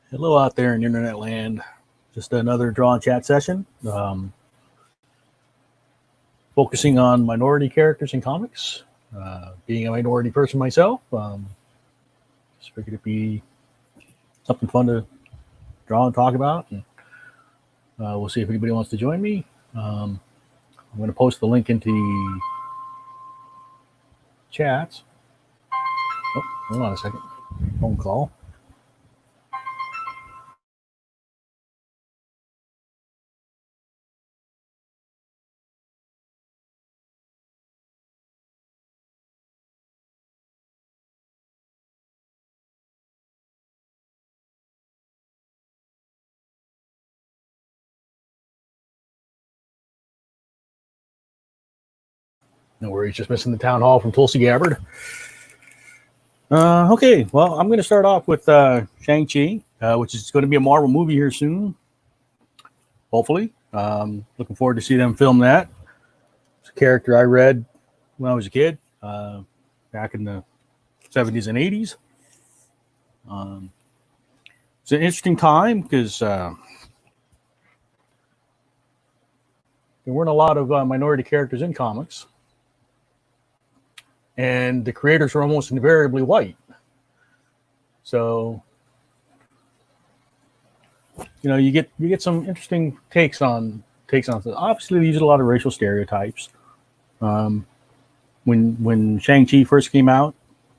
Hello out there in internet land. Just another draw and chat session, focusing on minority characters in comics. Being a minority person myself, just figured it'd be something fun to draw and talk about. And, we'll see if anybody wants to join me. I'm going to post the link into the chats. Oh, hold on a second. Phone call. No worries, just missing the town hall from Tulsi Gabbard. Okay, well, I'm going to start off with Shang Chi, which is going to be a Marvel movie here soon. Hopefully, looking forward to see them film that. It's a character I read when I was a kid, back in the 70s and 80s. It's an interesting time because there weren't a lot of minority characters in comics, and the creators were almost invariably white. So, you know, you get some interesting takes on things. Obviously, they use a lot of racial stereotypes. When Shang-Chi first came out,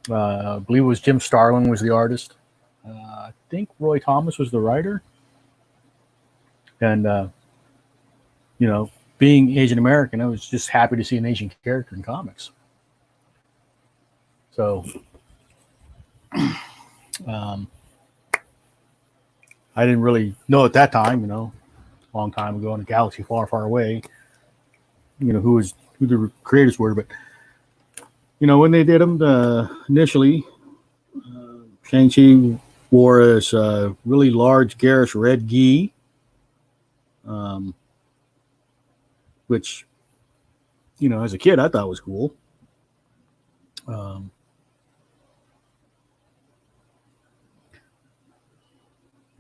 I believe it was Jim Starlin was the artist. I think Roy Thomas was the writer. And, you know, being Asian American, I was just happy to see an Asian character in comics. So, I didn't really know at that time, you know, a long time ago in a galaxy far, far away, you know, who the creators were. But, you know, when they did them initially, Shang-Chi wore this really large, garish red gi, which, you know, as a kid, I thought was cool.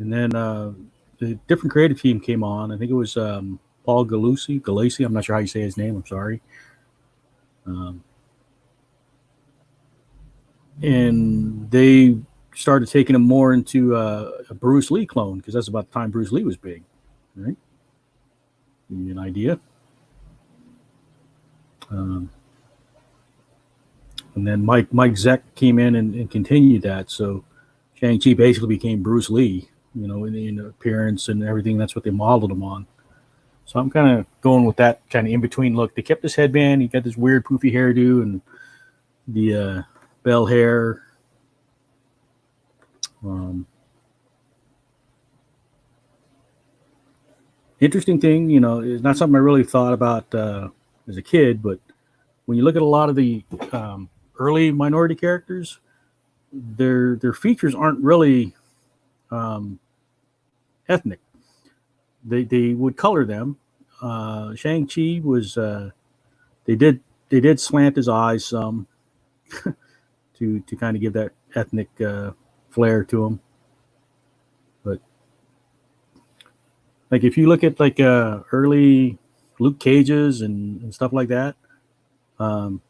And then the different creative team came on. I think it was Paul Galassi. I'm not sure how you say his name. I'm sorry. And they started taking him more into a Bruce Lee clone, because that's about the time Bruce Lee was big, right? Give you an idea. And then Mike Zeck came in and continued that. So Shang-Chi basically became Bruce Lee, you know, in appearance and everything. That's what they modeled him on. So I'm kind of going with that kind of in-between look. They kept his headband. He got this weird poofy hairdo and the bell hair. Interesting thing, you know, it's not something I really thought about as a kid, but when you look at a lot of the early minority characters, their features aren't really ethnic. They would color them. Shang-Chi was they did slant his eyes some to kind of give that ethnic flair to him. But like if you look at like early Luke Cages and stuff like that, and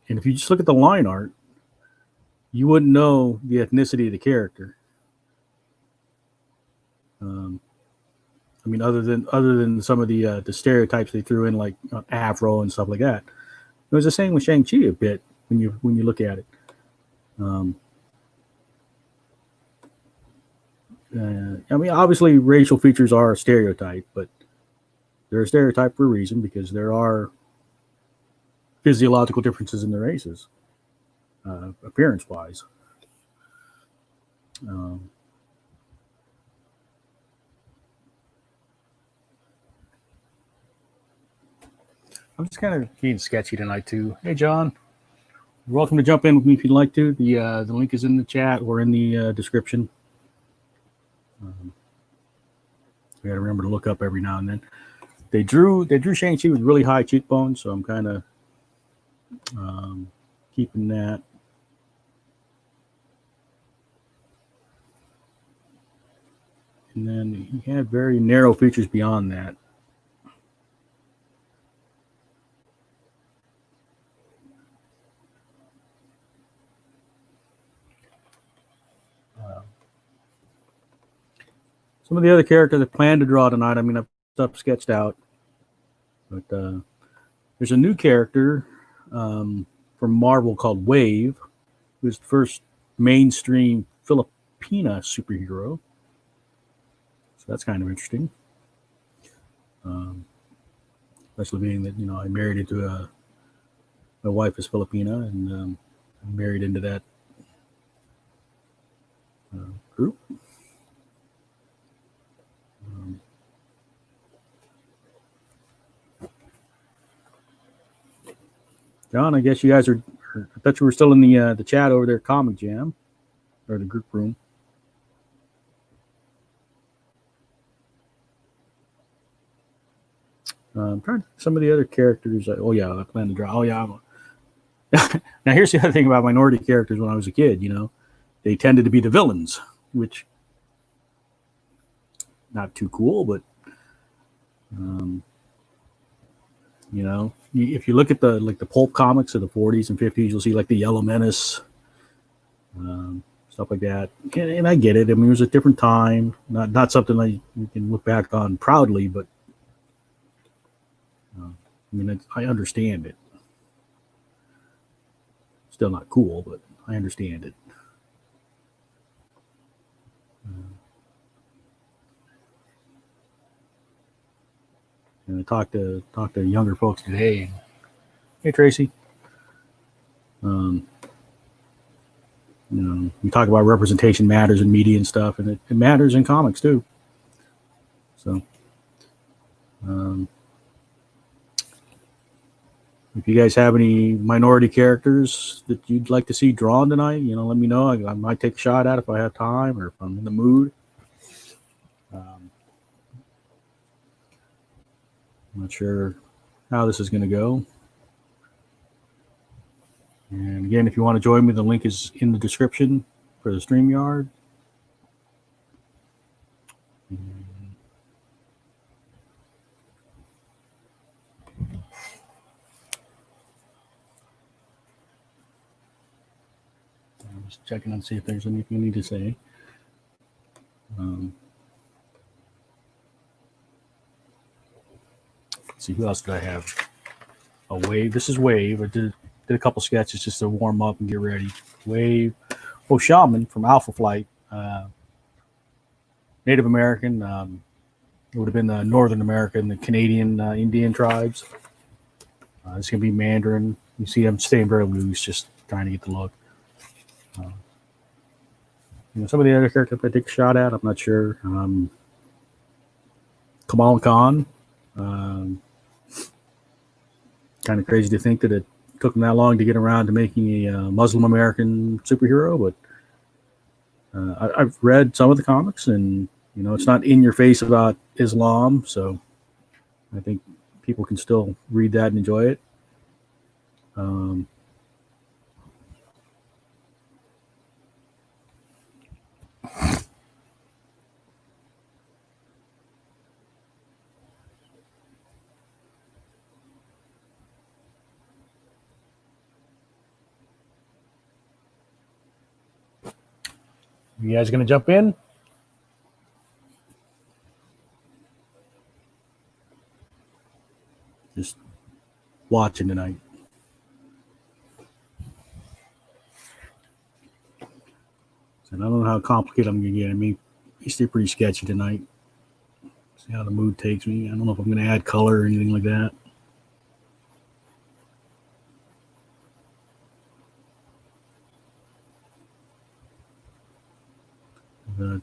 if you just look at the line art, you wouldn't know the ethnicity of the character. I mean, other than some of the stereotypes they threw in, like afro and stuff like that. It was the same with Shang-Chi a bit when you look at it. I mean, obviously, racial features are a stereotype, but they're a stereotype for a reason, because there are physiological differences in the races, appearance-wise. I'm just kind of being sketchy tonight too. Hey, John, you're welcome to jump in with me if you'd like to. The link is in the chat or in the description. We got to remember to look up every now and then. They drew Shang-Chi with really high cheekbones, so I'm kind of keeping that. And then he had very narrow features beyond that. Some of the other characters I plan to draw tonight, I mean, I've stuff sketched out. But there's a new character from Marvel called Wave, who's the first mainstream Filipina superhero. So that's kind of interesting. Especially being that, I married into my wife is Filipina, and I'm married into that group. John, I guess you guys are. I thought you were still in the chat over there, Comic Jam, or the group room. I'm trying to think some of the other characters. Oh yeah, I plan to draw. Oh yeah. Now here's the other thing about minority characters. When I was a kid, they tended to be the villains, which not too cool, but if you look at the pulp comics of the 40s and 50s, you'll see like the Yellow Menace, stuff like that. And I get it. I mean, it was a different time, not something like you can look back on proudly, but I understand it. Still not cool, but I understand it. And I talked to younger folks today. Hey, Tracy. We talk about representation matters in media and stuff, and it matters in comics too. So, if you guys have any minority characters that you'd like to see drawn tonight, let me know. I might take a shot at it if I have time or if I'm in the mood. I'm not sure how this is going to go. And again, if you want to join me, the link is in the description for the StreamYard. I'm just checking and see if there's anything I need to say. Let's see, who else do I have? A Wave. This is Wave. I did a couple sketches just to warm up and get ready. Wave. Oh, Shaman from Alpha Flight. Native American. It would have been the Northern American, the Canadian Indian tribes. It's going to be Mandarin. You see I'm staying very loose, just trying to get the look. Some of the other characters I take a shot at, I'm not sure. Kamal Khan. Kind of crazy to think that it took him that long to get around to making a Muslim American superhero, but I've read some of the comics, and it's not in your face about Islam, so I think people can still read that and enjoy it. You guys going to jump in? Just watching tonight. So I don't know how complicated I'm going to get. I mean, he's still pretty sketchy tonight. See how the mood takes me. I don't know if I'm going to add color or anything like that.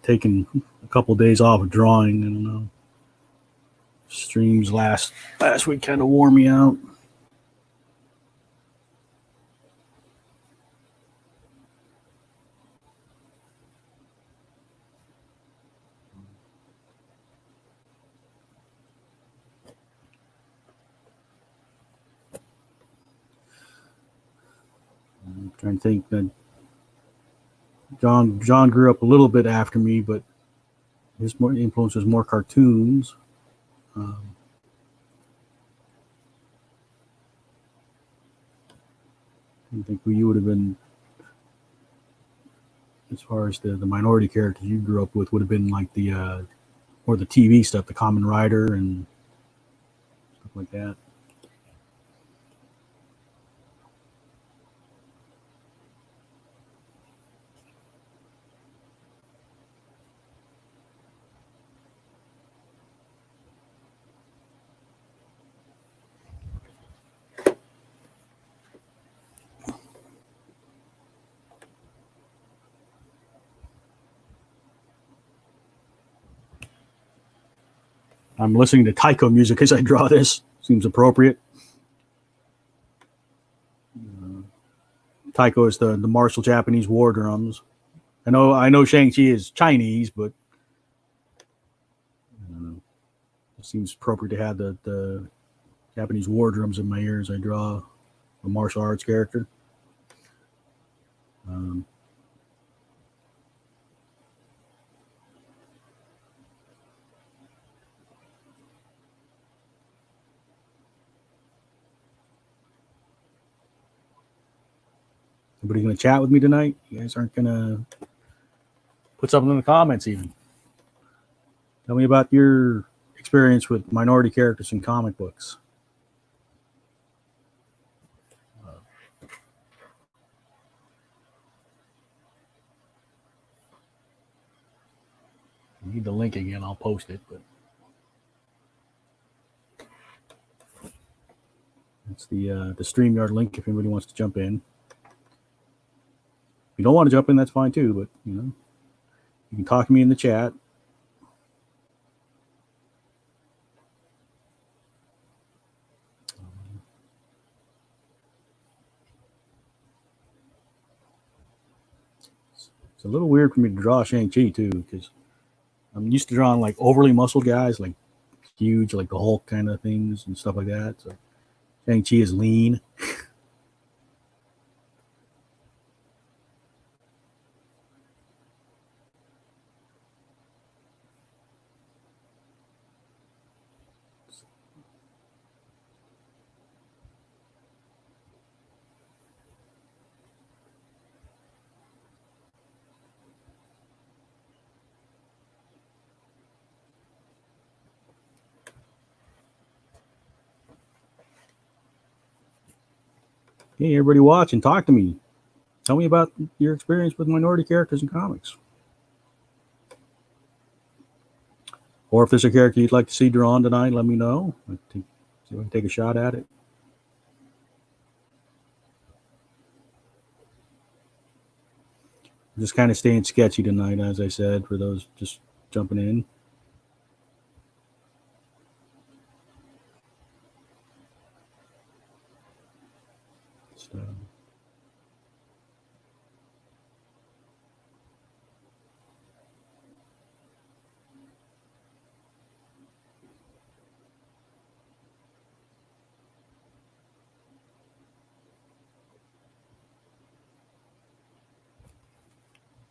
Taking a couple of days off of drawing. I don't know. Streams last week kind of wore me out. I'm trying to think that John grew up a little bit after me, but his more influence was more cartoons. I think you would have been, as far as the minority characters you grew up with, would have been like the or the TV stuff, the Kamen Rider and stuff like that. I'm listening to taiko music as I draw this. Seems appropriate. Taiko is the martial Japanese war drums. I know Shang Chi is Chinese, but it seems appropriate to have the Japanese war drums in my ears. I draw a martial arts character. Anybody going to chat with me tonight? You guys aren't going to put something in the comments even. Tell me about your experience with minority characters in comic books. I need the link again. I'll post it, but it's the StreamYard link if anybody wants to jump in. If you don't want to jump in, that's fine too, but you can talk to me in the chat. It's a little weird for me to draw Shang-Chi too, because I'm used to drawing like overly muscled guys, like huge, like the Hulk kind of things and stuff like that. So Shang-Chi is lean. Hey, everybody watching, talk to me. Tell me about your experience with minority characters in comics. Or if there's a character you'd like to see drawn tonight, let me know. See if I can take a shot at it. I'm just kind of staying sketchy tonight, as I said, for those just jumping in. So.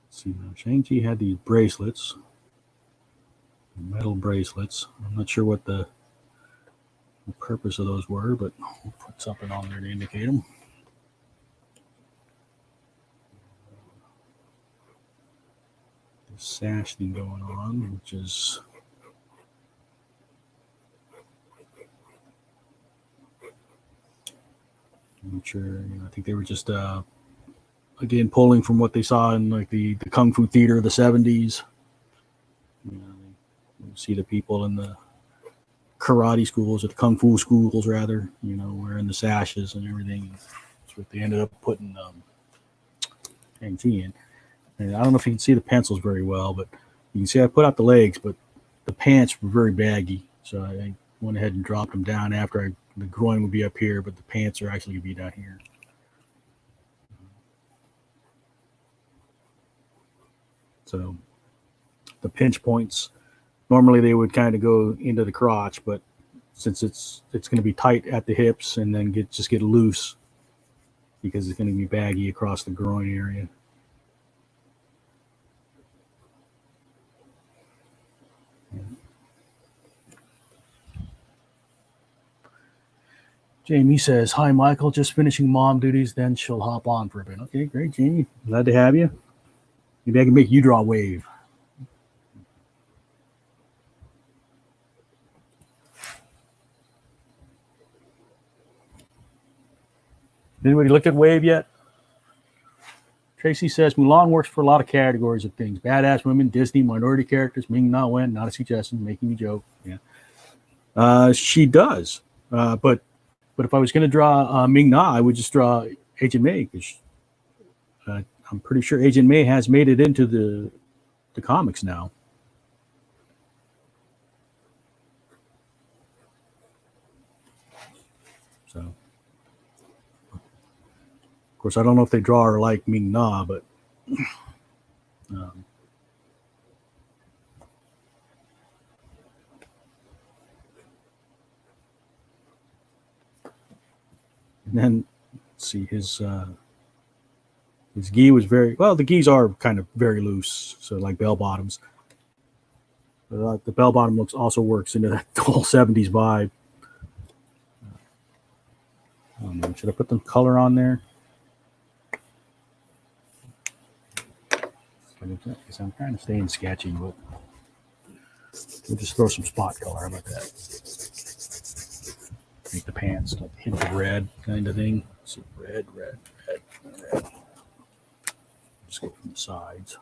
See, now Shang-Chi had these bracelets, metal bracelets. I'm not sure what the purpose of those were, but we'll put something on there to indicate them. This sash thing going on, which is I'm not sure. I think they were just again pulling from what they saw in like the kung fu theater of the 70s. You see the people in the karate schools or the kung fu schools rather, wearing the sashes and everything. That's what they ended up putting Shang-Chi in. And I don't know if you can see the pencils very well, but you can see I put out the legs, but the pants were very baggy. So I went ahead and dropped them down after the groin would be up here, but the pants are actually going to be down here. So the pinch points, normally they would kind of go into the crotch, but since it's going to be tight at the hips and then get loose because it's going to be baggy across the groin area. Jamie says, "Hi, Michael. Just finishing mom duties, then she'll hop on for a bit." Okay, great, Jamie. Glad to have you. Maybe I can make you draw a wave. Anybody look at Wave yet? Tracy says Mulan works for a lot of categories of things: badass women, Disney, minority characters, Ming Na Wen. Not a suggestion, making me joke. Yeah, she does. But if I was going to draw Ming Na, I would just draw Agent May, because I'm pretty sure Agent May has made it into the comics now. So, of course, I don't know if they draw her like Ming Na, but and then let's see, his gi was very well. The gis are kind of very loose, so like bell bottoms. But, the bell bottom also works into that whole '70s vibe. I don't know, should I put the color on there? I'm kind of staying sketchy, but we'll just throw some spot color. How about that? Make the pants hit the red kind of thing. So red. Just go from the sides.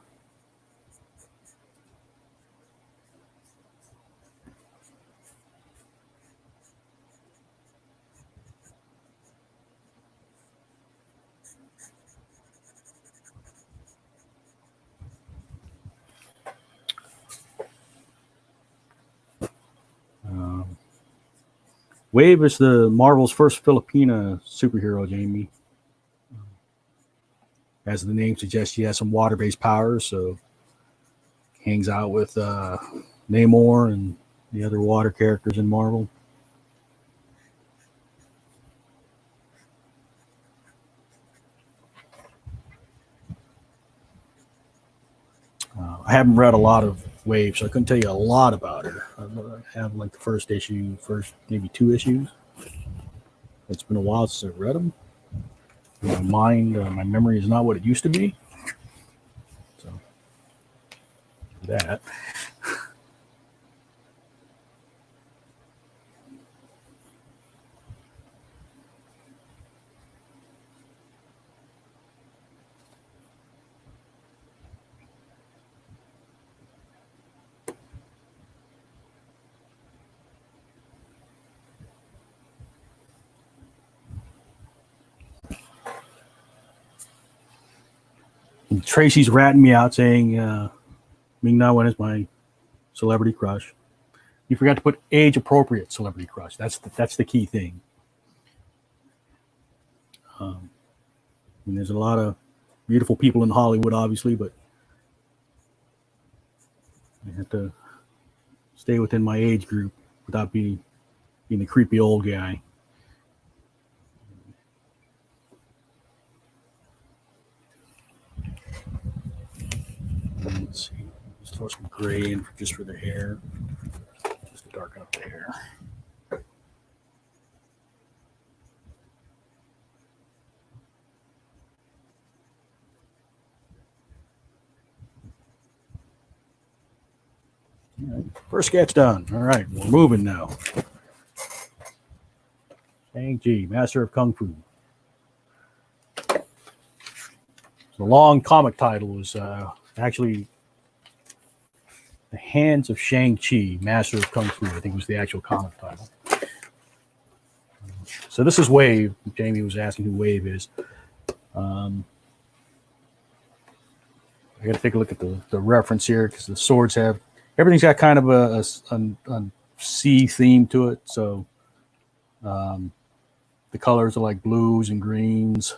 Wave is the Marvel's first Filipina superhero, Jamie. As the name suggests, she has some water-based powers, so hangs out with Namor and the other water characters in Marvel. I haven't read a lot of Wave, so I couldn't tell you a lot about her. I have like the first maybe 2 issues. It's been a while since I've read them. My memory is not what it used to be. So that. And Tracy's ratting me out saying Ming Na Wen is my celebrity crush. You forgot to put age-appropriate celebrity crush. That's the key thing. There's a lot of beautiful people in Hollywood, obviously, but I have to stay within my age group without being the creepy old guy. Let's see. Let's throw some gray in just for the hair, just to darken up the hair. All right. First sketch done. All right, we're moving now. Shang Chi, Master of Kung Fu. The long comic title was actually The Hands of Shang Chi, Master of Kung Fu. I think was the actual comic title. So this is Wave. Jamie was asking who Wave is. I got to take a look at the reference here, because the swords have everything's got kind of a sea theme to it. So the colors are like blues and greens.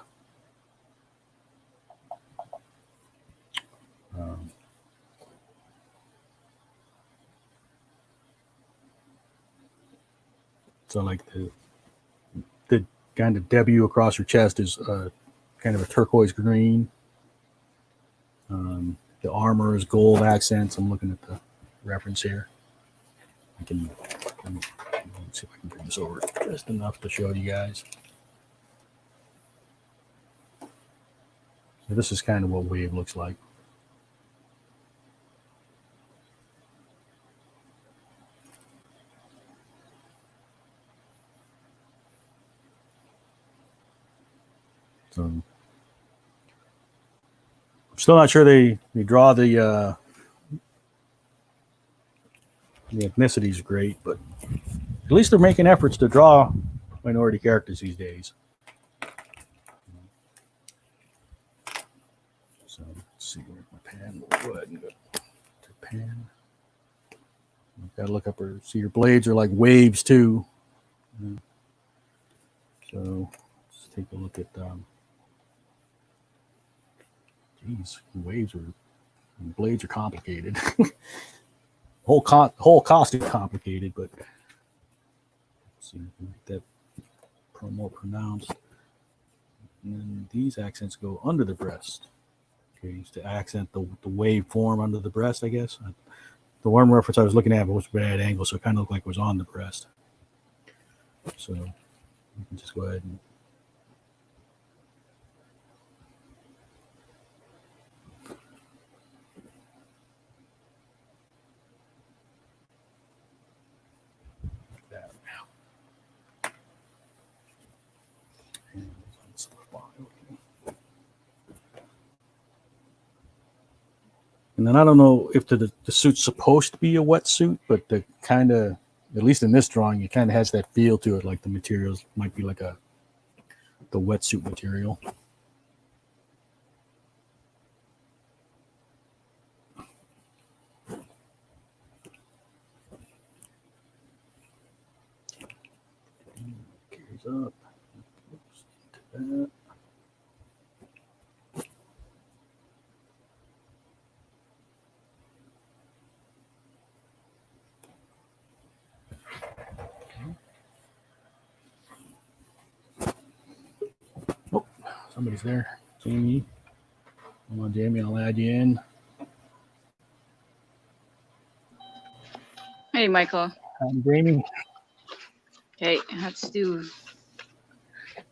So like the kind of W across her chest is kind of a turquoise green. The armor is gold accents. I'm looking at the reference here. I can Let's see if I can bring this over just enough to show you guys. So this is kind of what wave looks like. So I'm still not sure they draw the ethnicity is great, but at least they're making efforts to draw minority characters these days. So let's see, where's my pen? We'll go ahead and go to pen. I've got to look up her. See, her blades are like waves too. So let's take a look at. Geez, waves are, blades are complicated. whole costume complicated, but let's see if we can make that more pronounced. And then these accents go under the breast. Okay, to accent the wave form under the breast, I guess. The one reference I was looking at was bad angle, so it kind of looked like it was on the breast. So you can just go ahead and and then I don't know if the suit's supposed to be a wetsuit, but the kind of, at least in this drawing, it kind of has that feel to it, like the materials might be like the wetsuit material. Carries up. Oops, into that. Somebody's there. Jamie. Come on, Jamie. I'll add you in. Hey, Michael. I'm Jamie. Okay, let's do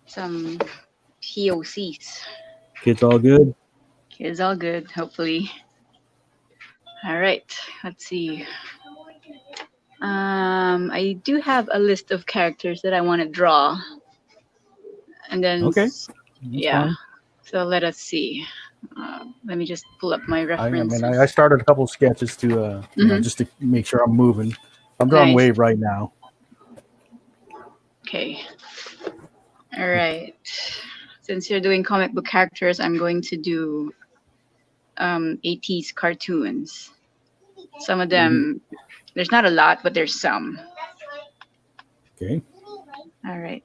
some POCs. Kids all good? Kids all good, hopefully. All right, let's see. I do have a list of characters that I want to draw. And then, okay. Yeah. Fine. So let us see. Let me just pull up my references. I started a couple of sketches to, just to make sure I'm moving. I'm drawing wave right now. Okay. All right. Since you're doing comic book characters, I'm going to do 80s cartoons. Some of them, there's not a lot, but there's some. Okay. All right.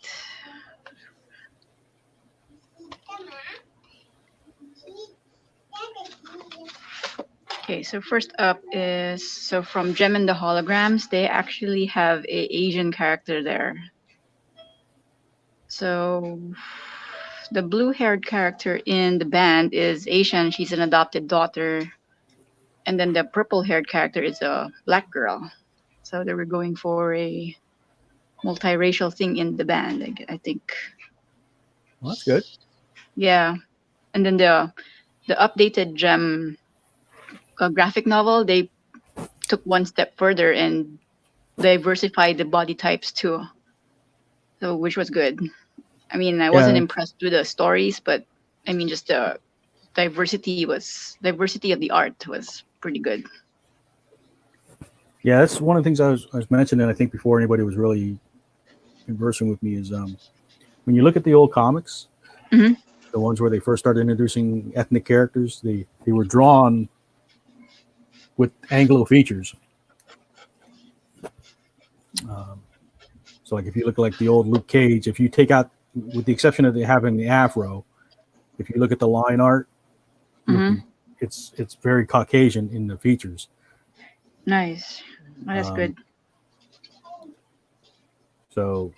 Okay, so first up is, so from Gem and the Holograms, they actually have a Asian character there. So the blue-haired character in the band is Asian. She's an adopted daughter. And then the purple-haired character is a black girl. So they were going for a multiracial thing in the band, I think. Well, that's good. Yeah. And then the updated Gem graphic novel, they took one step further and diversified the body types too. So which was good. I mean, I wasn't impressed with the stories, but I mean, just the diversity of the art was pretty good. Yeah, that's one of the things I was mentioning, I think, before anybody was really conversing with me, is when you look at the old comics, the ones where they first started introducing ethnic characters, they were drawn with Anglo features. So like if you look like the old Luke Cage, if you take out, with the exception of having the afro, if you look at the line art, it's very Caucasian in the features. Nice. Oh, that's good. So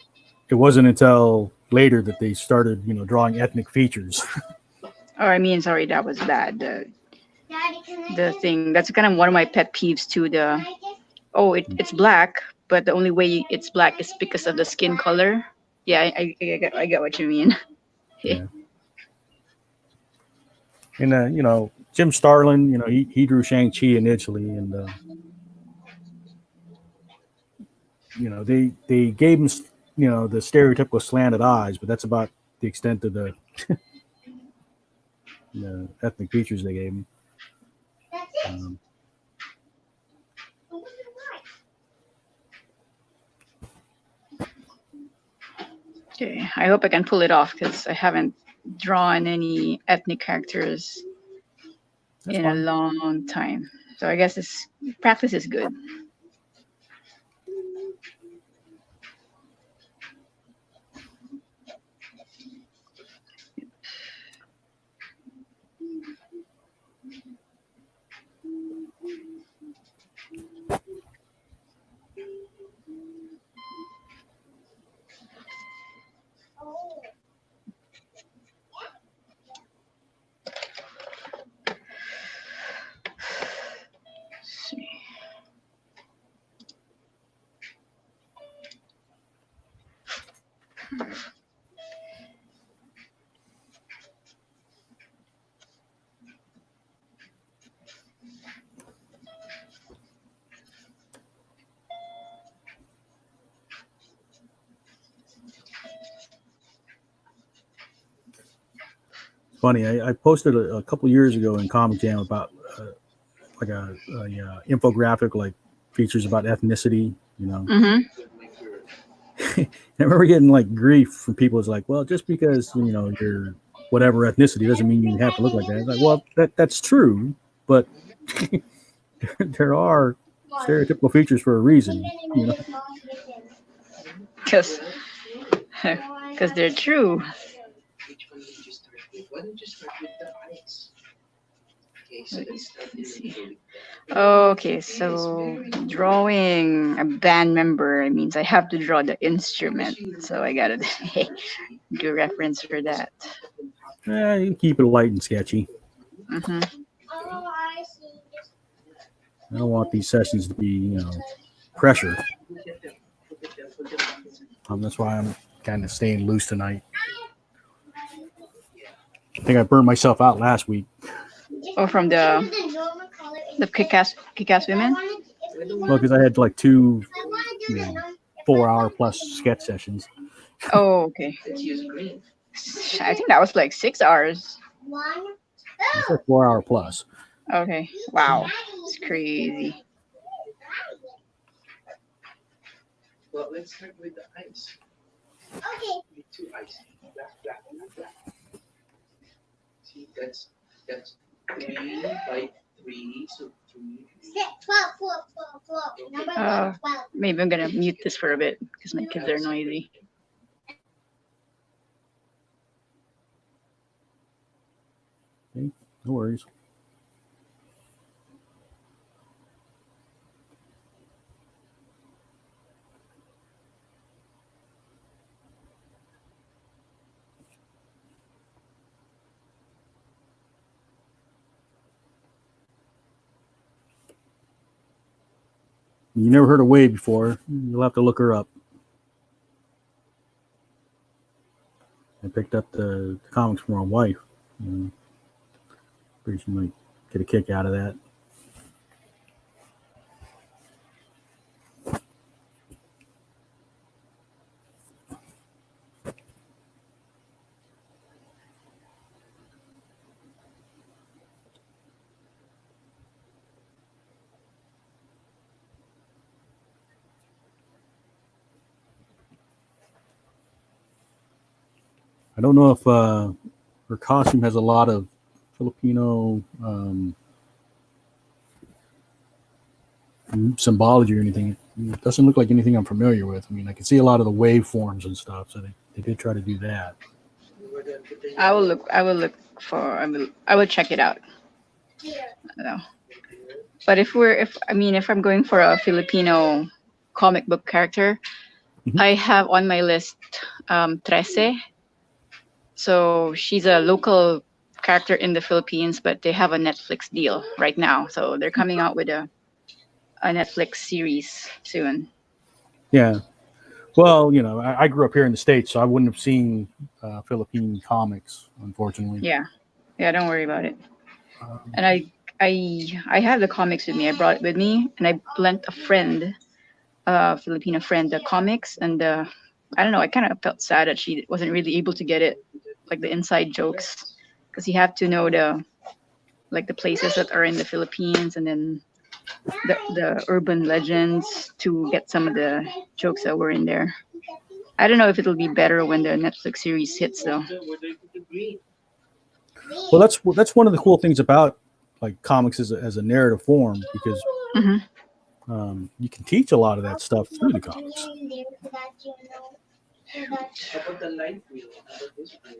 it wasn't until later that they started, drawing ethnic features. Oh, I mean, sorry, that was bad. The thing, that's kind of one of my pet peeves too. It's black, but the only way it's black is because of the skin color. Yeah, I get what you mean. Yeah. And you know, Jim Starlin, you know, he drew Shang Chi initially, and you know, they gave him, you know, the stereotypical slanted eyes, but that's about the extent of the ethnic features they gave him. Um, Okay, I hope I can pull it off because I haven't drawn any ethnic characters that's in a fine. long time. So I guess this practice is good. Let's see. Funny, I posted a couple years ago in Comic Jam about like infographic like features about ethnicity. You know, Mm-hmm. I remember getting like grief from people. It's like, well, just because you know you're whatever ethnicity doesn't mean you have to look like that. It's like, well, that's true, but there are stereotypical features for a reason. You know, Because they're true. Let's see. Okay, so drawing a band member means I have to draw the instrument. So I gotta do reference for that. you can keep it light and sketchy. Mm-hmm. I don't want these sessions to be, you know, pressure. That's why I'm kind of staying loose tonight. I think I burned myself out last week. Oh, from the kick-ass women. Well, because I had like two, you know, 4 hour plus sketch sessions. Oh, okay. I think that was like 6 hours. It's like 4 hour plus. Okay. Wow. It's crazy. Well, let's start with the ice. With two ice. Black, black. See, that's 3 by 3, so 3. 12. Maybe I'm gonna mute this for a bit because my kids are noisy. Okay, no worries. You never heard of Way before. You'll have to look her up. I picked up the comics from my wife. Pretty she might get a kick out of that. I don't know if her costume has a lot of Filipino symbology or anything. It doesn't look like anything I'm familiar with. I mean, I can see a lot of the waveforms and stuff, so they did try to do that. I will look. I will check it out. No. But if I'm going for a Filipino comic book character, I have on my list Trece. So she's a local character in the Philippines, but they have a Netflix deal right now. So they're coming out with a Netflix series soon. Yeah. Well, I grew up here in the States, so I wouldn't have seen Philippine comics, unfortunately. Yeah. Yeah, don't worry about it. Um, And I have the comics with me. I brought it with me, and I lent a friend, Filipino friend, the comics, and I don't know. I kind of felt sad that she wasn't really able to get it, like the inside jokes, because you have to know the places that are in the Philippines, and then the urban legends to get some of the jokes that were in there. I don't know if it'll be better when the Netflix series hits, though. well, that's one of the cool things about like comics as a narrative form, because Hmm. you can teach a lot of that stuff through the comics. How about the light wheel? How about this wheel?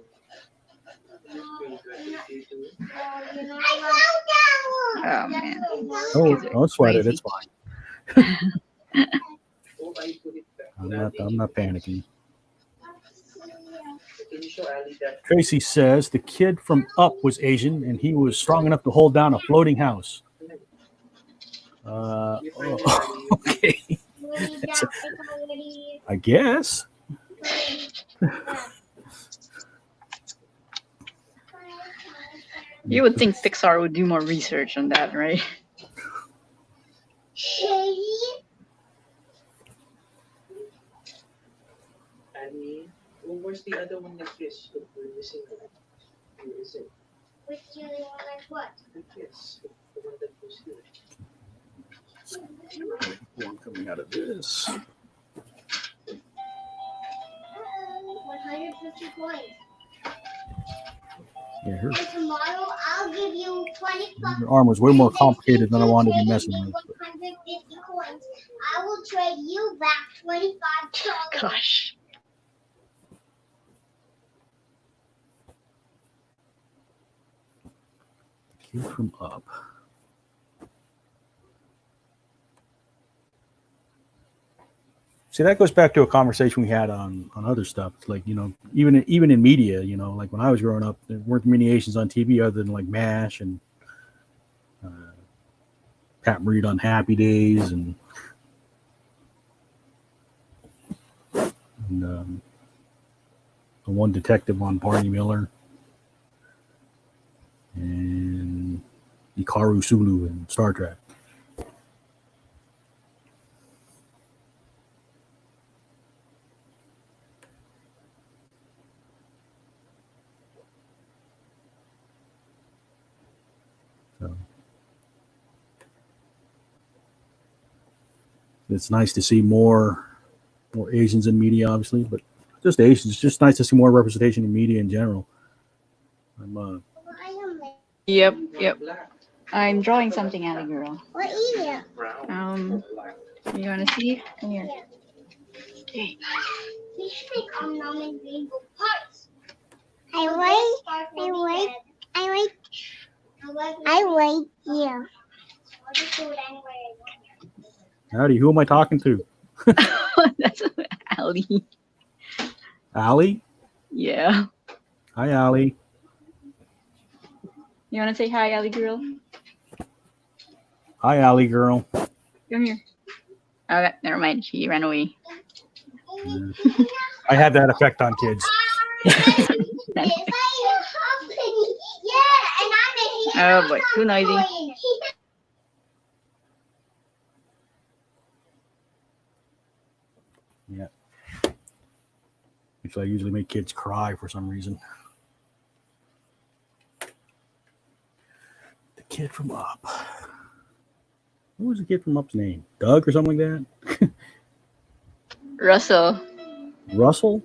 This wheel got the too. Oh man, Oh, kids are don't sweat it. crazy. It's fine. Oh, I put it back. I'm not panicking. Can you show Ali that? Tracy says the kid from Up was Asian and he was strong enough to hold down a floating house. Okay. I guess. You would think Pixar would do more research on that, right? Ali, well, where's the other one like this? Look, we're missing one. Where is it? Which the other one like what? Like this. The one that goes here. One coming out of this. 150 coins. Yeah, And tomorrow I'll give you 20 bucks. her arm was way more complicated than I wanted to be messing with. 150 coins. I will trade you back $25. Gosh. Kid from Up. See, that goes back to a conversation we had on other stuff. It's like, even in media, like when I was growing up, there weren't many Asians on TV other than like MASH and Pat Reed on Happy Days and the one detective on Barney Miller and Hikaru Sulu in Star Trek. So it's nice to see more Asians in media, obviously, but just Asians. It's just nice to see more representation in media in general. Yep. I'm drawing something, Alley girl. What is it? Brown. You wanna see? Come here. Okay. We should make and rainbow parts. I like you. Howdy, who am I talking to? That's Allie. Allie? Yeah. Hi, Allie. You wanna say hi, Allie girl? Hi, Allie girl. Come here. Okay, never mind. She ran away. I had that effect on kids. Oh boy, too noisy. Yeah. Which I usually make kids cry for some reason. The kid from Up. What was the kid from Up's name? Doug or something like that? Russell. Russell?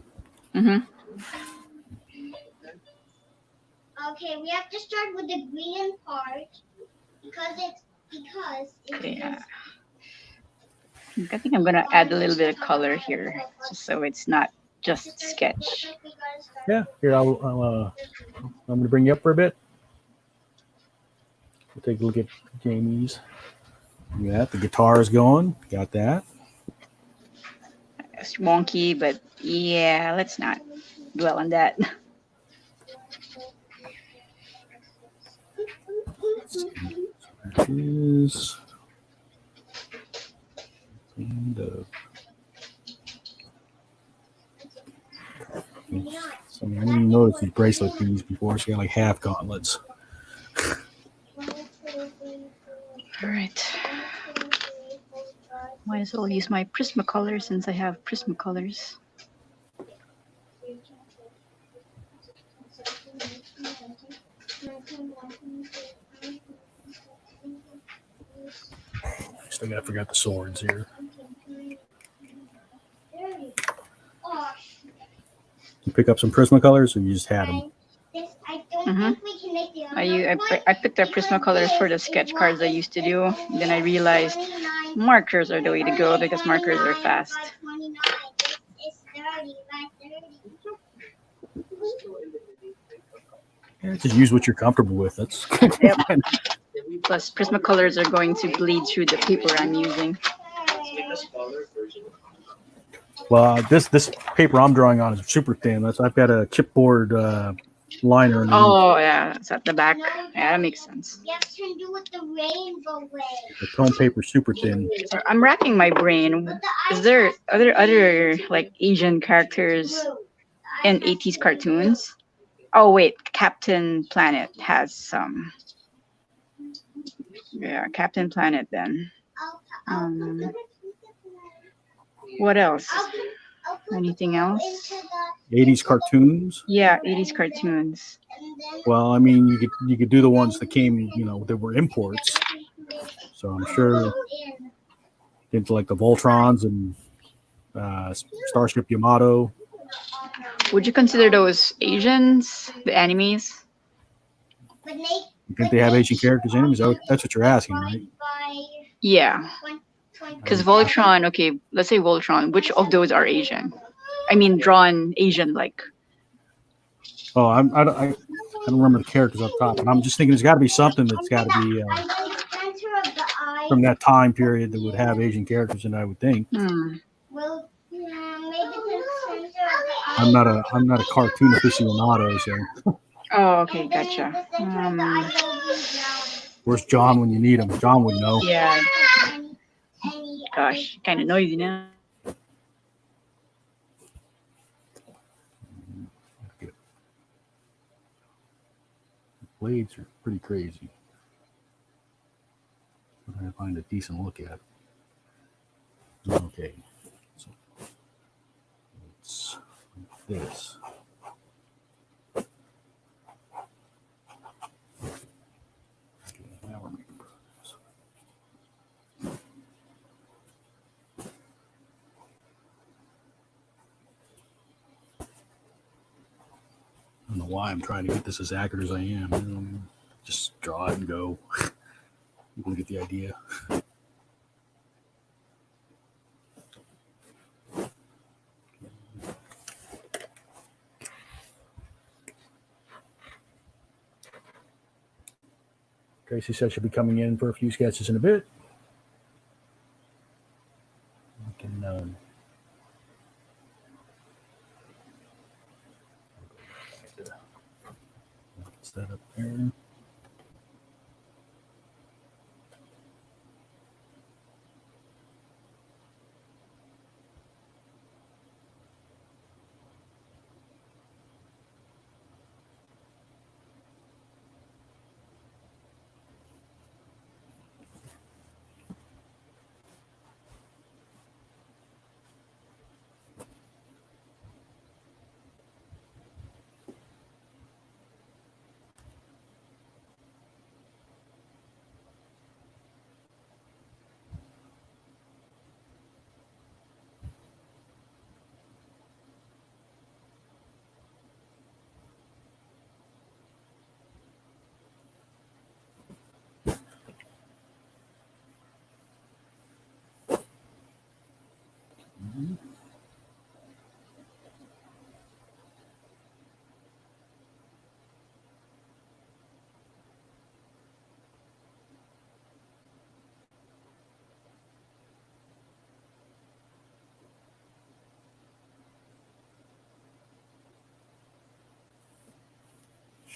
Mm-hmm. Okay, we have to start with the green part because it's Okay, I think I'm gonna add a little bit of color here, just so it's not just sketch. Yeah. Here, I'm gonna bring you up for a bit. We'll take a look at Jamie's. Yeah, the guitar is going. Got that. It's wonky, but yeah, let's not dwell on that. That is kind of to see bracelet things before. She got like half gauntlets. All right. Might as well use my Prismacolor since I have Prismacolors. Still gotta figure out the swords here. You pick up some Prismacolors, or you just had them? I picked up Prismacolors for the sketch cards I used to do. Then I realized markers are the way to go because markers are fast. Yeah, just use what you're comfortable with. That's Yep. Plus, Prismacolors are going to bleed through the paper I'm using. well. This paper I'm drawing on is super thin. I've got a chipboard liner. Underneath. Oh, yeah, it's at the back. Yeah, that makes sense. The tone paper super thin. So I'm racking my brain. Is there other like Asian characters in 80s cartoons? Oh wait, Captain Planet has some. Yeah, Captain Planet then. What else? Anything else? 80s cartoons. Yeah, 80s cartoons. Well, I mean, you could do the ones that came, that were imports. So I'm sure into like the Voltrons and Starship Yamato. Would you consider those Asians, the animes? You think they have Asian characters in them? That's what you're asking, right? Yeah. Because Voltron, okay, let's say Voltron. Which of those are Asian? I mean, drawn Asian like. Oh, I don't remember the characters up top, but I'm just thinking there's got to be something that's got to be from that time period that would have Asian characters in it, I would think. I'm not a cartoon aficionado, so. Oh, okay, gotcha. Where's John when you need him? John would know. Yeah. Gosh, kind of noisy now. Blades are pretty crazy. I'm trying to find a decent look at. Okay, so it's like this. Okay, now we're making progress. I don't know why I'm trying to get this as accurate as I am. Just draw it and go. You can get the idea. Tracy says she'll be coming in for a few sketches in a bit. We can set up there.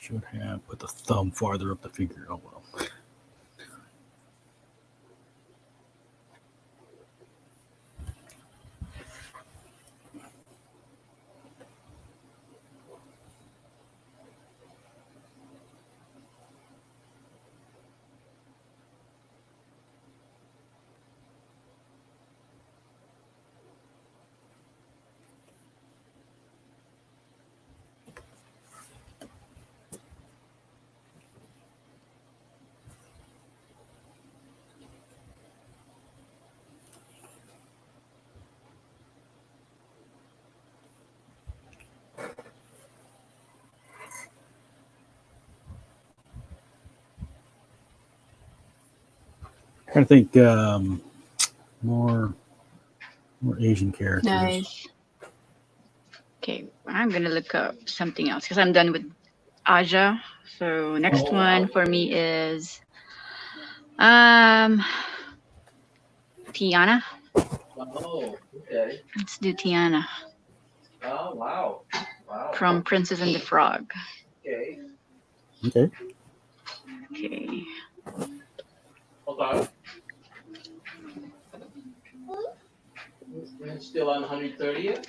Should have put the thumb farther up the figure. Oh well. Trying to think more Asian characters. Nice. Okay, I'm gonna look up something else because I'm done with Aja. So next one for me is Tiana. Oh, okay. Let's do Tiana Oh, wow. Wow. from Princess and the Frog. Okay. Okay. Okay. Okay. We're still on 130th?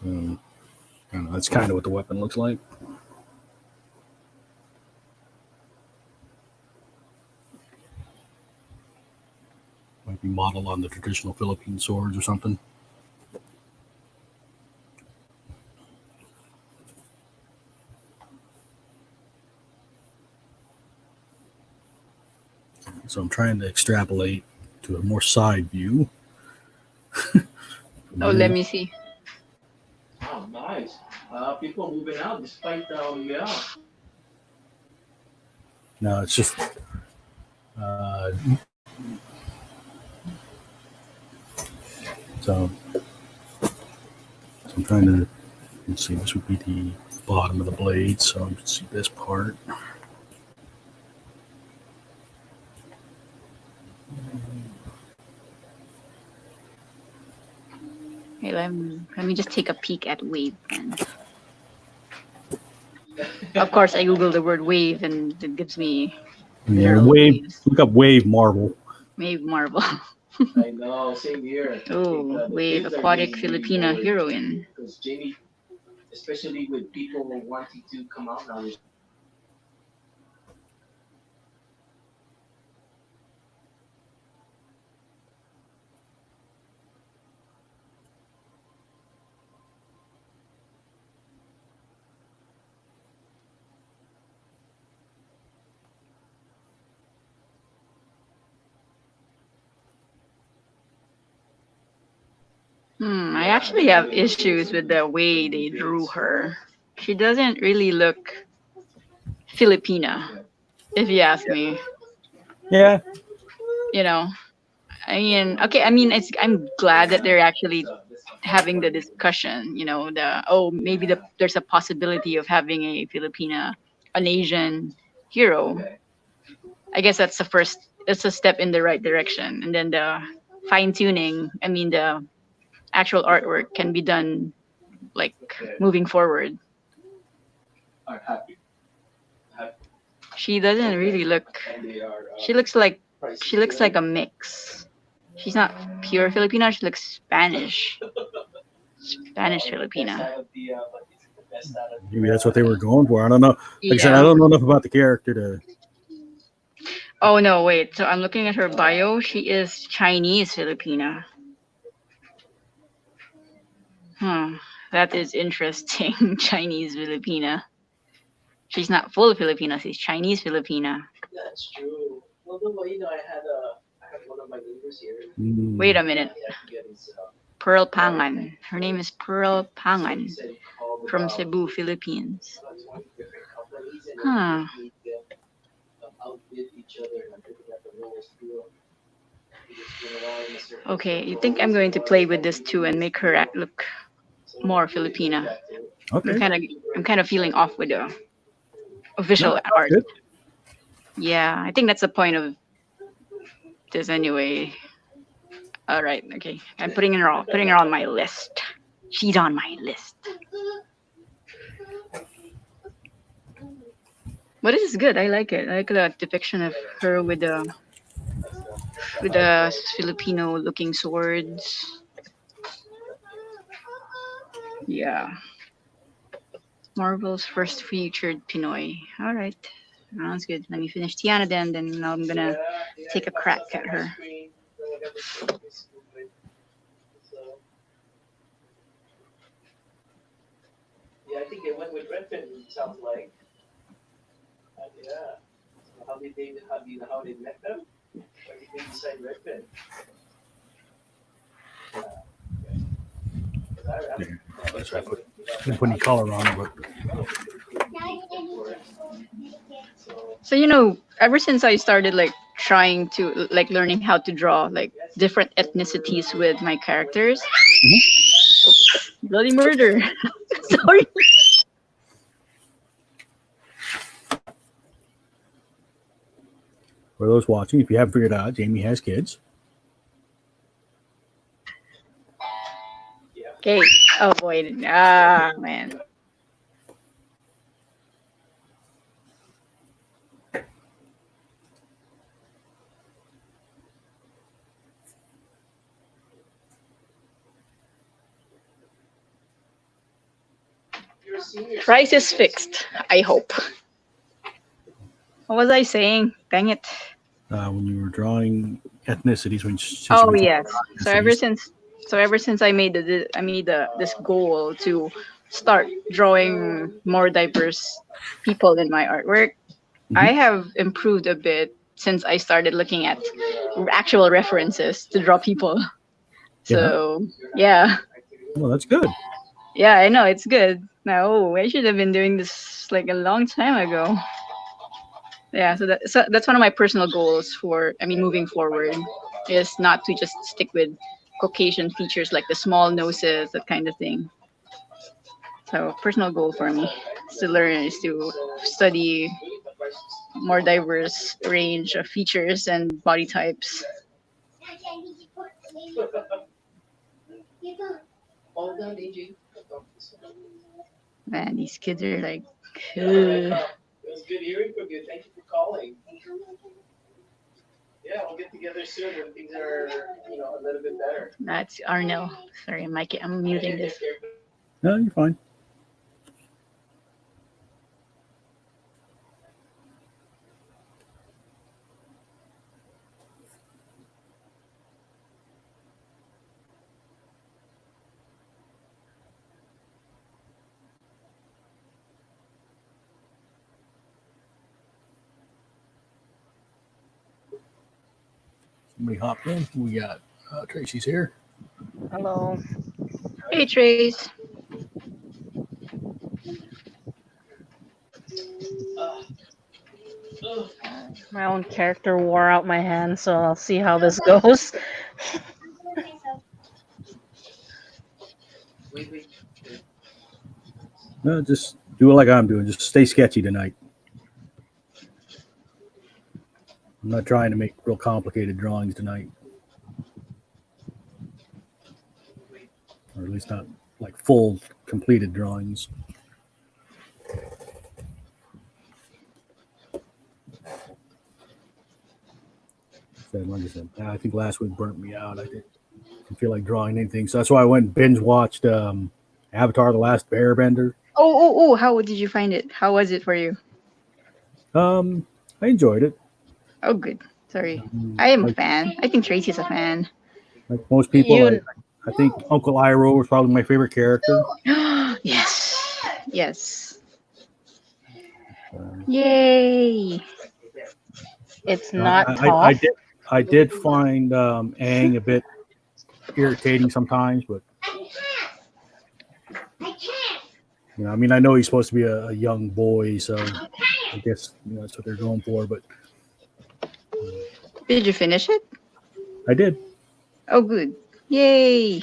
I don't know, that's kind of what the weapon looks like. Might be modeled on the traditional Philippine swords or something. So I'm trying to extrapolate to a more side view. Oh, let me see. Oh, nice. People moving out despite, yeah. No, it's just so I'm trying to, let's see, this would be the bottom of the blade, so you can see this part. Okay, let me just take a peek at wave then. Of course, I Google the word wave and it gives me Yeah, literal wave. waves. Look up wave marble. Wave marble. I know, same here. Oh, The wave kids are aquatic getting really Filipina bored heroine. because Jamie, especially with people wanting to come out now, there's I actually have issues with the way they drew her. She doesn't really look Filipina, if you ask me. Yeah. You know, I mean, okay, I mean, I'm glad that they're actually having the discussion. You know, maybe there's a possibility of having a Filipina, an Asian hero. I guess that's the first. That's a step in the right direction, and then the fine tuning. I mean, the actual artwork can be done like moving forward. are happy. She doesn't really look. And they are She looks like a mix. She's not pure Filipina. She looks Spanish. Spanish Filipina. Maybe that's what they were going for. I don't know. Like I said, I Yeah. don't know enough about the character to. Oh no, wait. So I'm looking at her bio. She is Chinese Filipina. That is interesting. Chinese Filipina. She's not full Filipina. She's Chinese Filipina. That's true. Well, you know, I had one of my neighbors here. Wait a minute. Pearl Pangan. Her name is Pearl Pangan from Cebu, Philippines. Huh. Okay, you think I'm going to play with this too and make her look more Filipina? Okay. I'm kind of feeling off with the official art. Good. Yeah, I think that's the point of this anyway. All right, okay. I'm putting her on my list. She's on my list. But this is good. I like it. I like the depiction of her with the with the Filipino-looking swords. Yeah. Marvel's first featured Pinoy. All right. Sounds good. Let me finish Tiana then I'm gonna take a crack at her. Yeah, I think they went with Redfin. It sounds like. Yeah. So how they met them? Why did they decide Redfin? That's right. Didn't put any color on it, but So ever since I started like trying to like learning how to draw like different ethnicities with my characters. Bloody murder. Sorry. for those watching, if you haven't figured out, Jamie has kids. Okay. Oh boy. Ah man. Price is fixed. I hope. What was I saying? Dang it. When you were drawing ethnicities, since Oh you were yes. talking So about ever since I made this goal to start drawing more diverse people in my artwork, I have improved a bit since I started looking at actual references to draw people. So yeah. Well, that's good. Yeah, I know it's good. No, I should have been doing this like a long time ago. Yeah, so that's one of my personal goals moving forward is not to just stick with Caucasian features like the small noses, that kind of thing. So personal goal for me is to study more diverse range of features and body types. Man, these kids are like, ugh. It was good hearing from you. Thank you for calling. Yeah, we'll get together soon when things are, a little bit better. That's Arnell. Sorry, Mike, I'm muting this. No, you're fine. Somebody hopped in. We got Tracy's here. Hello. Hey, Trace. My own character wore out my hand, so I'll see how this goes. No, just do it like I'm doing. Just stay sketchy tonight. I'm not trying to make real complicated drawings tonight. Or at least not like full completed drawings. Like I said, I think last week burnt me out. I didn't feel like drawing anything. So that's why I went and binge watched Avatar: The Last Airbender. Oh! How did you find it? How was it for you? I enjoyed it. Oh, good. Sorry, I am a fan. I think Tracy's a fan. Like most people, I think Uncle Iroh was probably my favorite character. Yes. Yay! It's not tough. I did find Aang a bit irritating sometimes, but I know he's supposed to be a young boy, so I guess that's what they're going for. But did you finish it? I did. Oh, good. Yay!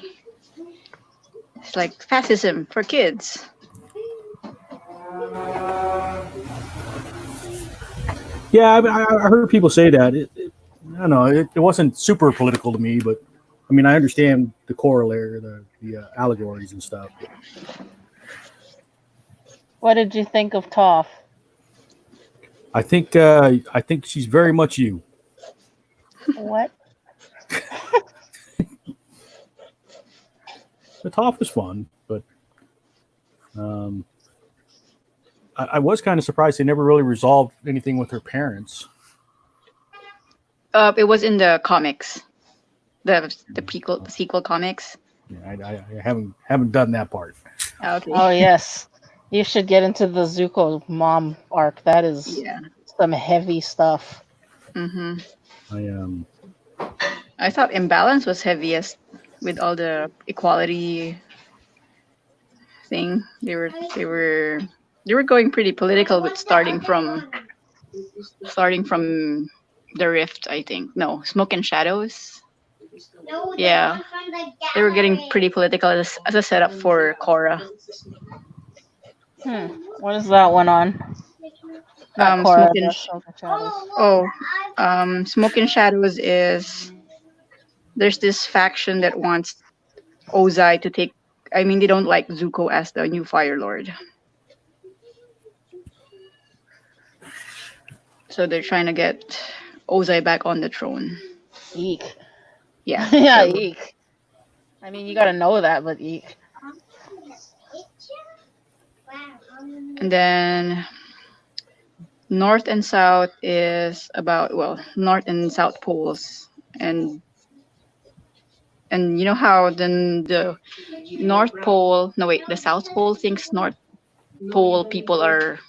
It's like fascism for kids. Yeah, I heard people say that. I don't know. It wasn't super political to me, but I understand the corollary, the allegories and stuff. What did you think of Toph? I think she's very much you. What? The top was fun, but I was kind of surprised they never really resolved anything with her parents. It was in the comics, the sequel comics. Yeah, I haven't done that part. Okay. Oh yes, you should get into the Zuko mom arc. That is Yeah. some heavy stuff. Mm-hmm. I I thought Imbalance was heaviest with all the equality thing. They were going pretty political with starting from the Rift, I think. No, Smoke and Shadows. No, Yeah. They were getting pretty political as a setup for Korra. What is that one on? Not Korra, Smoke and the Smoke and Shadows. Smoke and Shadows is there's this faction that wants Ozai to take. I mean, they don't like Zuko as the new Fire Lord, so they're trying to get Ozai back on the throne. Eek. Yeah. Yeah, so- eek. I mean, you gotta know that, but eek. And then North and South is about North and South poles, and you know how then the North Pole, no wait, the South Pole thinks North Pole people are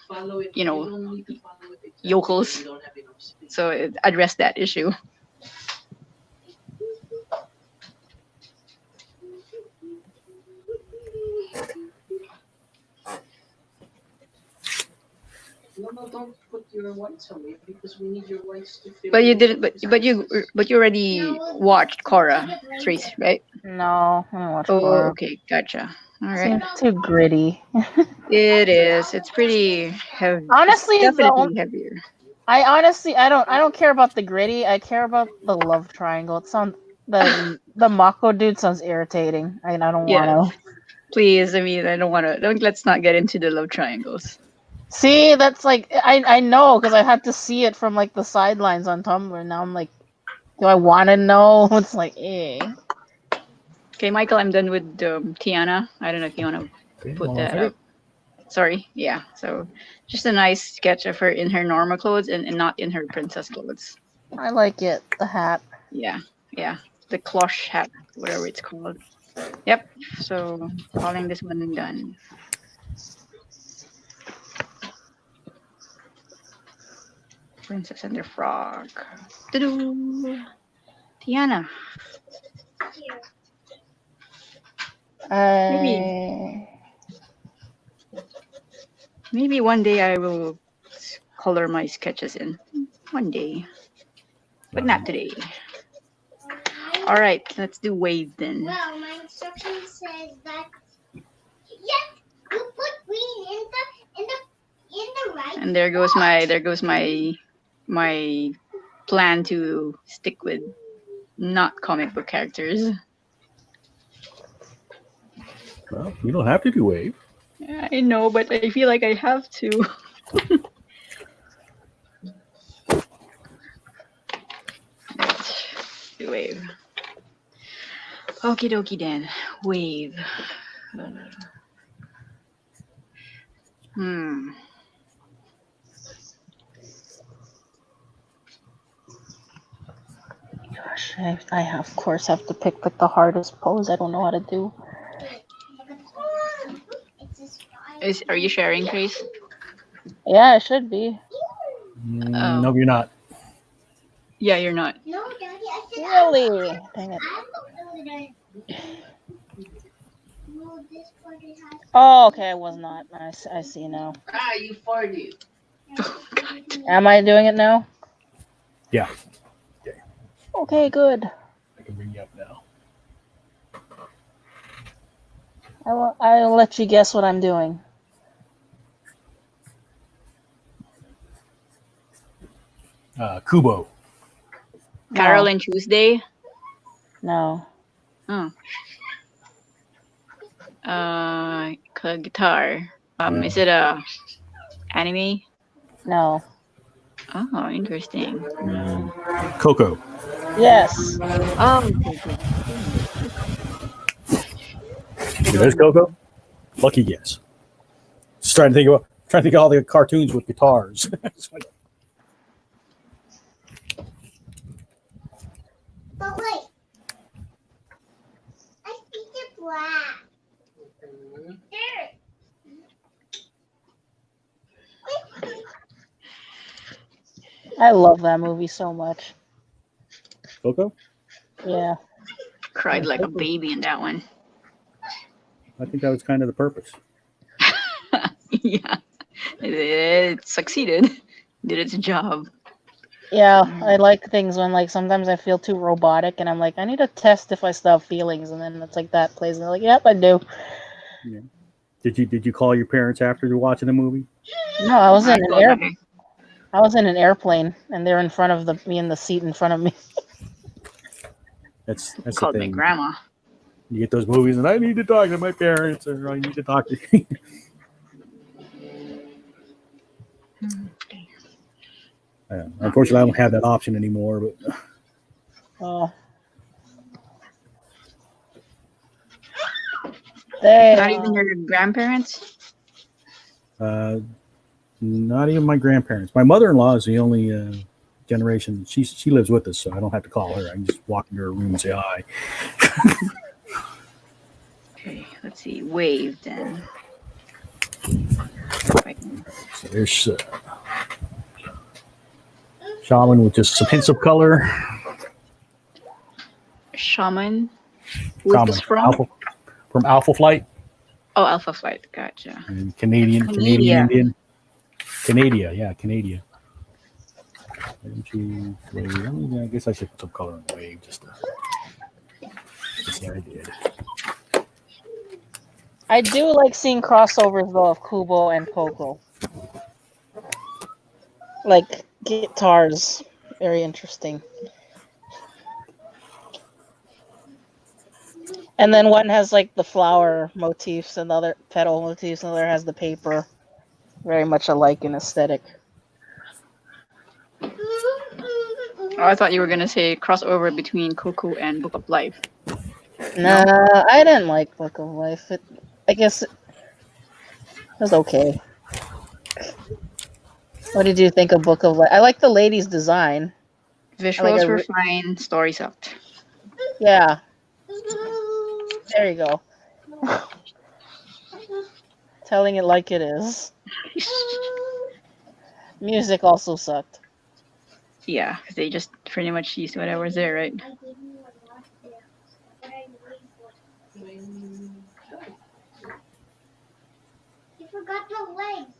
yokels, so it addressed that issue. No, don't put your whites away because we need your whites to fill. But you in didn't. the But you already watched Korra, Trace, right? No, I don't watch Oh, Korra. okay, gotcha. All right. Seems too gritty. It is. It's pretty heavy. Honestly, It's the definitely heavier. I don't care about the gritty. I care about the love triangle. It sounds the Mako dude sounds irritating. I don't Yeah. want to. Please, I mean, I don't want to. Don't. Let's not get into the love triangles. See, that's like I know because I had to see it from like the sidelines on Tumblr. Now I'm like, do I want to know? It's like, eh. Okay, Michael, I'm done with Tiana. I don't know if you want to Okay, put hold on a that second. up. Sorry. Yeah. So just a nice sketch of her in her normal clothes and not in her princess clothes. I like it. The hat. Yeah. Yeah. The cloche hat, whatever it's called. Yep. So calling this one done. Princess and the Frog. Doo-doo. Tiana. Maybe one day I will color my sketches in. One day. But not today. All right, let's do wave then. Well, my instruction says that yes, you put green in the right. And there goes my plan to stick with not comic book characters. Well, you don't have to do wave. I know, but I feel like I have to. Do wave. Okie dokie then. Wave. Gosh, I of course have to pick like the hardest pose. I don't know how to do. Are you sharing, Trace? Yeah, it should be. No, you're not. Yeah, you're not. No, Daddy, I said Really? Dang it. I looked over there. No, this part it has. Oh, okay, I was not. I see now. You farted. Am I doing it now? Yeah, Okay, good. I can bring you up now. I'll let you guess what I'm doing. Kubo. Carol and Tuesday. No. Oh. Guitar. Is it a anime? No. Oh, interesting. Coco. Yes. Oh, okay, good. There's Coco. Lucky guess. Just trying to think of all the cartoons with guitars. But wait, I see the black. Mhm. There. I love that movie so much. Coco? Yeah. Cried like a baby in that one. I think that was kind of the purpose. Yeah, it succeeded. Did its job. Yeah, I like things when like sometimes I feel too robotic and I'm like, I need to test if I still have feelings, and then it's like that plays and they're like, yep, I do. Yeah. Did you call your parents after you're watching the movie? No, I was I in an told my I was in an airplane and they're in front of me in the seat in front of me. That's the called my thing. grandma. You get those movies, and I need to talk to my parents, or I need to talk to. Unfortunately, I don't have that option anymore. But Oh. They Not even your grandparents. Not even my grandparents. My mother-in-law is the only generation. She lives with us, so I don't have to call her. I can just walk into her room and say hi. Okay, let's see. Wave then. So there's Shaman with just some hints of color. Shaman. Who's Shaman this from? from Alpha Flight. Oh, Alpha Flight. Gotcha. And Canadian Canada. Indian. Canada, yeah, Canada. I guess I should put some color on the wave just to. Yeah, I did. I do like seeing crossovers though of Kubo and Coco. Like guitars. Very interesting. And then one has like the flower motifs and the other petal motifs, and the other has the paper. Very much alike in aesthetic. Oh, I thought you were gonna say crossover between Coco and Book of Life. Nah, I didn't like Book of Life. I guess it was okay. What did you think of Book of Life? I like the lady's design. Visuals were fine. Story sucked. Yeah. There you go. Telling it like it is. Music also sucked. Yeah, because they just pretty much used whatever's there, right? You forgot the legs.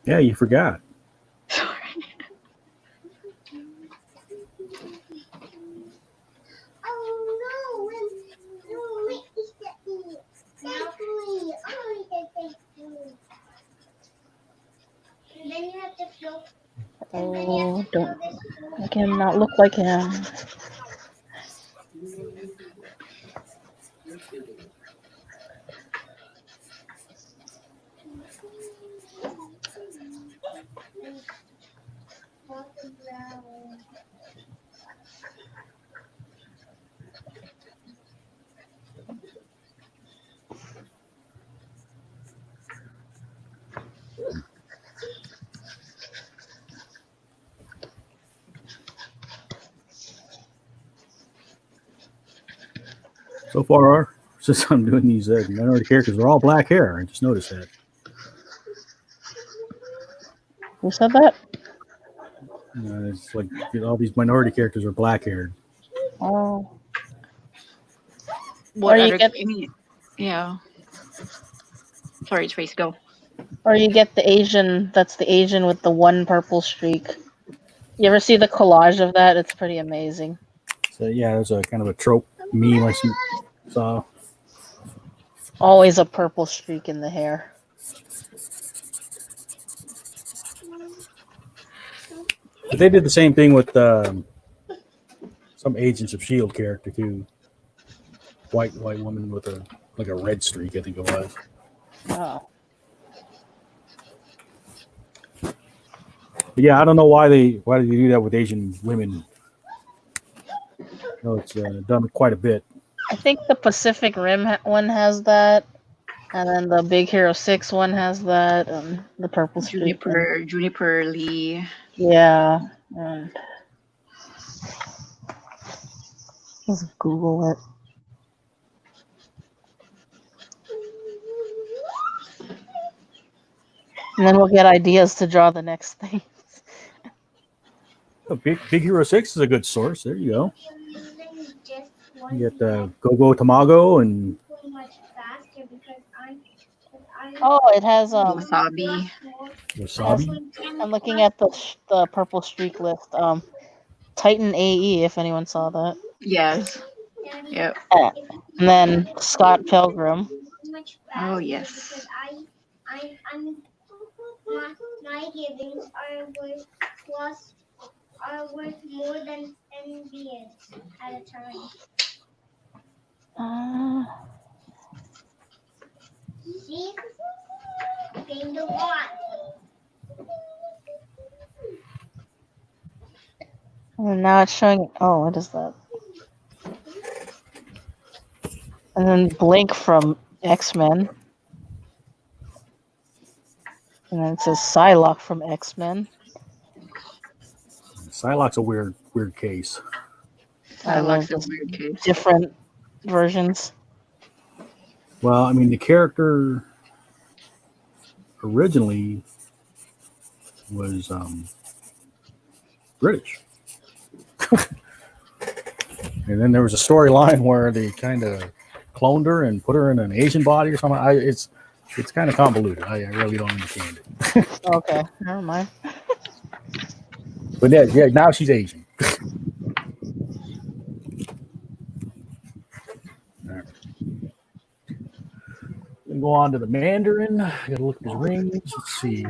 Yeah, you forgot. Sorry. Oh no! When make me step me. Thankfully, thankfully. And then you have to float. Oh, don't make him not look like him. So far, since I'm doing these minority characters, they're all black hair. I just noticed that. Who said that? It's like all these minority characters are black haired. Oh. What Or you other? get- I mean, yeah. Sorry, Trace, go. Or you get the Asian, that's the Asian with the one purple streak. You ever see the collage of that? It's pretty amazing. So yeah, there's a kind of a trope meme I saw. Always a purple streak in the hair. But they did the same thing with some Agents of S.H.I.E.L.D. character too. White woman with a red streak, I think it was. Oh. But yeah, I don't know why they do that with Asian women. No, it's done quite a bit. I think the Pacific Rim one has that, and then the Big Hero 6 one has that, and the Purple Streak one. Juniper Lee. Yeah. And let's Google it. And then we'll get ideas to draw the next thing. Oh, Big Hero 6 is a good source. There you go. You're using just one You get Go Tamago and too much faster because I Oh, it has Wasabi. Wasabi. I'm looking at the Purple Streak list. Titan AE, if anyone saw that. Yes. Yep. And then Scott Pilgrim. Oh, yes. Because my givings are worth more than 10 beers at a time. See? Game to watch. And now it's showing. Oh, what is that? And then Blink from X-Men. And then it says Psylocke from X-Men. Psylocke's a weird case. I love Psylocke's a just weird case. different versions. Well, I mean, the character originally was British. And then there was a storyline where they kind of cloned her and put her in an Asian body or something. It's kind of convoluted. I really don't understand it. Okay, never mind. But yeah, now she's Asian. All right. Then go on to the Mandarin. Gotta look at his rings. Let's see.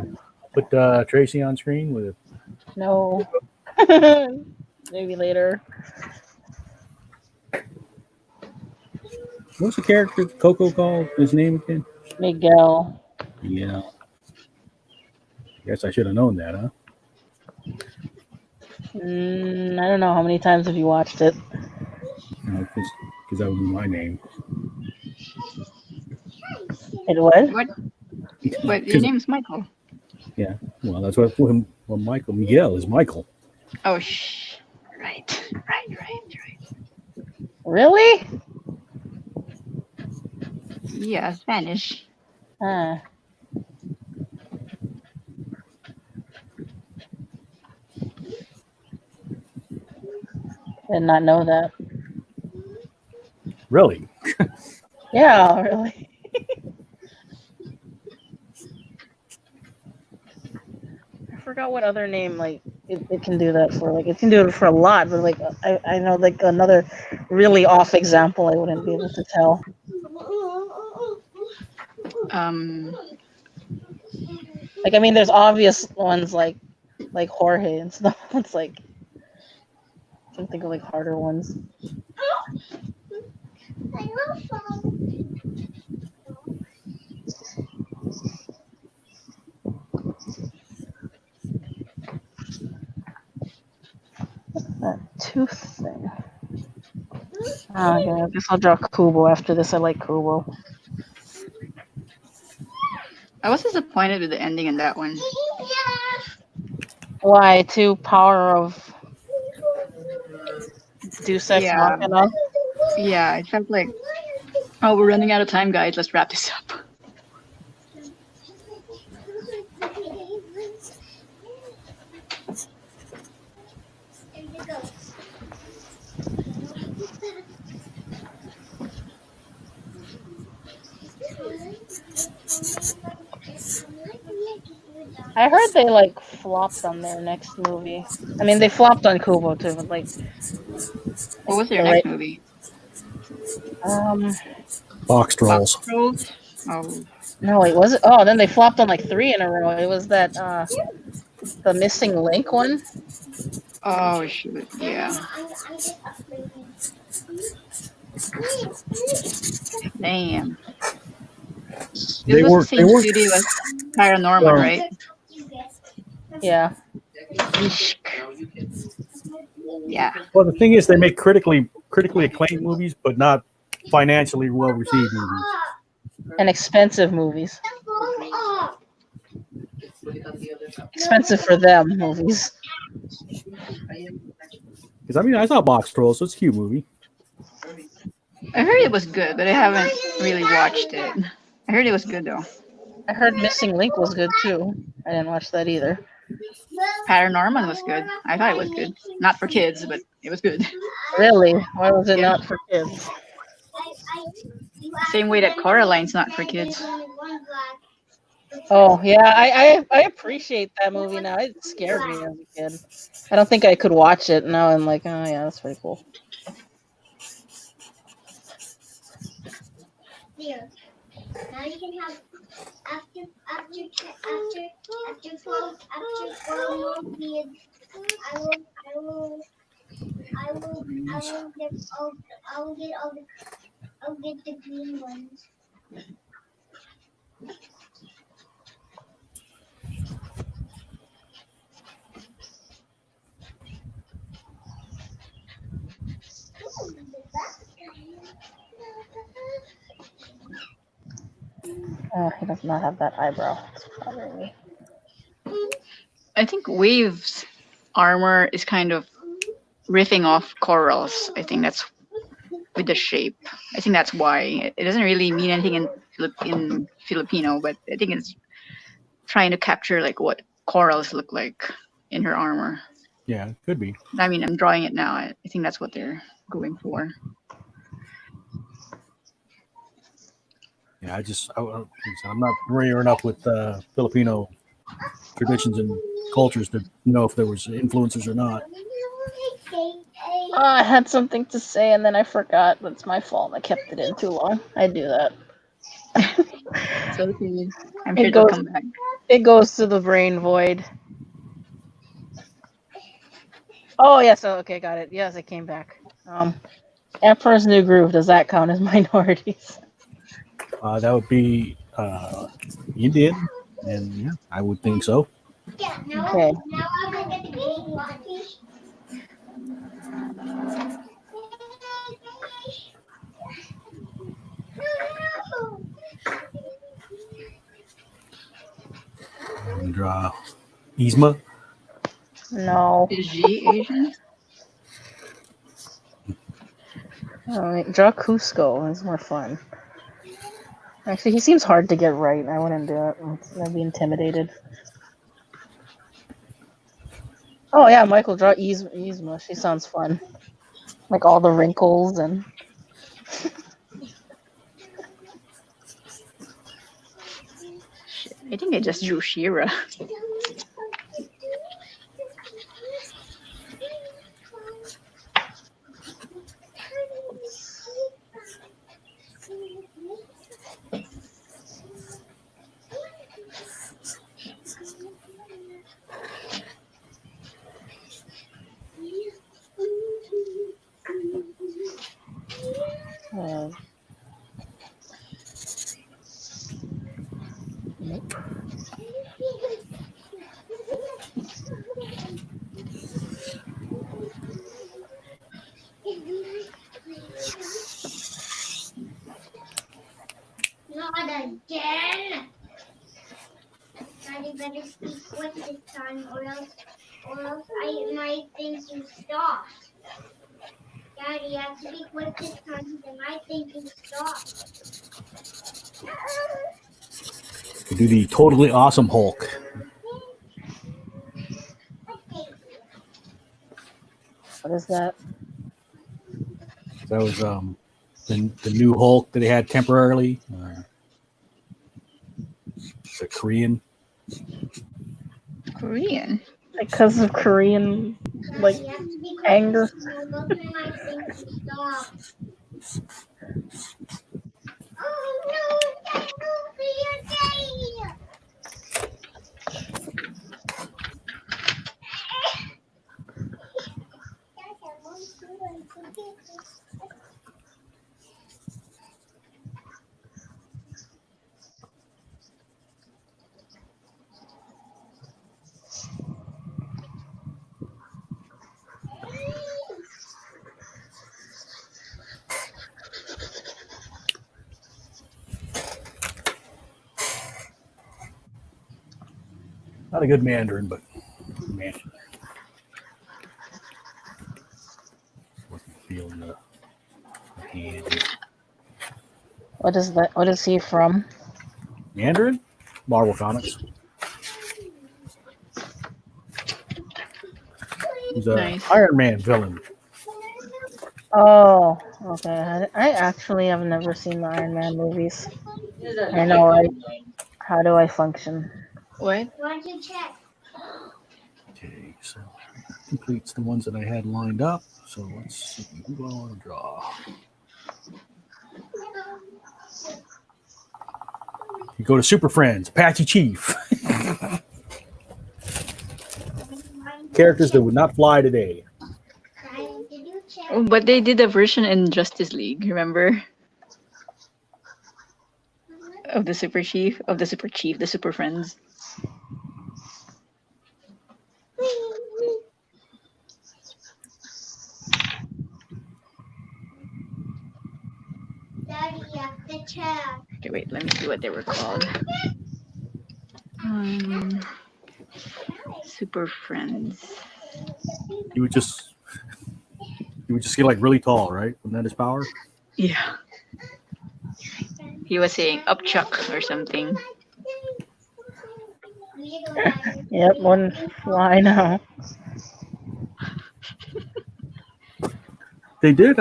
Put Tracy on screen with it. No. Maybe later. What's the character Coco called? His name again? Miguel. Yeah. Guess I should have known that, huh? I don't know how many times have you watched it. Because that would be my name. It was? What? But your name's Michael. Yeah. Well, that's what. Well, Michael Miguel is Michael. Oh, right. Really? Yeah, Spanish. Huh. Did not know that. Really? Yeah, really. I forgot what other name like it can do that for. Like it can do it for a lot, but like I know like another really off example I wouldn't be able to tell. Like I mean there's obvious ones like Jorge and stuff. It's like I can think of like harder ones. That tooth thing. Oh, yeah, I guess I'll draw Kubo after this. I like Kubo. I was disappointed with the ending in that one. Why? Too power of Deus Ex Yeah. Machina? Yeah, it felt like, oh, we're running out of time, guys. Let's wrap this up. I heard they like flopped on their next movie. I mean, they flopped on Kubo too, but like, What was their the next ra- movie? Box trolls. Box Trolls? Oh, No, wait, was it? Oh, then they flopped on like 3 in a row. It was that the Missing Link one. oh shoot, yeah. Damn. They It was were- the same they were- studio as Paranormal, Well- right? Yeah. Yeah. Well, the thing is, they make critically critically acclaimed movies, but not financially well received movies. And expensive movies. Put it on the other cup. Expensive for them movies. Because I mean, I saw Box Trolls, so it's a cute movie. I heard it was good, but I haven't really watched it. I heard it was good though. I heard Missing Link was good too. I didn't watch that either. Paranorman was good. I thought it was good. Not for kids, but it was good. Really? Why was it Yeah. not for kids? Same way that Coraline's not for kids. Oh yeah, I appreciate that movie now. It scared me as a kid. I don't think I could watch it now. I'm like, oh yeah, that's pretty cool. There. Now you can have after 12 more kids. I'll get the green ones. Oh, he does not have that eyebrow. It's bothering me. I think Wave's armor is kind of riffing off Coral's. I think that's with the shape. I think that's why. It doesn't really mean anything in Filipino, but I think it's trying to capture like what corals look like in her armor. Yeah, it could be. I mean, I'm drawing it now. I think that's what they're going for. Yeah, I'm not familiar enough with Filipino traditions and cultures to know if there was influences or not. Oh, I had something to say and then I forgot. That's my fault. I kept it in too long. I do that. So I'm It sure it'll goes- come back. It goes to the brain void. Oh yes, okay, got it. Yes, it came back. Emperor's New Groove, does that count as minorities? That would be Indian, and yeah, I would think so. Okay. Now I'm gonna get the green one. And draw Yzma. No. Is she Asian? Draw Cusco. It's more fun. Actually, he seems hard to get right. I wouldn't do it. I'd be intimidated. Oh yeah, Michael, draw Yzma. She sounds fun. Like all the wrinkles and... Shit, I think I just drew Shira. Nope. Not again. Daddy better speak quick this time, or else I might think you stopped. Daddy, you have to be quick this time, then I think you stopped. We do the totally awesome Hulk. What is that? That was the new Hulk that they had temporarily. The Korean. Korean. Because of Korean, like, Daddy, you have to be quick anger. this time, or else I might think you stopped. Oh no, that movie again! Not a good Mandarin, but Mandarin. Wasn't feeling the hand. What is that? What is he from? Mandarin? Marvel Comics. He's a Nice. Iron Man villain. Oh, okay. I actually have never seen the Iron Man movies. I know, right? How do I function? What? Why don't you check? Okay, so that completes the ones that I had lined up. So let's see. Who do I want to draw? You go to Super Friends, Apache Chief. Characters that would not fly today. Daddy, did you check? Oh, but they did a version in Justice League, remember? Of the Super Chief, the Super Friends. Daddy, you have to check. Okay, wait, let me see what they were called. Super Friends. You would just get like really tall, right? Wasn't that his power? Yeah. He was saying up Chuck or something. Yep, one fly now. They did.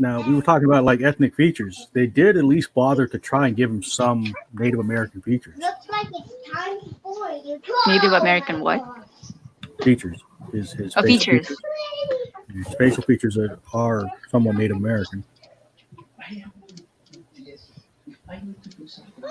Now we were talking about like ethnic features. They did at least bother to try and give him some Native American features. Looks like it's time for you to Native American what? Features. His Oh, facial features. His facial features are somewhat Native American. I need to do something.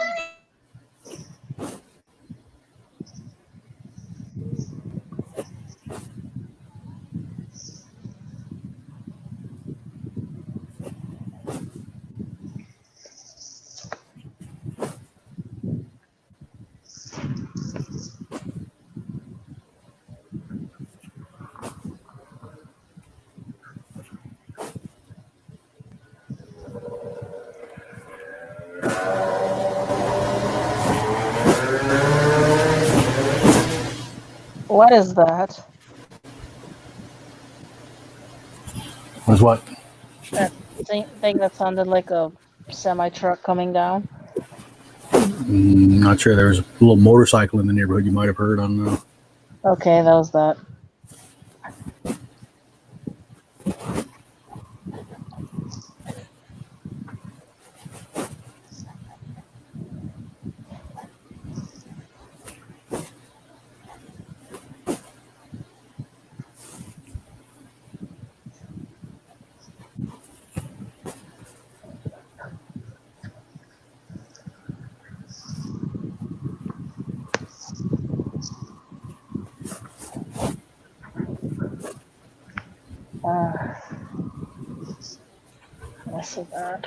What is that? Was what? That thing that sounded like a semi truck coming down. Not sure. There was a little motorcycle in the neighborhood. You might have heard on. Okay, that was that. Mess with that.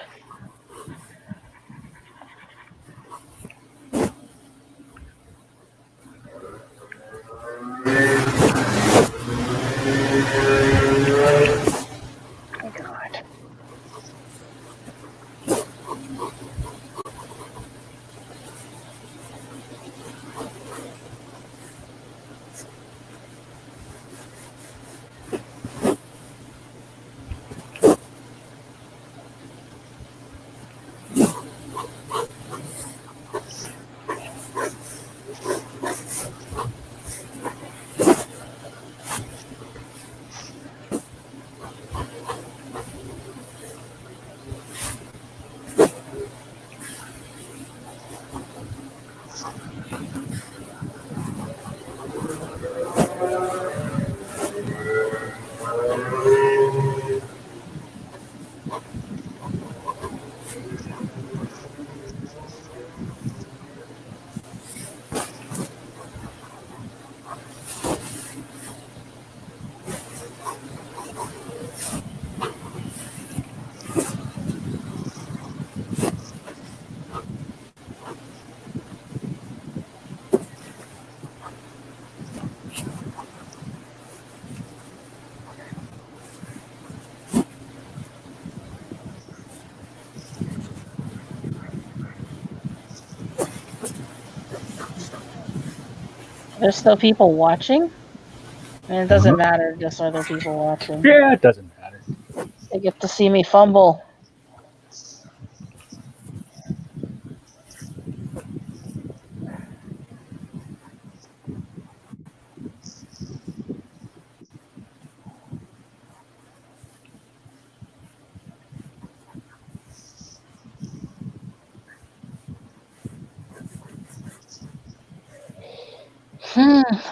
Oh God. There's still people watching? And it doesn't matter, just other people watching. Yeah, it doesn't matter. They get to see me fumble.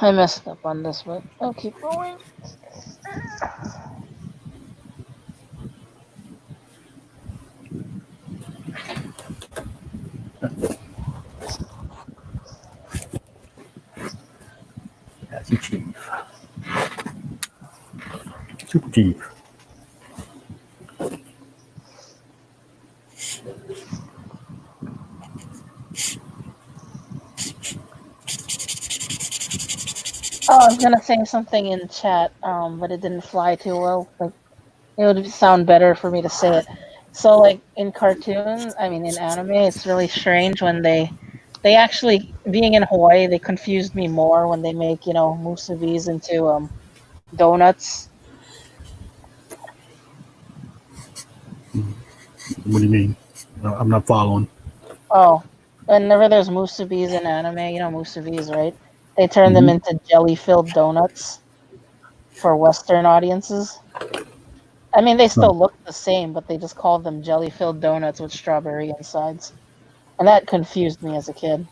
I messed up on this, but I'll keep going. That's your chief. Super chief. Oh, I was gonna say something in chat, but it didn't fly too well. Like, it would sound better for me to say it. So, like in cartoon, I mean in anime, it's really strange when they actually being in Hawaii, they confused me more when they make musubis into donuts. What do you mean? I'm not following. Oh, whenever there's musubis in anime, musubis, right? They turn them into jelly-filled donuts for Western audiences. I mean, they still look the same, but they just call them jelly-filled donuts with strawberry insides. And that confused me as a kid.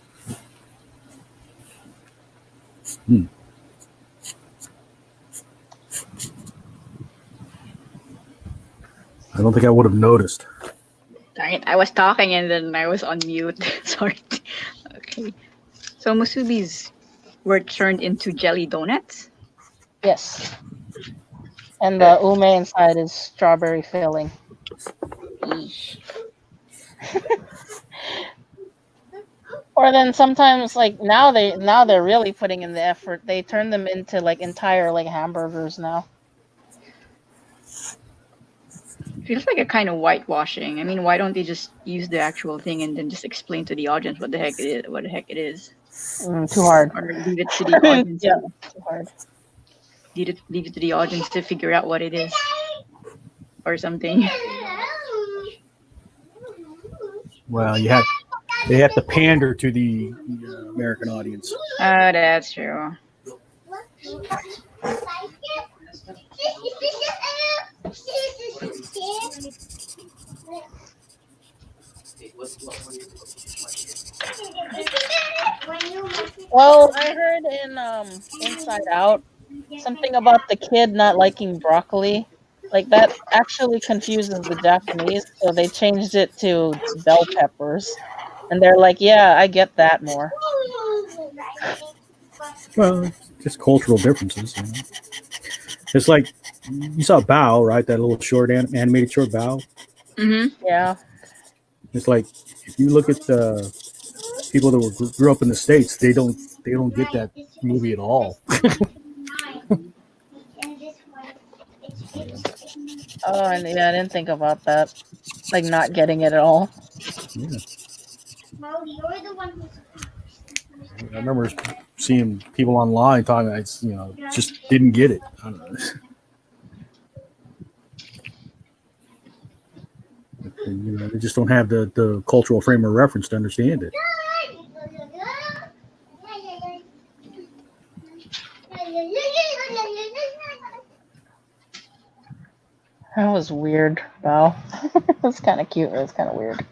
I don't think I would have noticed. Darn it, I was talking and then I was on mute. Sorry. Okay. So musubis were turned into jelly donuts? Yes. And the ume inside is strawberry filling. Eesh. Or then sometimes, like now they're really putting in the effort. They turn them into like entire like hamburgers now. Feels like a kind of whitewashing. I mean, why don't they just use the actual thing and then just explain to the audience what the heck it is? Too hard. Or leave it to the audience. Yeah, too hard. Leave it to the audience to figure out what it is. Or something. Well, they have to pander to the American audience. Oh, that's true. Well, I heard in Inside Out something about the kid not liking broccoli. Like that actually confuses the Japanese, so they changed it to bell peppers. And they're like, "Yeah, I get that more." Well, just cultural differences. It's like you saw Bao, right? That little short animated short Bao. Mm-hmm. Yeah. It's like if you look at the people that grew up in the States, they don't get that movie at all. Oh, and yeah, I didn't think about that. Like not getting it at all. Yeah. I remember seeing people online talking, just didn't get it. I don't know. They just don't have the cultural frame of reference to understand it. That was weird. Wow. It's kind of cute, but it's kind of weird.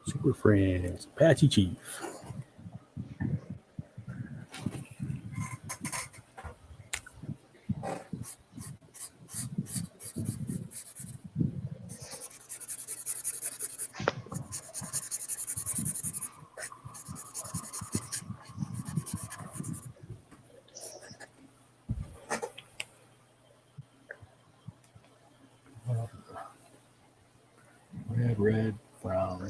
Super Friends, Apache Chief. red, brown, brown.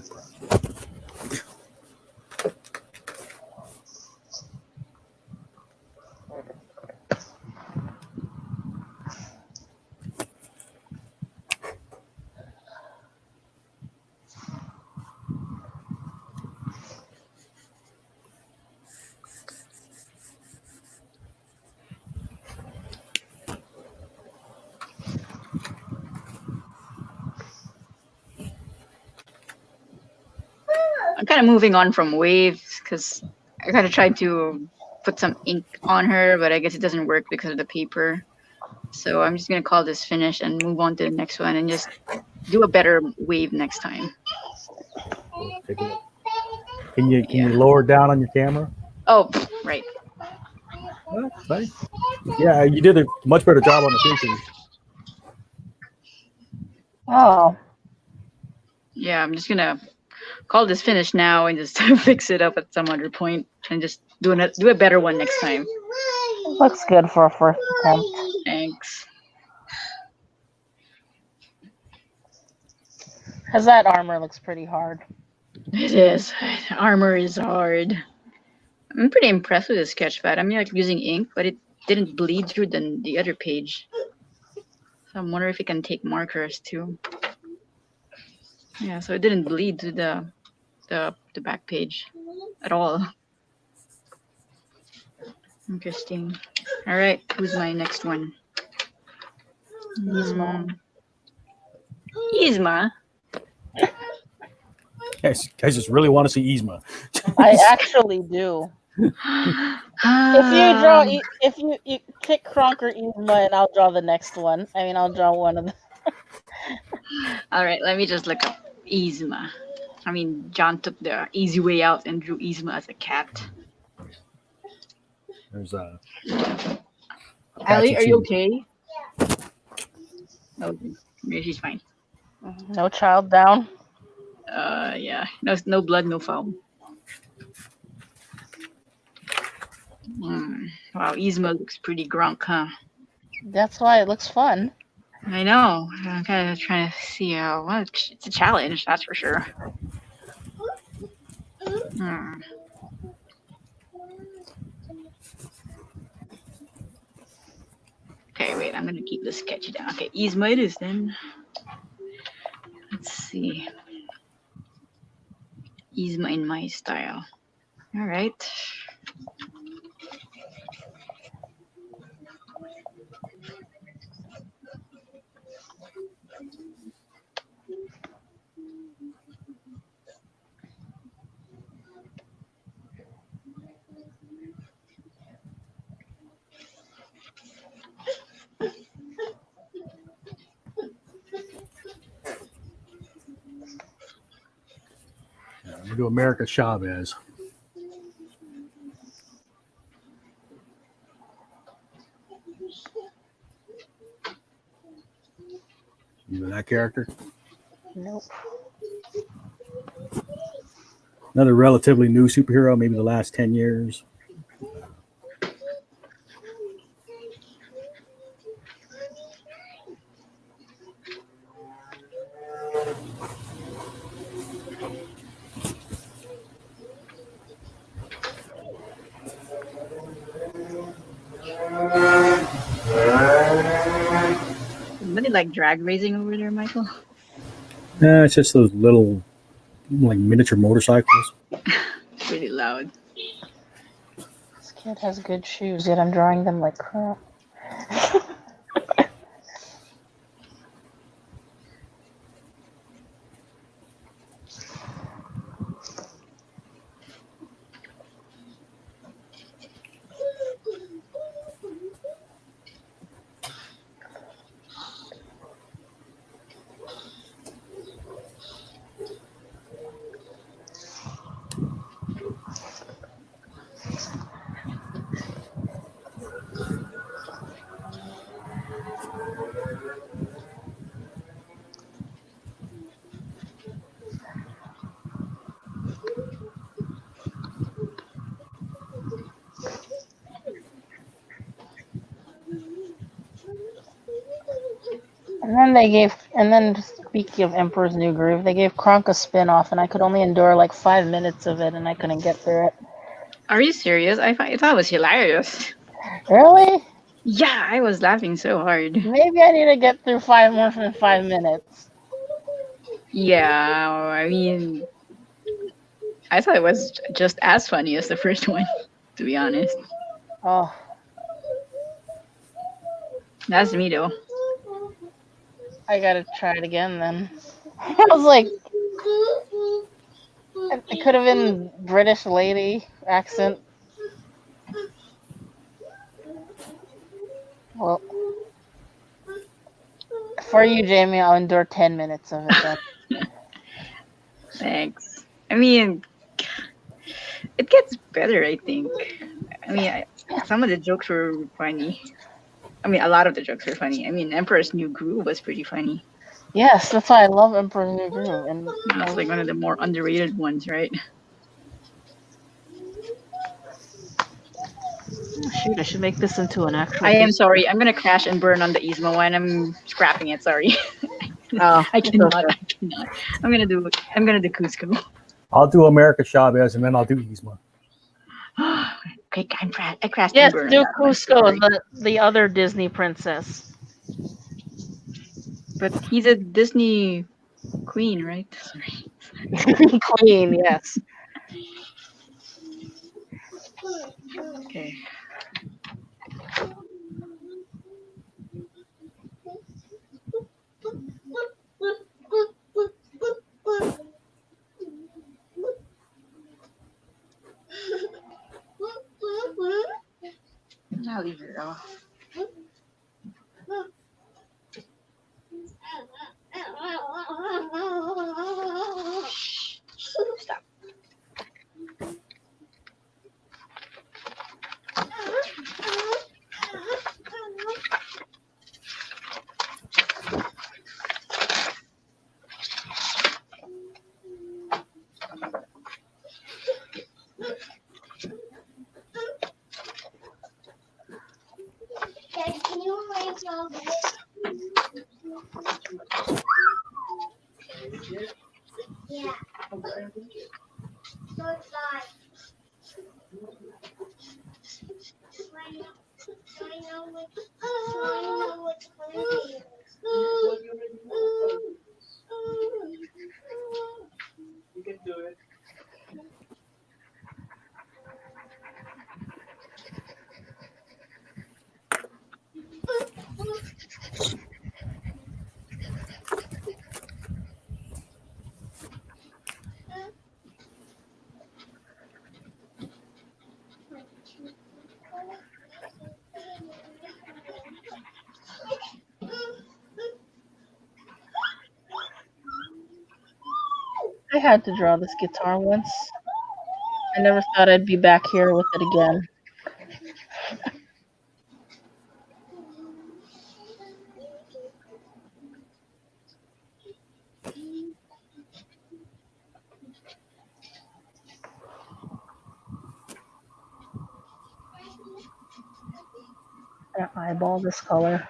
I'm kind of moving on from waves because I kind of tried to put some ink on her, but I guess it doesn't work because of the paper. So I'm just gonna call this finished and move on to the next one and just do a better wave next time. Take a look. Can you lower it down on your camera? Oh, right. Fine. Yeah, you did a much better job on the features. Oh, Yeah, I'm just gonna call this finished now and just fix it up at some other point and just do a better one next time. looks good for a first attempt. Thanks. Because that armor looks pretty hard. It is. Armor is hard. I'm pretty impressed with the sketchpad. I'm like using ink, but it didn't bleed through the other page. So I'm wondering if it can take markers too. Yeah, so it didn't bleed to the back page at all. Interesting. All right, who's my next one? Yzma. Yzma. Yes, guys just really want to see Yzma. I actually do. If you draw, if you pick Kronk or Yzma, and I'll draw the next one. I mean, I'll draw one of them. All right, let me just look up Yzma. I mean, John took the easy way out and drew Yzma as a cat. There's Allie, are you okay? Oh, yeah, she's fine. No child down. Yeah, no blood, no foul. Wow, Yzma looks pretty grunk, huh? That's why it looks fun. I know. I'm kind of trying to see how much. It's a challenge, that's for sure. Okay, wait, I'm gonna keep the sketch down. Okay, Yzma it is then. Let's see. Yzma in my style. All right. I'm gonna do America Chavez. You know that character? Nope. Another relatively new superhero, maybe the last 10 years. Somebody like drag racing over there, Michael? It's just those little, like miniature motorcycles. It's really loud. This kid has good shoes, yet I'm drawing them like crap. And then speaking of Emperor's New Groove, they gave Kronk a spin-off, and I could only endure like 5 minutes of it, and I couldn't get through it. Are you serious? I thought it was hilarious. Really? Yeah, I was laughing so hard. Maybe I need to get through more than 5 minutes. Yeah, I mean, I thought it was just as funny as the first one, to be honest. Oh, That's me though. I gotta try it again then. I was like, it could have been British lady accent. Well, for you, Jamie, I'll endure 10 minutes of it then. Thanks. I mean, it gets better, I think. I mean, some of the jokes were funny. I mean, a lot of the jokes were funny. I mean, Emperor's New Groove was pretty funny. Yes, that's why I love Emperor's New Groove. And That's like one of the more underrated ones, right? shoot, I should make this into an actual. I am sorry. I'm gonna crash and burn on the Isma one. I'm scrapping it. Sorry. Oh, I cannot. I cannot. I'm gonna do Cusco. I'll do America Chavez, and then I'll do Yzma. Okay, I crashed yes, and burned. do on that one. Cusco, Sorry. the other Disney princess. But he's a Disney queen, right? Sorry. Queen, yes. Okay. I'll leave it off. Stop. Dad, can you write all this? Yeah. So it's like. So I know which one it is. Well, you already know. You can do it. I had to draw this guitar once. I never thought I'd be back here with it again. I eyeball this color.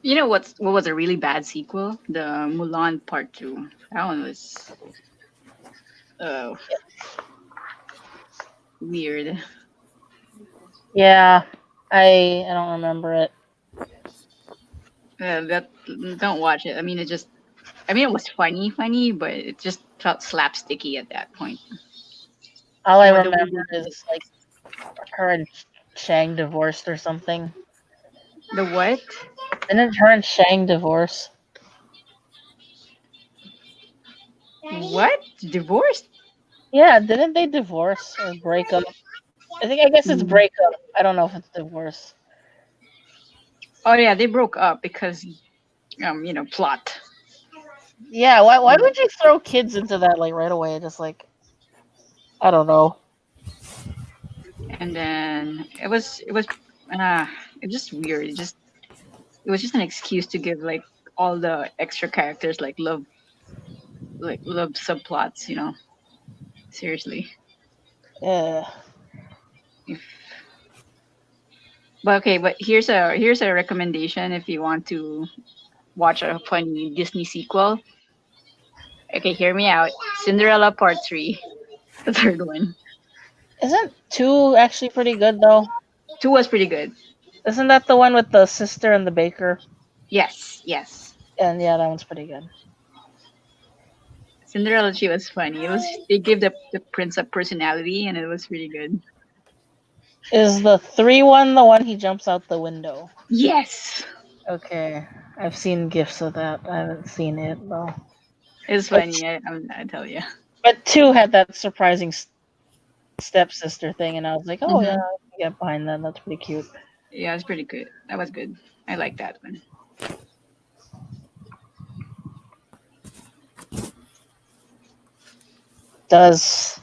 You know what was a really bad sequel? The Mulan Part 2. That one was weird. Yeah, I don't remember it. Don't watch it. I mean, it was funny, but it just felt slapsticky at that point. All I When the remember movie- is like her and Shang divorced or something. The what? Didn't her and Shang divorce? What? Divorced? Yeah, didn't they divorce or break up? I guess it's Mm. breakup. I don't know if it's divorce. Oh yeah, they broke up because plot. Yeah, why would you throw kids into that like right away? Just like I don't know. And then it was just weird. It was just an excuse to give like all the extra characters like love subplots. Seriously. Yeah. If But okay, but here's a recommendation if you want to watch a funny Disney sequel. Okay, hear me out. Cinderella Part 3, the third one. Isn't 2 actually pretty good though? 2 was pretty good. Isn't that the one with the sister and the baker? Yes, yes. And yeah, that one's pretty good. Cinderella, she was funny. They gave the prince a personality, and it was really good. Is the 3 one the one he jumps out the window? Yes, Okay. I've seen gifs of that. I haven't seen it though. it's But funny. I tell you. but 2 had that surprising stepsister thing, and I was like, oh yeah, Hmm. I can get behind that. That's pretty cute. Yeah, it's pretty good. That was good. I like that one. Does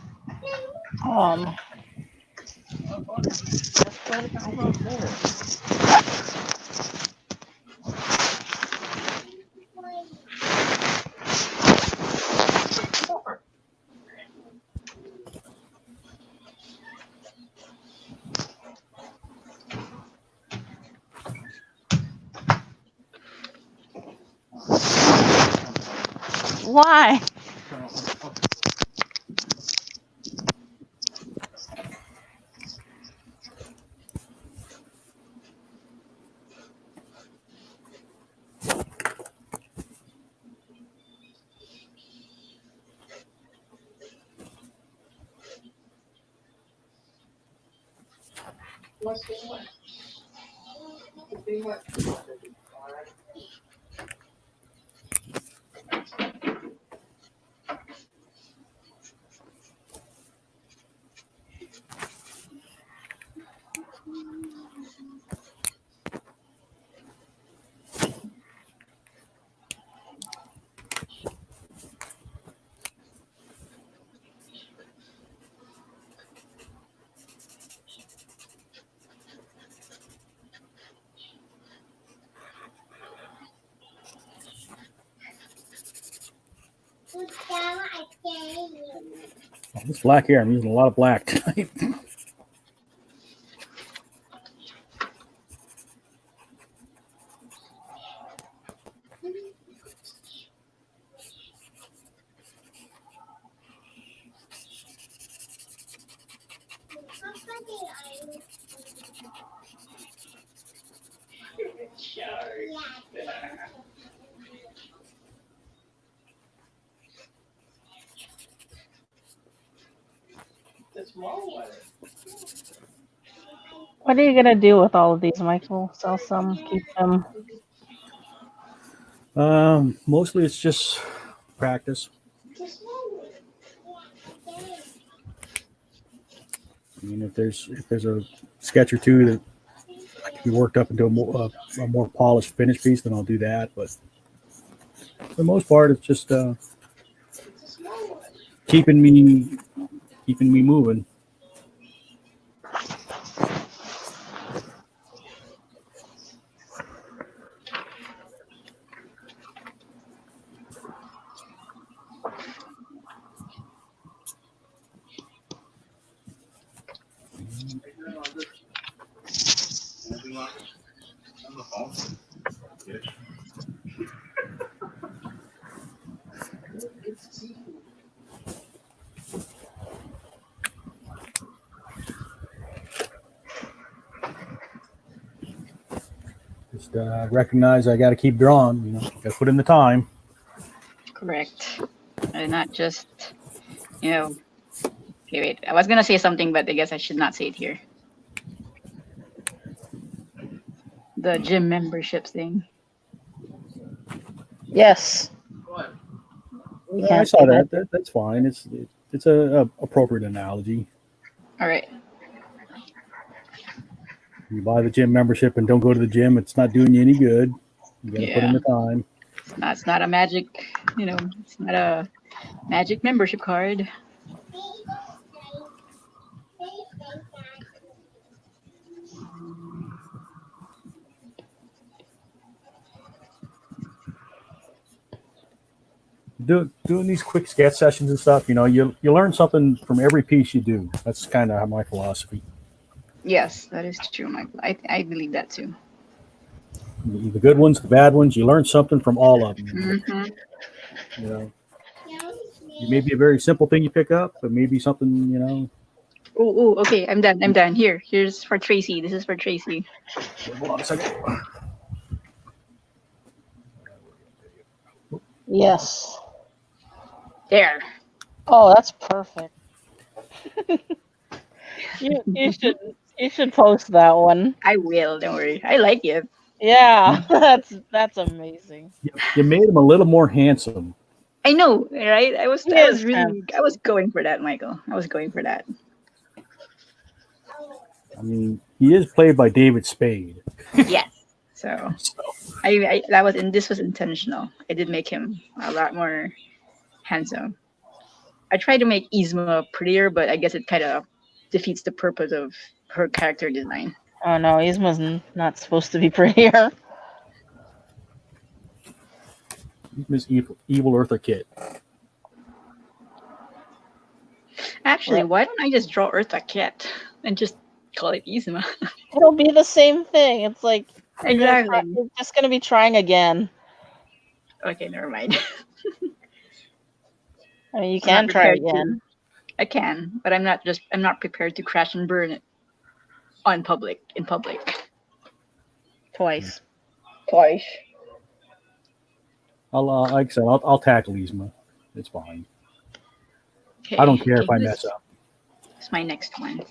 why? What's the one? The big one. Oh, this black hair, I'm using a lot of black tonight. The small one. What are you gonna do with all of these, Michael? Sell some, keep them. Mostly it's just practice. The small one. I mean, if there's a sketch or two that can be worked up into a more polished finished piece, then I'll do that. But for the most part, it's just It's a small one. keeping me moving. It's seafood. Just recognize I got to keep drawing. Got to put in the time. Correct. And not just you know. Okay, wait. I was gonna say something, but I guess I should not say it here. the gym membership thing. Yes. What? We I can't saw say that. That's fine. It's a appropriate analogy. All right. You buy the gym membership and don't go to the gym, it's not doing you any good. You got to put in Yeah. the time. It's not a magic, it's not a magic membership card. Doing these quick sketch sessions and stuff, you learn something from every piece you do. That's kind of my philosophy. Yes, that is true, Michael. I believe that too. The good ones, the bad ones, you learn something from all of them. Mm-hmm. You know, it may be a very simple thing you pick up, but maybe something. Oh, okay. I'm done. I'm done. Here's for Tracy. This is for Tracy. Hold on a second. Yes. There. Oh, that's perfect. you should post that one. I will. Don't worry. I like it. Yeah, that's amazing. You made him a little more handsome. I know, right? I was Yes, going for that, Michael. I was going for that. I mean, he is played by David Spade. Yes. So this was intentional. I did make him a lot more handsome. I tried to make Yzma prettier, but I guess it kind of defeats the purpose of her character design. Oh no, Yzma's not supposed to be prettier. Miss Evil Eartha Kit. Actually, why don't I just draw Eartha Kit and just call it Yzma? It'll be the same thing. It's like Exactly. you're just gonna be trying again. Okay, never mind. I mean, you I'm can not try prepared again. I can, but I'm not prepared to crash and burn it in public. Twice. Like I said, I'll tackle Yzma. It's fine. Okay, I don't care if I mess up. It's my next one.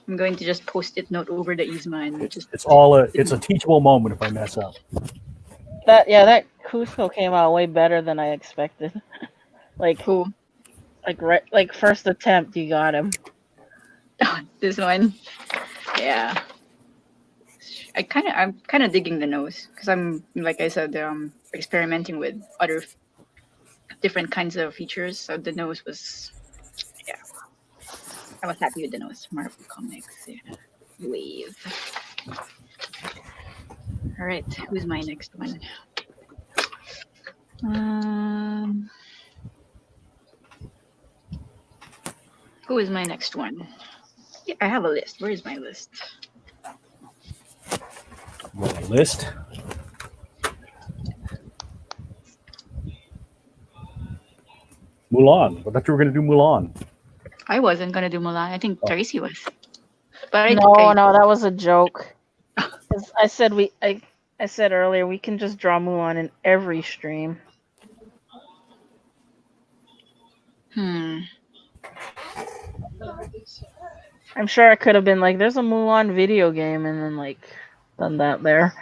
I'm going to just post-it note over the Yzma and just. It's a teachable moment if I mess up. That Cusco came out way better than I expected. Cool. Like first attempt, you got him. This one, yeah. I'm kind of digging the nose because I'm, like I said, experimenting with other different kinds of features. So the nose was, yeah. I was happy with the nose. Marvel Comics, yeah. Wave. All right, who's my next one? Who is my next one? Yeah, I have a list. Where is my list? List. Mulan. I thought you were going to do Mulan. I wasn't gonna do Mulan. I think Tracy was. But No, that was a joke. 'Cause I said earlier we can just draw Mulan in every stream. I'm sure I could have been like, "There's a Mulan video game," and then like done that there.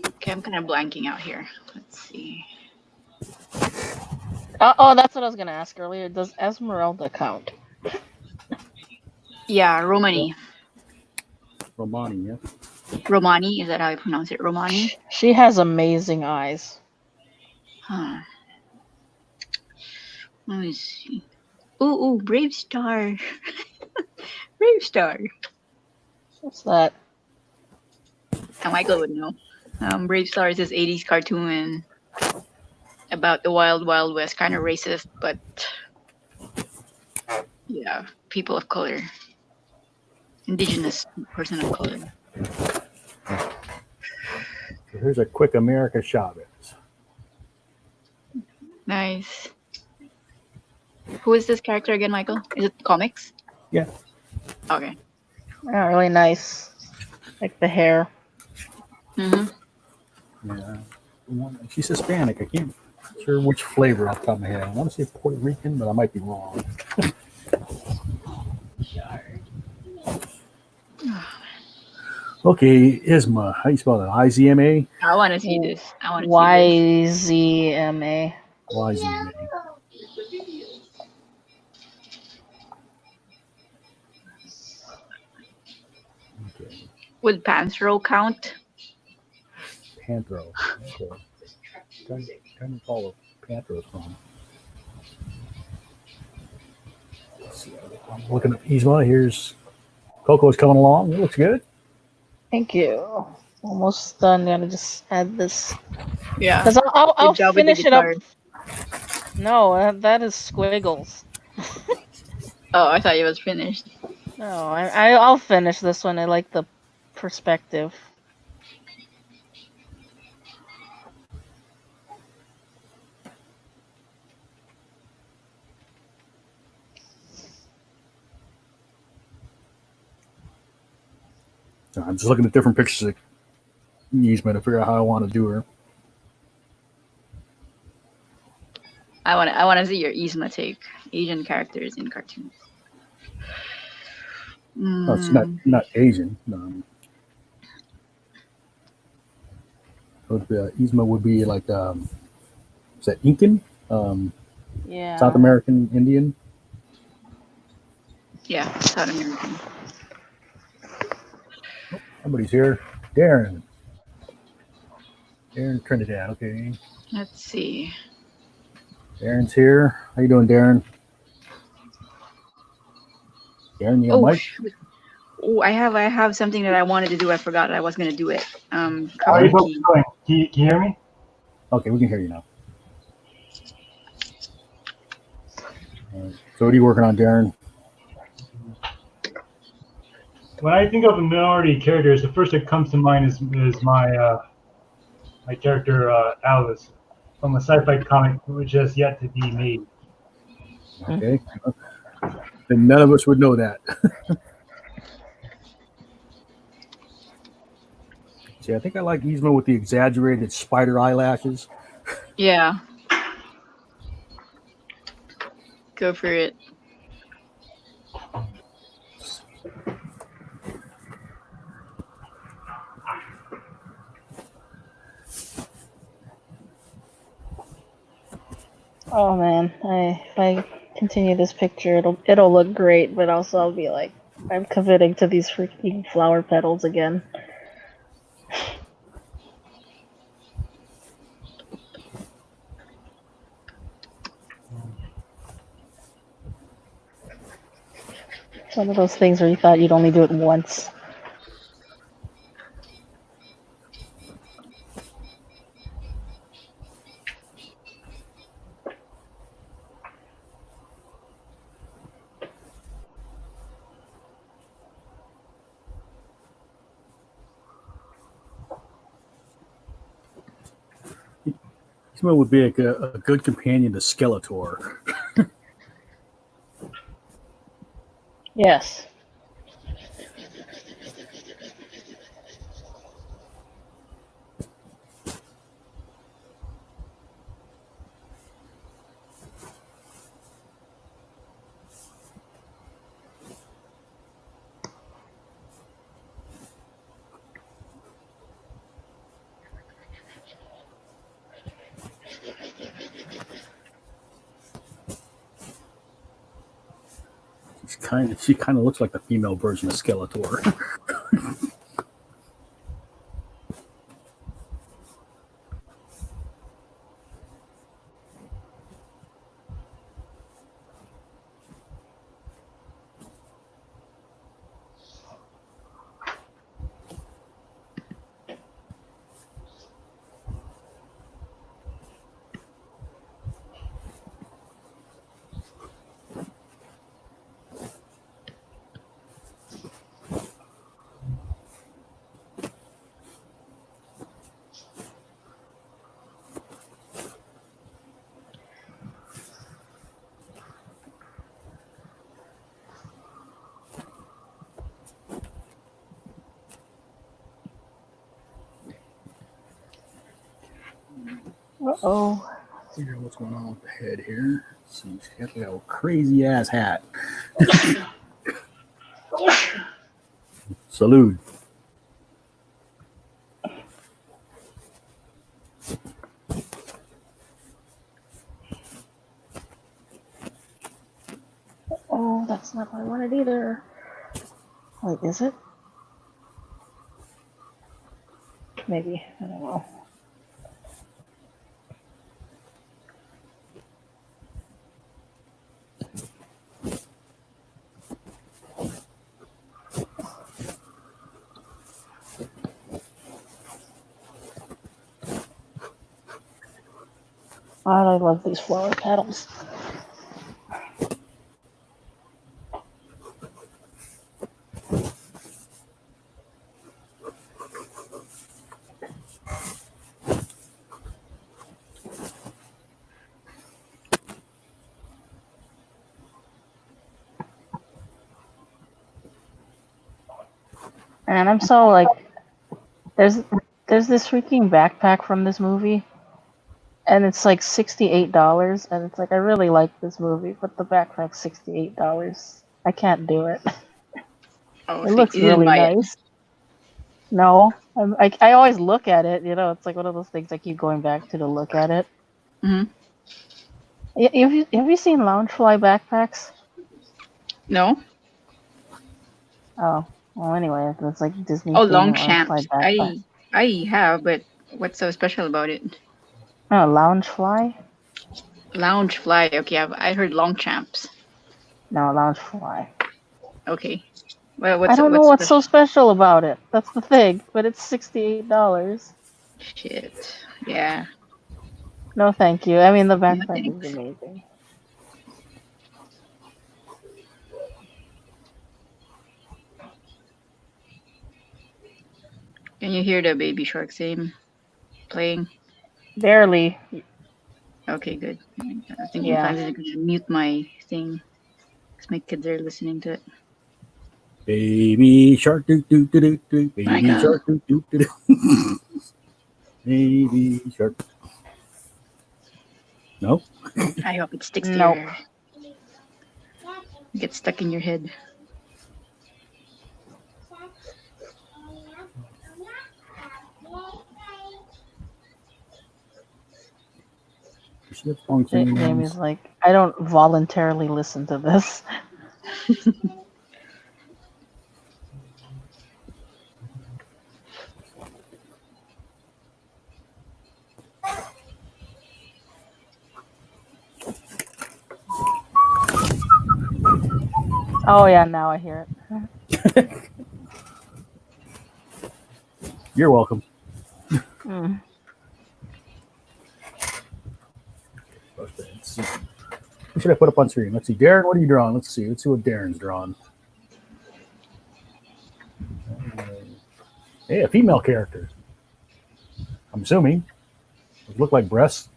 Okay, I'm kind of blanking out here. Let's see. Oh, that's what I was gonna ask earlier. Does Esmeralda count? Yeah, Romani. Romani, yeah. Romani, is that how I pronounce it? Romani? She has amazing eyes. Huh. Let me see. Ooh, Brave Star. Brave Star. What's that? Michael would know. Brave Star is this 80s cartoon about the wild, wild west, kind of racist, but yeah, people of color. Indigenous person of color. So here's a quick America Chavez. Nice. Who is this character again, Michael? Is it comics? Yeah. Okay. Yeah, really nice. Like the hair. Mm-hmm. Yeah. She's Hispanic. I can't sure which flavor off the top of my head. I want to say Puerto Rican, but I might be wrong. Okay, Isma. How do you spell that? IZMA? I want to see this. I want to see this. YZMA. YZMA. It's a video. Okay. Would Panthro count? Panthro. Okay. Just track Trying music. to follow Panthro from. Let's see. I'm looking at Isma. Here's Coco's coming along. It looks good. Thank you. Almost done. Gotta just add this. Yeah. Because I'll Good job with the finish it up. guitar. No, that is squiggles. Oh, I thought it was finished. No, I'll finish this one. I like the perspective. I'm just looking at different pictures of Isma to figure out how I want to do her. I want to see your Yzma take Asian characters in cartoons. No, it's Mm, not Asian. Isma would be like is that Incan? Yeah. South American Indian? yeah, South American. Somebody's here. Darren. Darren Trinidad. Okay. Let's see. Darren's here. How you doing, Darren? Darren, you got Oh, a mic? shoot. Oh, I have something that I wanted to do. I forgot I was gonna do it. How are Cover you folks key. doing? Can you hear me? Okay, we can hear you now. All right. So what are you working on, Darren? When I think of minority characters, the first that comes to mind is my my character Alice from a sci-fi comic which has yet to be made. Okay. Then none of us would know that. See, I think I like Yzma with the exaggerated spider eyelashes. Yeah. Go for it. Oh man, if I continue this picture, it'll look great, but also I'll be like, I'm committing to these freaking flower petals again. It's one of those things where you thought you'd only do it once. Yzma would be like a good companion to Skeletor. Yes. She kind of looks like the female version of Skeletor. Uh-oh. Figure out what's going on with the head here. Let's see, she's got like a crazy ass hat. Salute. I want it either. Wait, is it? Maybe. I don't know. God, I love these flower petals. And I'm so like, there's this freaking backpack from this movie, and it's like $68, and it's like I really like this movie, but the backpack's $68. I can't do it. Oh, It so you looks didn't really buy it. nice. No, I always look at it. You know, it's like one of those things I keep going back to look at it. Hmm. Have you seen Loungefly backpacks? No? Oh, well, anyway, it's like Disney Oh, theme Loungefly Longshanks. backpack. I have, but what's so special about it? Oh, Loungefly? Loungefly. Okay, I heard Longchamps. No, Loungefly. Okay. Well, I don't know what's what's so special? special about it. That's the thing, but it's $68. Shit. Yeah. No, thank you. I mean, the No backpack is thanks. amazing. Can you hear the Baby Shark theme playing? Barely. Okay, good. I was thinking if I Yeah. was gonna mute my thing, because my kids are listening to it. Baby shark doo doo doo doo doo. Baby Michael. shark doo doo doo doo. Baby shark. No. I hope it sticks to Nope. your, gets stuck in your head. You see that song singing Jamie's names? like, I don't voluntarily listen to this. Oh yeah, now I hear it. You're welcome. Mm. Let's see. What should I put up on screen? Let's see. Darren, what are you drawing? Let's see. Let's see what Darren's drawing. Hey, a female character. I'm assuming. Does it look like breasts?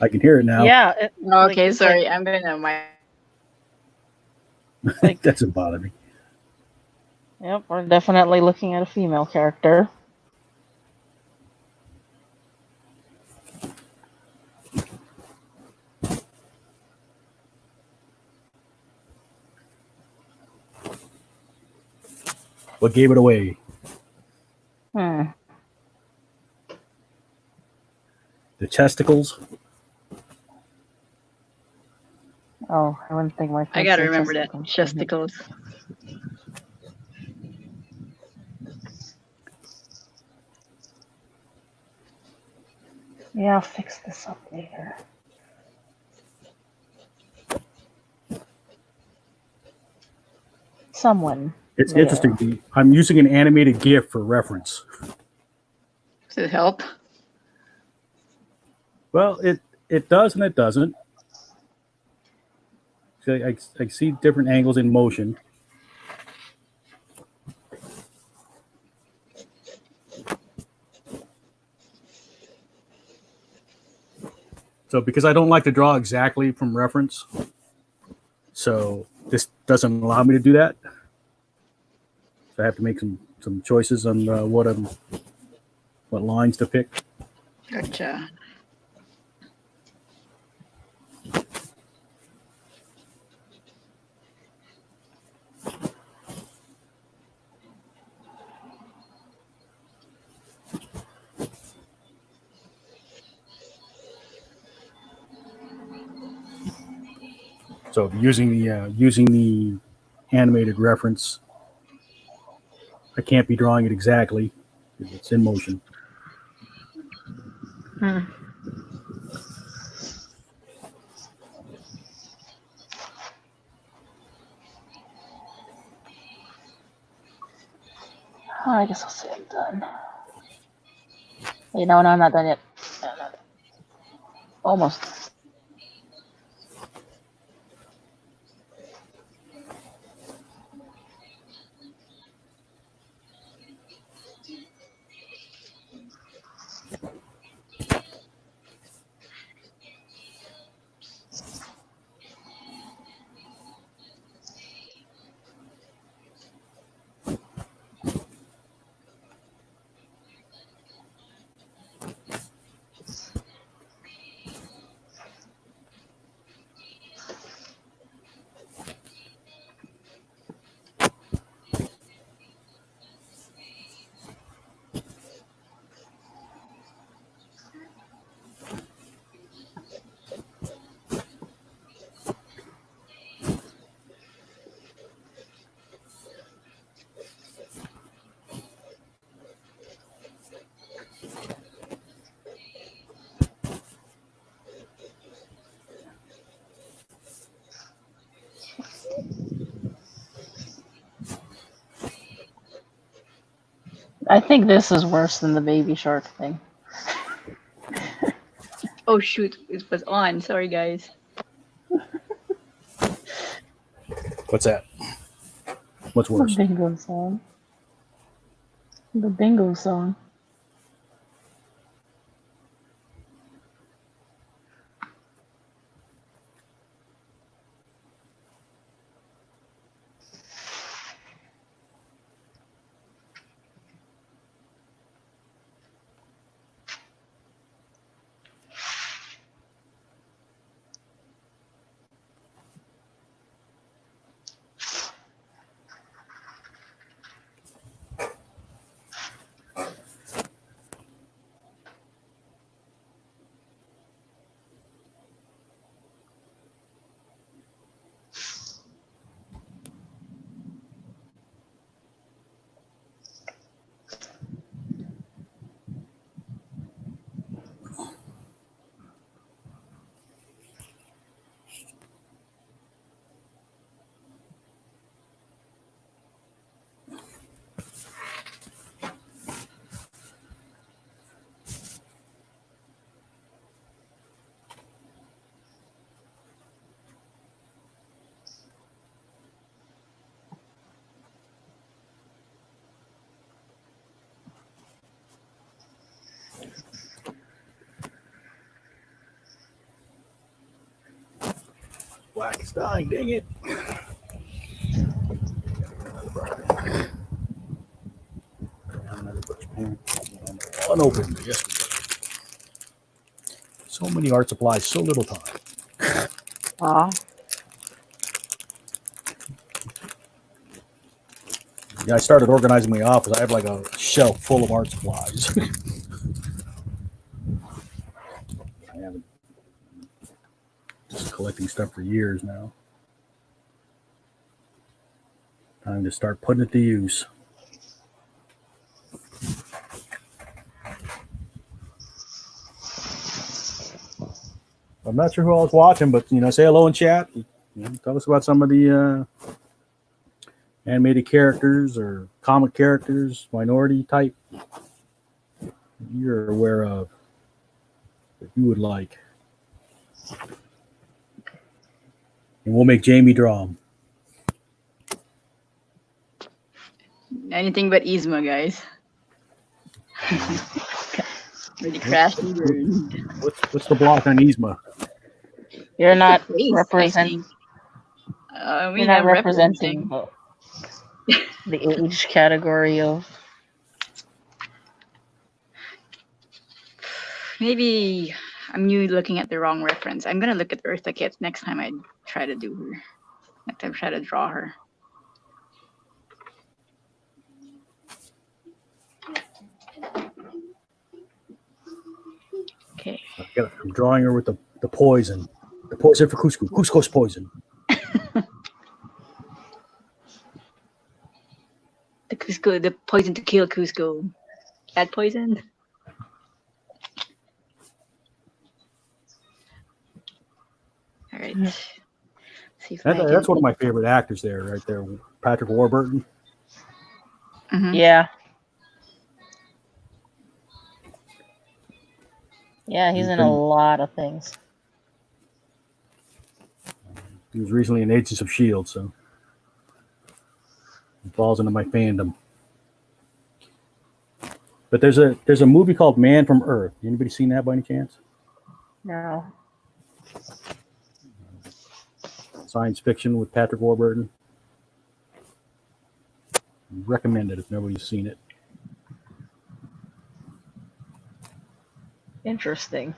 I can hear it now. Yeah. Okay, It's sorry. like, I'm gonna my. like, Doesn't bother me. yep, we're definitely looking at a female character. What gave it away? Hmm. The testicles? Oh, I wouldn't think my I kids gotta say remember that. testicles. Chesticles. Yeah, I'll fix this up later. Someone. It's there. interesting. I'm using an animated GIF for reference. Does it help? Well, it does and it doesn't. So I see different angles in motion. So because I don't like to draw exactly from reference, so this doesn't allow me to do that. So I have to make some choices on what lines to pick. Gotcha. So using the animated reference, I can't be drawing it exactly. It's in motion. Hmm. Oh, I guess I'll say I'm done. Wait, no, I'm not done yet. No, not done. Almost. I think this is worse than the baby shark thing. Oh shoot, it was on. Sorry guys. What's that? What's The worse? bingo song. The bingo song. Black is dying, dang it. Unopened, yes. So many art supplies, so little time. Aw. Yeah, I started organizing my office. I have like a shelf full of art supplies. I haven't just collecting stuff for years now. Time to start putting it to use. I'm not sure who else watching, but say hello in chat. Tell us about some of the animated characters or comic characters, minority type you're aware of that you would like. And we'll make Jamie draw them. Anything but Yzma, guys. Really crashed and burned. What's the block on Yzma? You're not Face, I representing. think. I You're mean, not I'm representing representing. the age category of. Maybe I'm looking at the wrong reference. I'm gonna look at Eartha Kitt next time I try to do her. Next time I try to draw her. Okay. I'm drawing her with the poison. The poison for Cusco. Cusco's poison. The Cusco, the poison to kill Cusco. Cat poison. All right. See if I can. That's one of my favorite actors there, right there. Patrick Warburton. Mhm. Yeah. Yeah, he's in a lot of things. He was recently in Agents of S.H.I.E.L.D., so he falls into my fandom. But there's a movie called Man from Earth. Anybody seen that by any chance? No. Science fiction with Patrick Warburton. Recommend it if nobody's seen it. Interesting.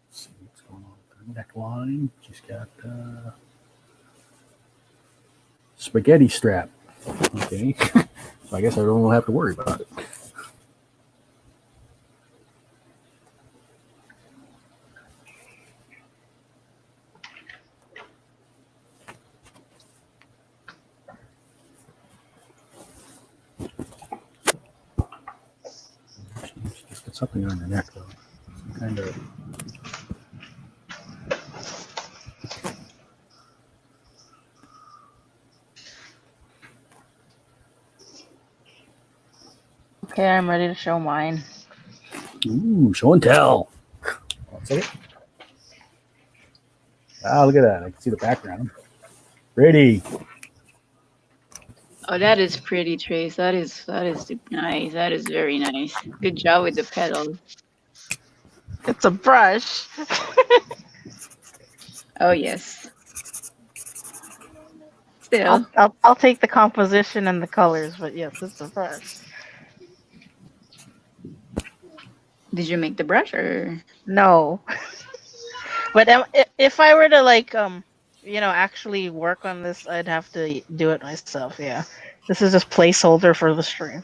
Let's see what's going on with her neckline. She's got spaghetti strap. Okay. So I guess I don't have to worry about it. She's got something on her neck though. Some kind of Okay, I'm ready to show mine. ooh, show and tell. One second. Ah, look at that. I can see the background. Ready. Oh, that is pretty, Trace. That is nice. That is very nice. Good job with the pedals. It's a brush. Oh yes. Still, I'll take the composition and the colors, but yes, it's a brush. did you make the brush or? No. But if I were to like actually work on this, I'd have to do it myself. Yeah. This is just placeholder for the stream.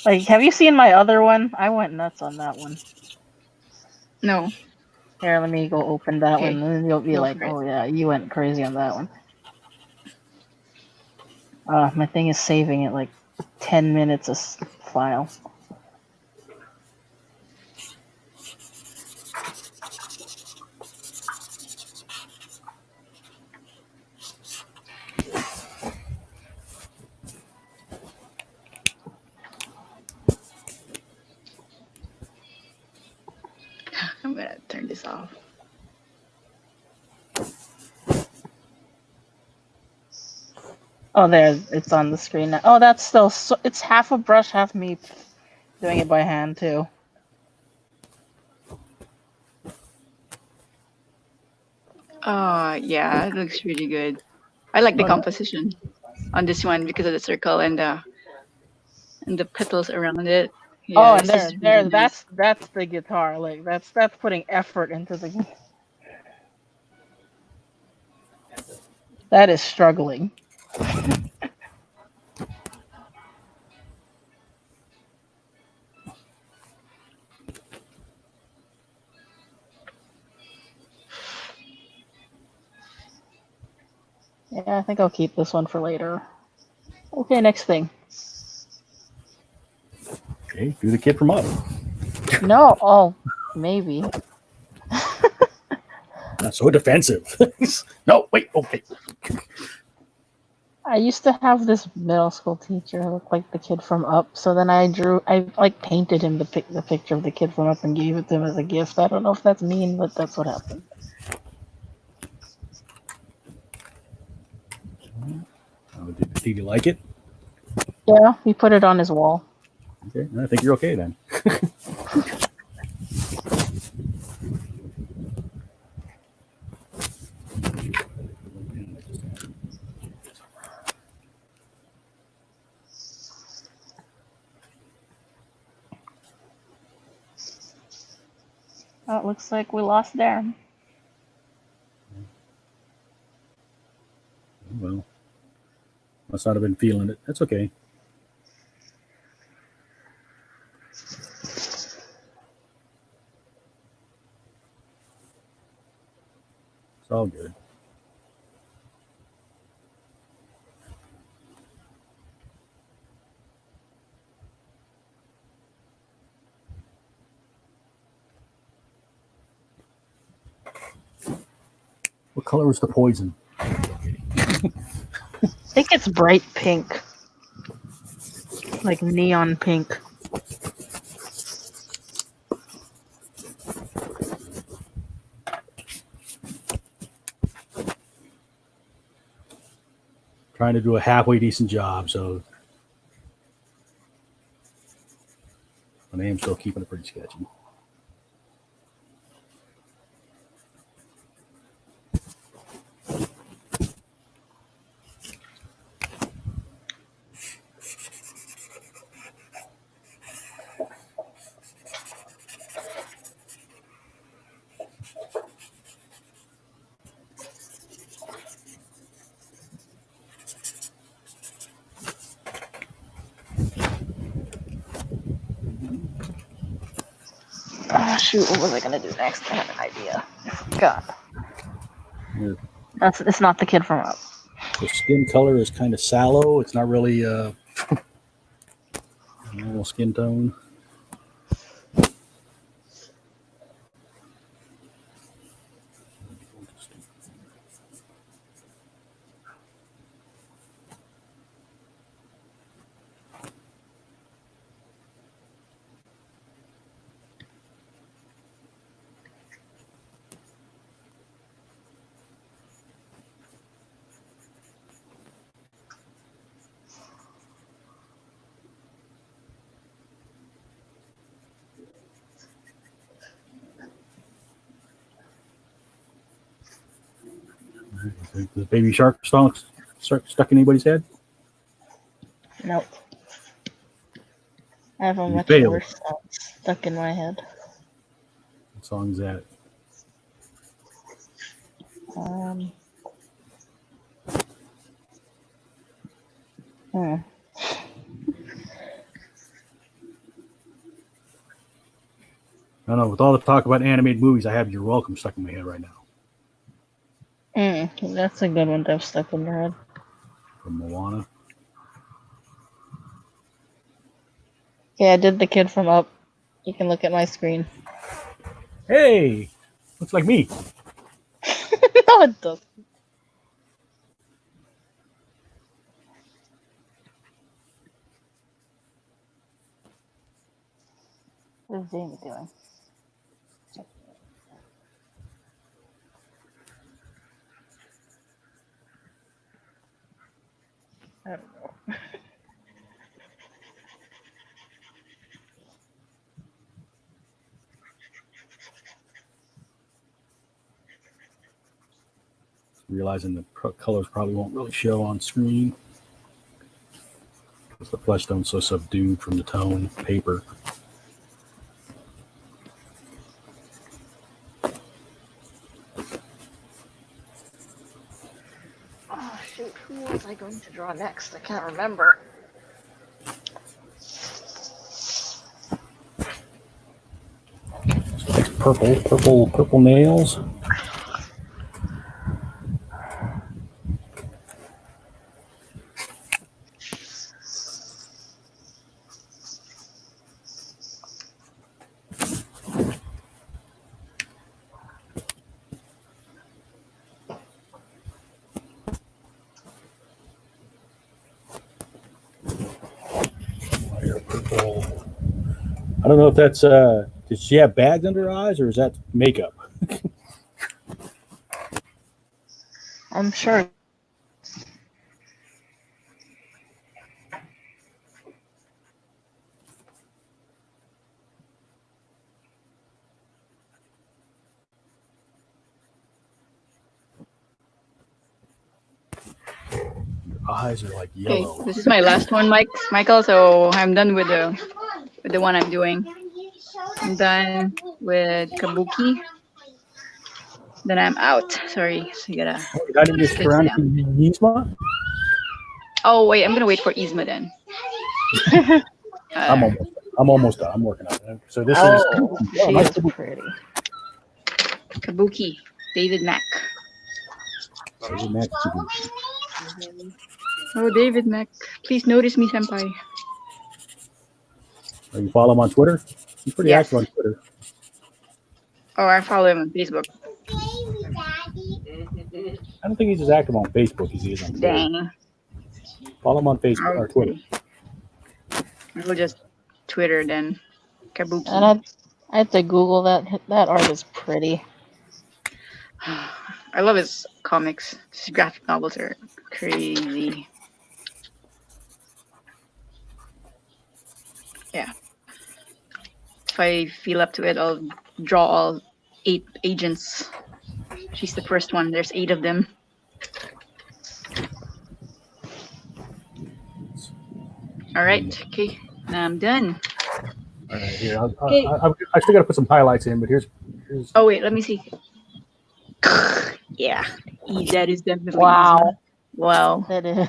Like, have you seen my other one? I went nuts on that one. No. Here, let me go open that Okay, one, and then you'll be go like, for it. "Oh yeah, you went crazy on that one." My thing is saving it like 10 minutes a file. I'm gonna turn this off. Oh, there, it's on the screen now. Oh, that's still it's half a brush, half me doing it by hand too. Yeah, it looks really good. I like the Oh, no. composition on this one because of the circle and the petals around it. Yeah, Oh, and this is really nice. that's the guitar. Like that's putting effort into the. That is struggling. Yeah, I think I'll keep this one for later. Okay, next thing. Okay, do the kid from Up. No, oh, maybe. Not so defensive. No, wait, okay. I used to have this middle school teacher who looked like the kid from Up. So then I like painted him the picture of the kid from Up and gave it to him as a gift. I don't know if that's mean, but that's what happened. Oh, did you like it? Yeah, he put it on his wall. Okay, I think you're okay then. Oh, it looks like we lost Darren. Well, must not have been feeling it. That's okay. all good. What color was the poison? I think it's bright pink. Like neon pink. Trying to do a halfway decent job, so my name's still keeping it pretty sketchy. Oh shoot, what was I gonna do next? I had an idea. I forgot. Yeah. It's not the kid from Up. The skin color is kind of sallow. It's not really normal skin tone. The baby shark stuck in anybody's head? Nope. I have a You much failed. worse song stuck in my head. What song's that? Hmm. I don't know. With all the talk about animated movies, I have You're Welcome stuck in my head right now. That's a good one to have stuck in your head. From Moana. Yeah, I did the kid from Up. You can look at my screen. Hey! Looks like me. No, it doesn't. What is Jamie doing? I don't know. Realizing the colors probably won't really show on screen. Because the flesh tone's so subdued from the tone paper. Oh shoot, who was I going to draw next? I can't remember. Purple nails. Purple. I don't know if that's did she have bags under her eyes or is that makeup? I'm sure. Eyes are like Okay, yellow. this is my last one, Michael. So I'm done with the one I'm doing. I'm done with Kabuki. Then I'm out. Sorry, so you gotta. I didn't just Fix around it. Yzma? Oh wait, I'm gonna wait for Yzma then. I'm almost done. I'm working on it. So this Oh, is she nice is Kabuki. pretty. Kabuki, David Mack. David Mack Jubilee. Oh, David Mack. Please notice me, senpai. You follow him on Twitter? He's pretty Yes. active on Twitter. Oh, I follow him on Facebook. I don't think he's as active on Facebook as he is on Twitter. Dang. Follow him on Facebook or Twitter. Okay. We'll just Twitter then. Kabuki. And I had to Google that. That art is pretty. I love his comics. His graphic novels are crazy. Yeah. If I feel up to it, I'll draw all 8 agents. She's the first one. There's 8 of them. All right. Okay. Now I'm done. All right, here. Okay. I still got to put some highlights in, but here's. Oh wait, let me see. Yeah, that is definitely Wow. easy. Wow. That is.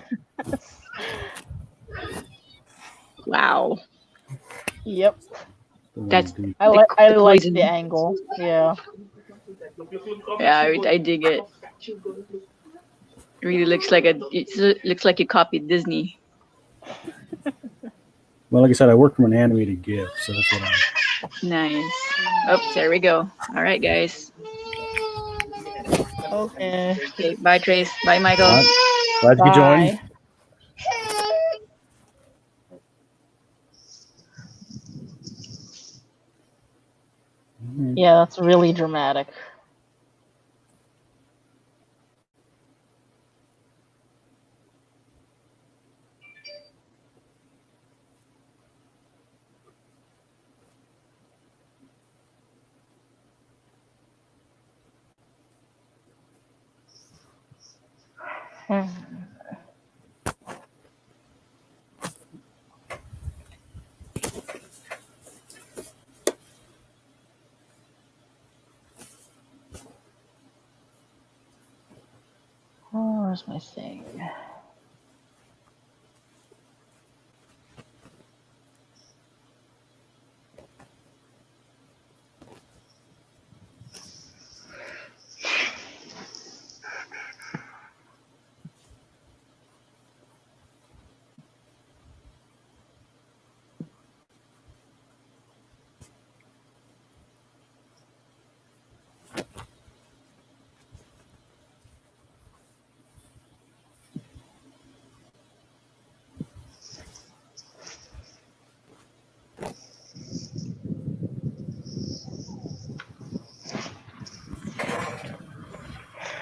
Wow. Yep. That's I like poison. the angle. Yeah. Yeah, I dig it. It really looks like looks like you copied Disney. Well, like I said, I work from an animated GIF, so that's what I. Nice. Oh, there we go. All right, guys. Okay. Okay, bye, Trace. Bye, Michael. Glad you could join. Bye. Yeah, that's really dramatic. Oh, where's my thing?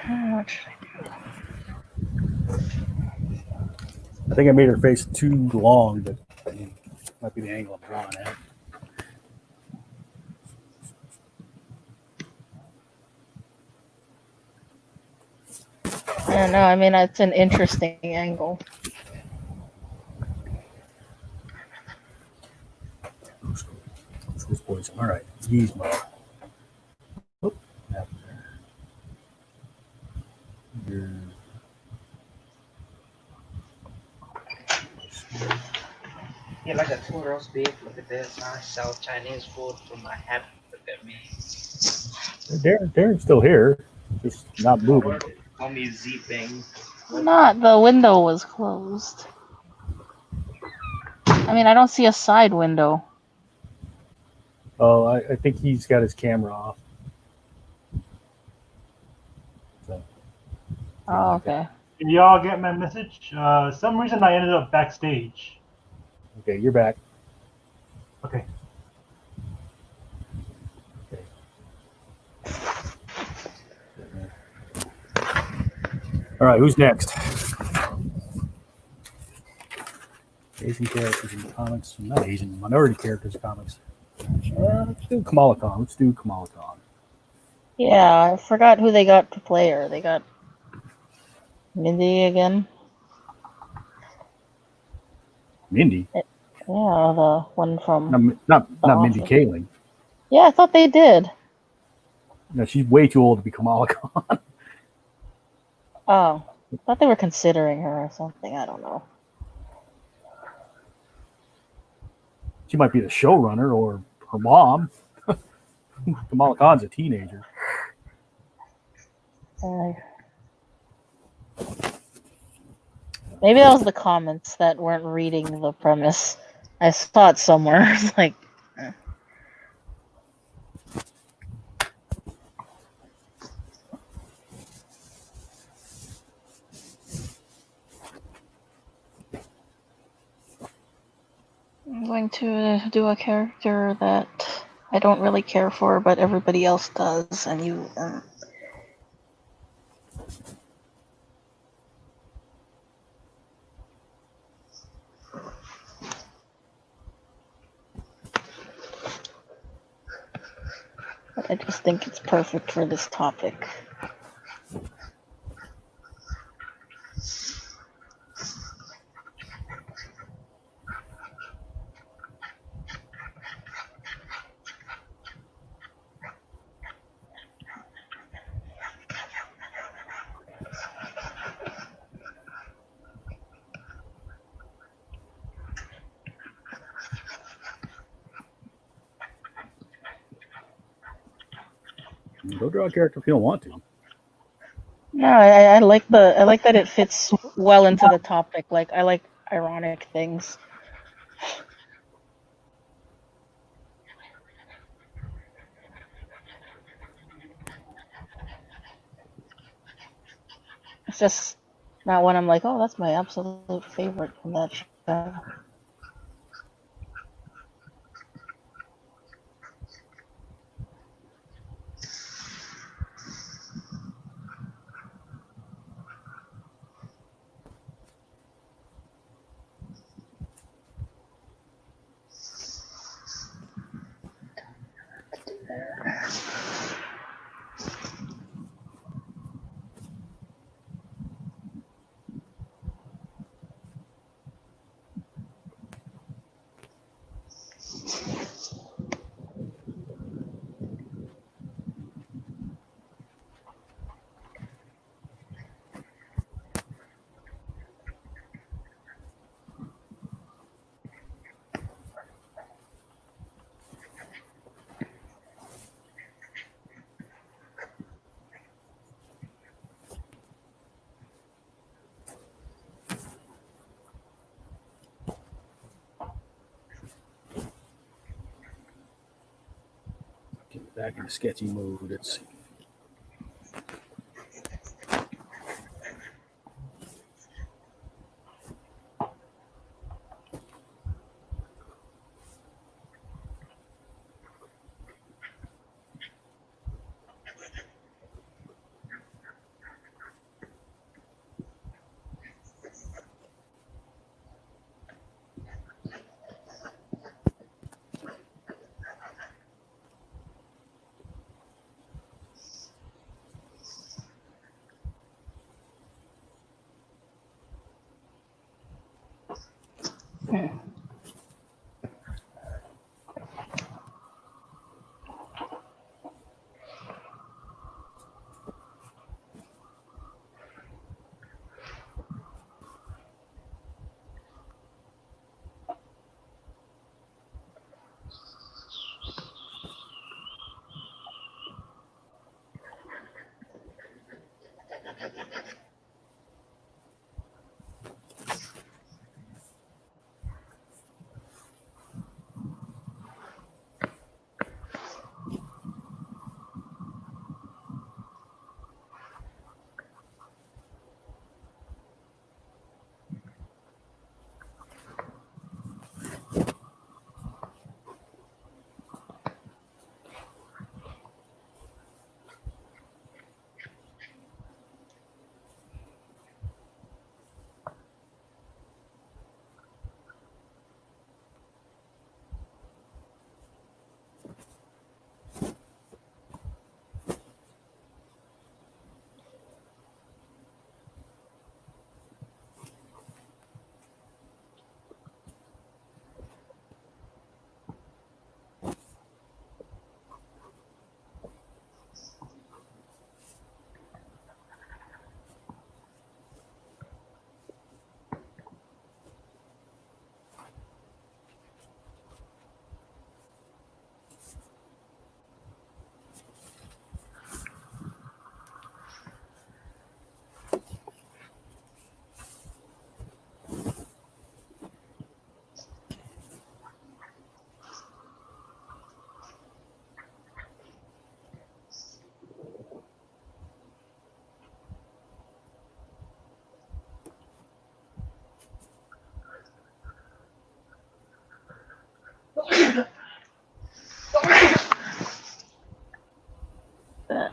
What should I do? I think I made her face too long, but might be the angle I'm drawing at. I don't know. I mean, it's an interesting angle. Who's poison? All right, he's my. Oh, there. Yeah, like a 2 roast beef. Look at this. I sell Chinese food from my hat. Look at me. Darren's still here, just not moving. Call me Z-Bang. Not. The window was closed. I mean, I don't see a side window. Oh, I think he's got his camera off. So, Oh, okay. Did y'all get my message? Some reason I ended up backstage. okay, you're back. Okay. All right, who's next? Asian characters in comics, not Asian, minority characters in comics. Let's do Kamala Khan. Yeah, I forgot who they got to play her. They got Mindy again. Mindy, Yeah, the one from. not The Mindy Office. Kaling. Yeah, I thought they did. No, she's way too old to be Kamala Khan. Oh, I thought they were considering her or something. I don't know. She might be the showrunner or her mom. Kamala Khan's a teenager. Maybe that was the comments that weren't reading the premise. I saw it somewhere. It's like, I'm going to do a character that I don't really care for, but everybody else does, and you. But I just think it's perfect for this topic. Go draw a character if you don't want to. No, I like that it fits well into the topic. Like I like ironic things. It's just not one I'm like, oh, that's my absolute favorite from that show. Get back in sketchy mode. Let's see.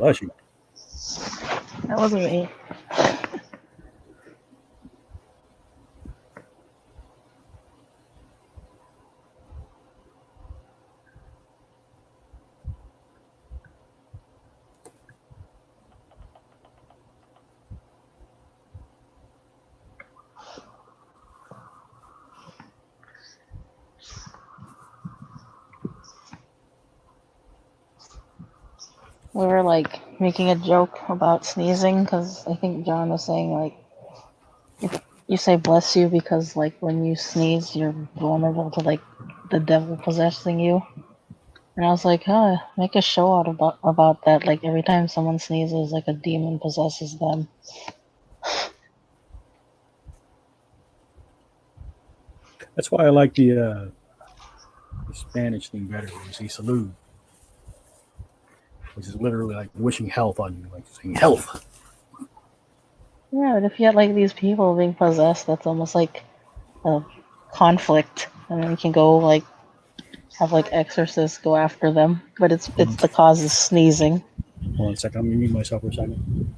Bless you. That wasn't me. We were like making a joke about sneezing because I think John was saying like if you say bless you because like when you sneeze you're vulnerable to like the devil possessing you. And I was like, huh, make a show out about that. Like every time someone sneezes, like a demon possesses them. That's why I like the Spanish thing better. Where you say salud, which is literally like wishing health on you, like saying health. Yeah, but if you had like these people being possessed, that's almost like a conflict, and then you can go like have like exorcists go after them. But it's the cause is sneezing. Hold on a second. I'm gonna mute myself for a second.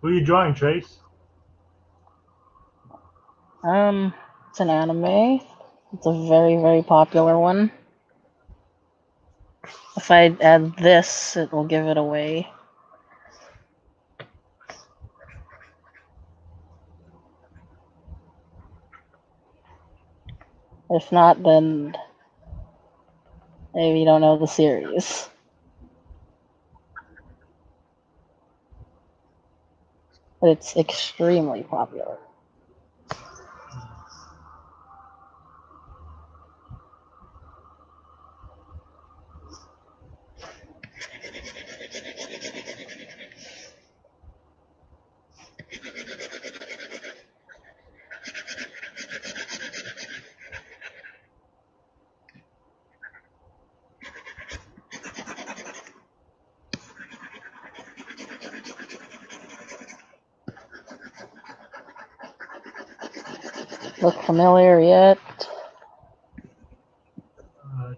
Who are you drawing, Trace? It's an anime. It's a very very popular one. If I add this, it will give it away. If not, then maybe you don't know the series. But it's extremely popular. Look familiar yet?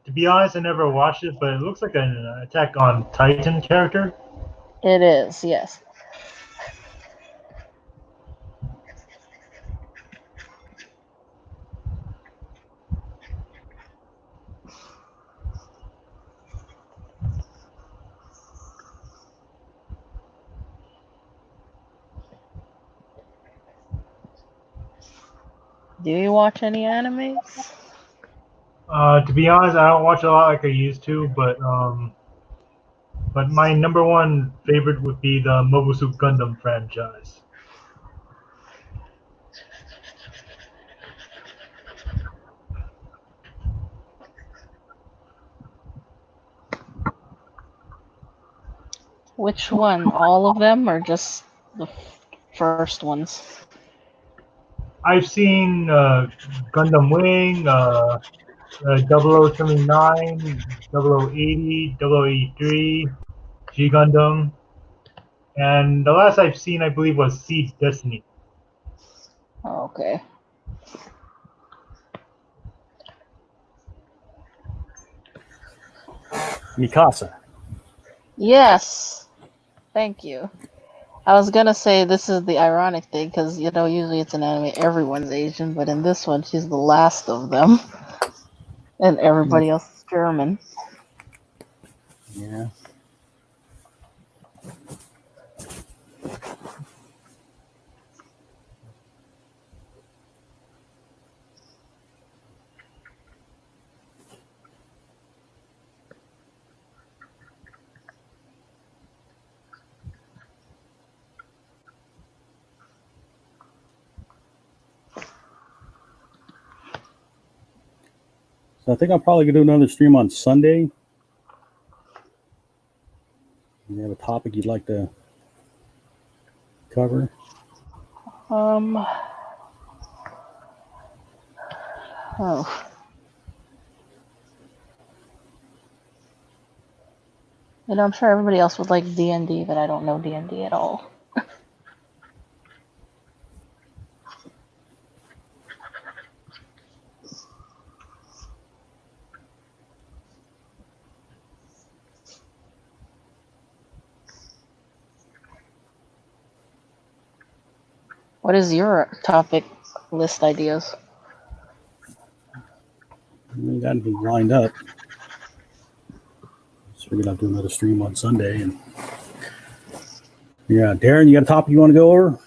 To be honest, I never watched it, but it looks like an Attack on Titan character. It is, yes. Do you watch any animes? To be honest, I don't watch a lot like I used to, but my number one favorite would be the Mobile Suit Gundam franchise. Which one? All of them or just the first ones? I've seen Gundam Wing, 0079, 0080, 0083, G Gundam, and the last I've seen, I believe, was Seed Destiny. Oh, okay. Mikasa. Yes. Thank you. I was gonna say this is the ironic thing because you know usually it's an anime everyone's Asian, but in this one she's the last of them, and everybody else is German. Yeah. So I think I'm probably gonna do another stream on Sunday. topic you'd like to cover? Oh. You know, I'm sure everybody else would like D&D, but I don't know D&D at all. What is your topic list ideas? We got to be lined up. So we're gonna do another stream on Sunday, and yeah, Darren, you got a topic you want to go over?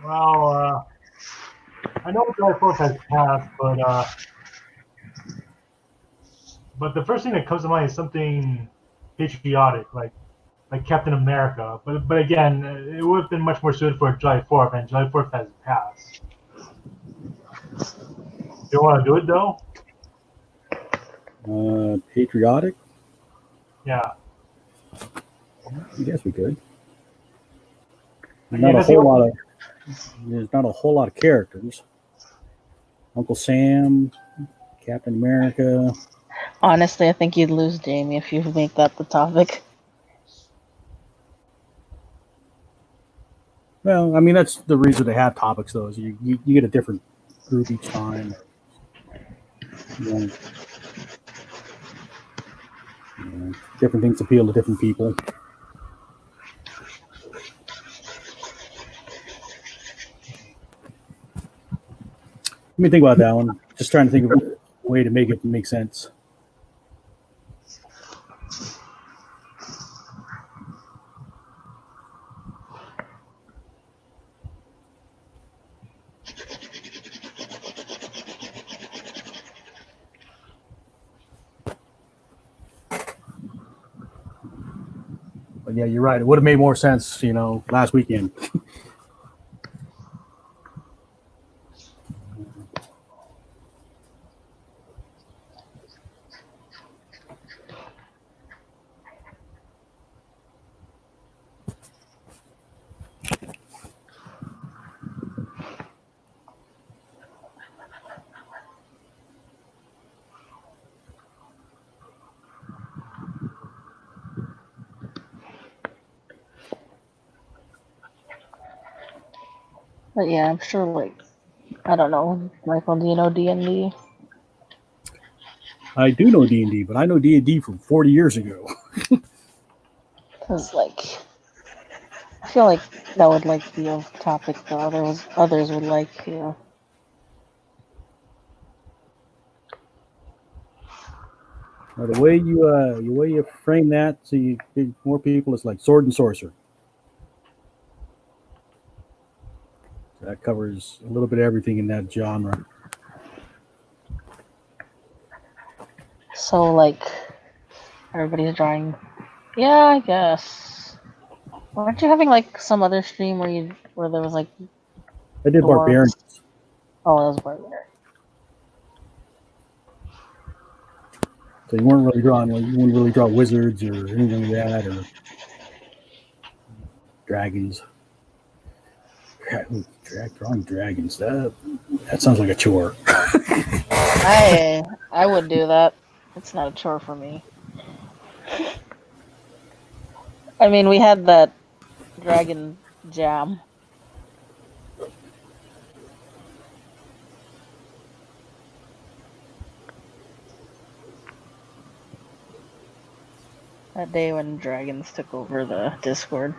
Well, I know July 4th has passed, but the first thing that comes to mind is something patriotic, like Captain America. But again, it would have been much more suited for July 4th, and July 4th has passed. You want to do it though? Patriotic? Yeah. I guess we could. Yeah, There's not a whole lot of characters. Uncle Sam, Captain America. Honestly, I think you'd lose Jamie if you make that the topic. Well, I mean, that's the reason they have topics, though, is you get a different group each time. Different things appeal to different people. Let me think about that one. Just trying to think of a way to make it make sense. But yeah, you're right. It would have made more sense, last weekend. But yeah, I'm sure, I don't know. Michael, do you know D&D? I do know D&D, but I know D&D from 40 years ago. Because, I feel like that would, be a topic that others would like, Now, the way you frame that, so you get more people, it's like sword and sorcerer. So that covers a little bit of everything in that genre. So, everybody's drawing. Yeah, I guess. Weren't you having, some other stream where there was, I did dwarves? barbarians. Oh, that was barbarian. So you weren't really drawing, you wouldn't really draw wizards or anything like that, or dragons. Drawing dragons, that sounds like a chore. I would do that. It's not a chore for me. I mean, we had that dragon jam. That day when dragons took over the Discord.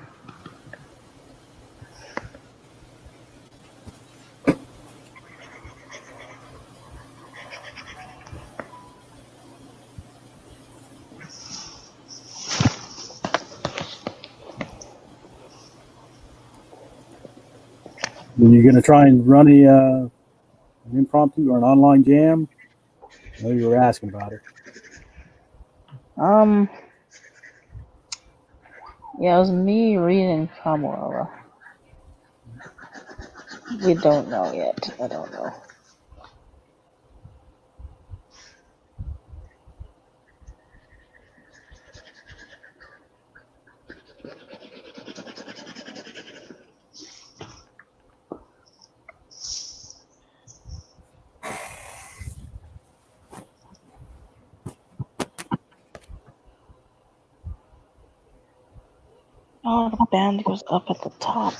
When you're going to try and run an impromptu or an online jam, I know you were asking about it. Yeah, it was me, Reed, and Kamala. We don't know yet. I don't know. Oh, the band goes up at the top.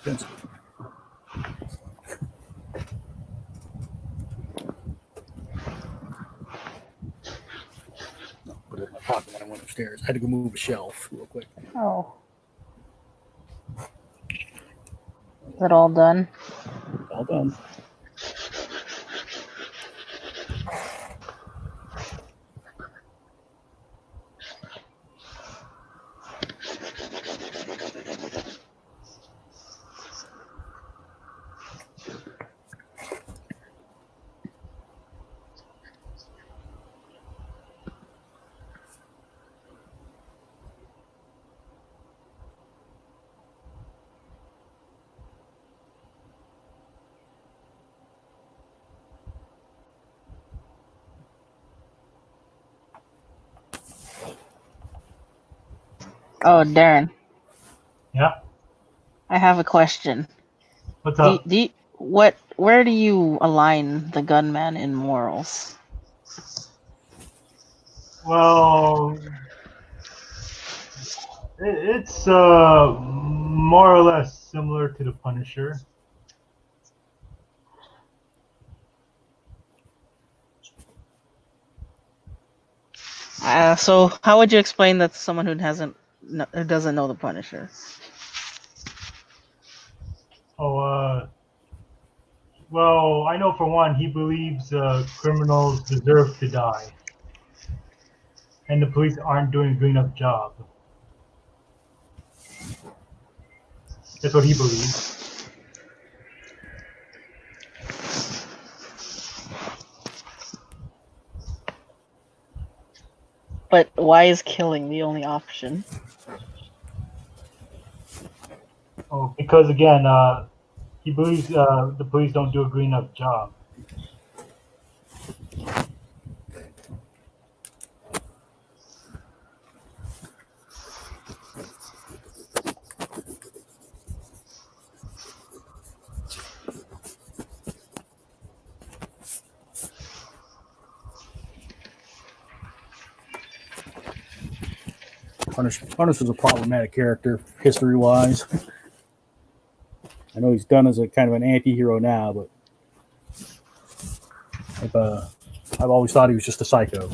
Pencil. Put it in my pocket when I went upstairs. I had to go move a shelf real quick. Oh. Is it all done? All done. Oh, Darren, Yeah. I have a question. What's up? Where do you align the gunman in morals? Well, it's more or less similar to the Punisher. So how would you explain that to someone who who doesn't know the Punisher? Oh, well, I know for one, he believes criminals deserve to die, and the police aren't doing a good enough job. That's what he believes. But why is killing the only option? Oh, because again, he believes the police don't do a good enough job. Punisher's a problematic character, history-wise. I know he's done as a kind of an anti-hero now, but I've always thought he was just a psycho.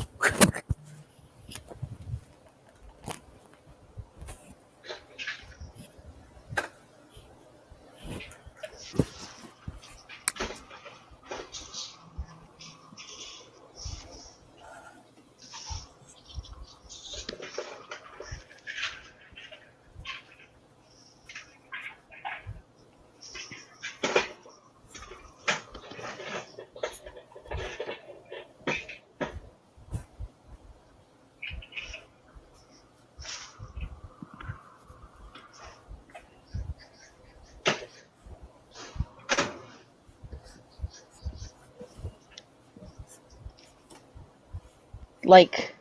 Like,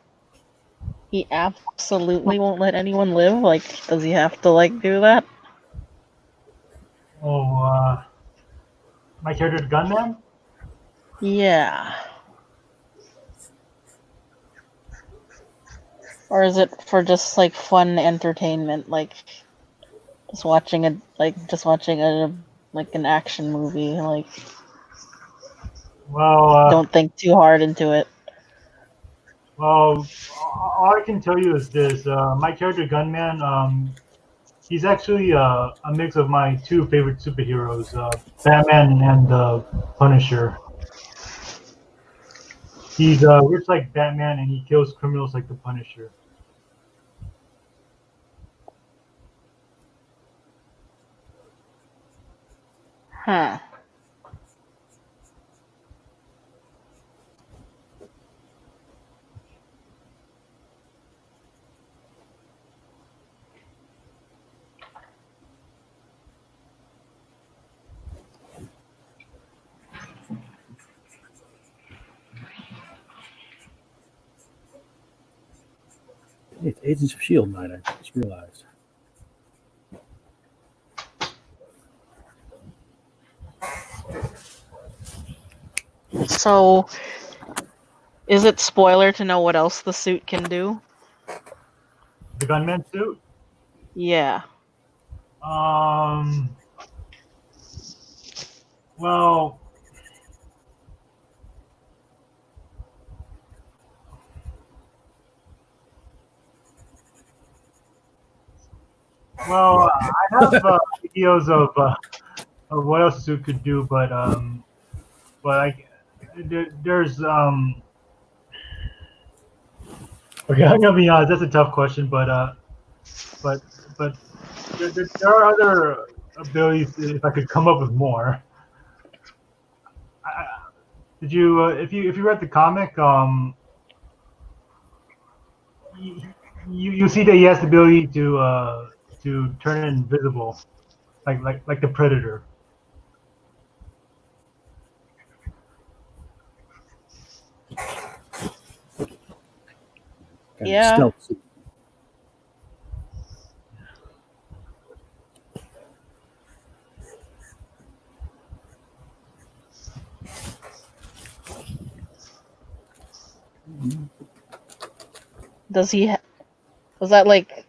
he absolutely won't let anyone live? Like, does he have to, like, do that? Oh, my character, the gunman. Yeah. Or is it for just, like, fun entertainment? Like, just watching a, like, an action movie? Like, Well, don't think too hard into it. well, all I can tell you is this: my character, gunman, He's actually a mix of my two favorite superheroes, Batman and Punisher. He's rich like Batman, and he kills criminals like the Punisher. Huh. It's Agents of Shield night. I just realized. So, is it spoiler to know what else the suit can do? The gunman suit. Yeah. Well, I have ideas of what else the suit could do, but there's Okay, I'm gonna be honest. That's a tough question, but but there are other abilities. If I could come up with more, I, did you? If you read the comic, you see that he has the ability to turn invisible, like the Predator. Kind of Yeah. stealth suit. Does he? Was that like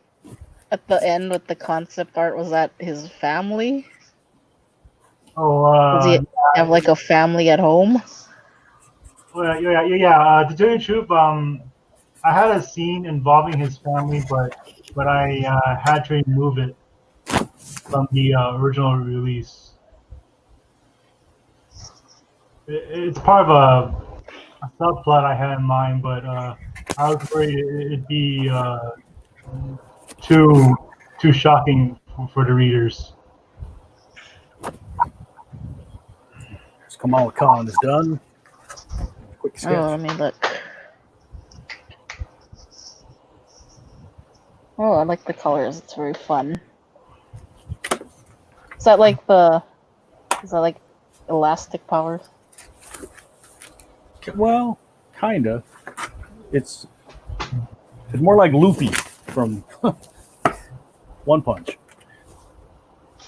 at the end with the concept art? Was that his family? Oh, Does he have like a family at home? well, yeah. To tell you the truth, I had a scene involving his family, but I had to remove it from the original release. It's part of a subplot I had in mind, but I was worried it'd be too too shocking for the readers. Kamala Khan is done. Quick Oh, sketch. let me look. Oh, I like the colors. It's very fun. Is that like elastic powers? Well, kinda. It's more like Luffy from One Punch.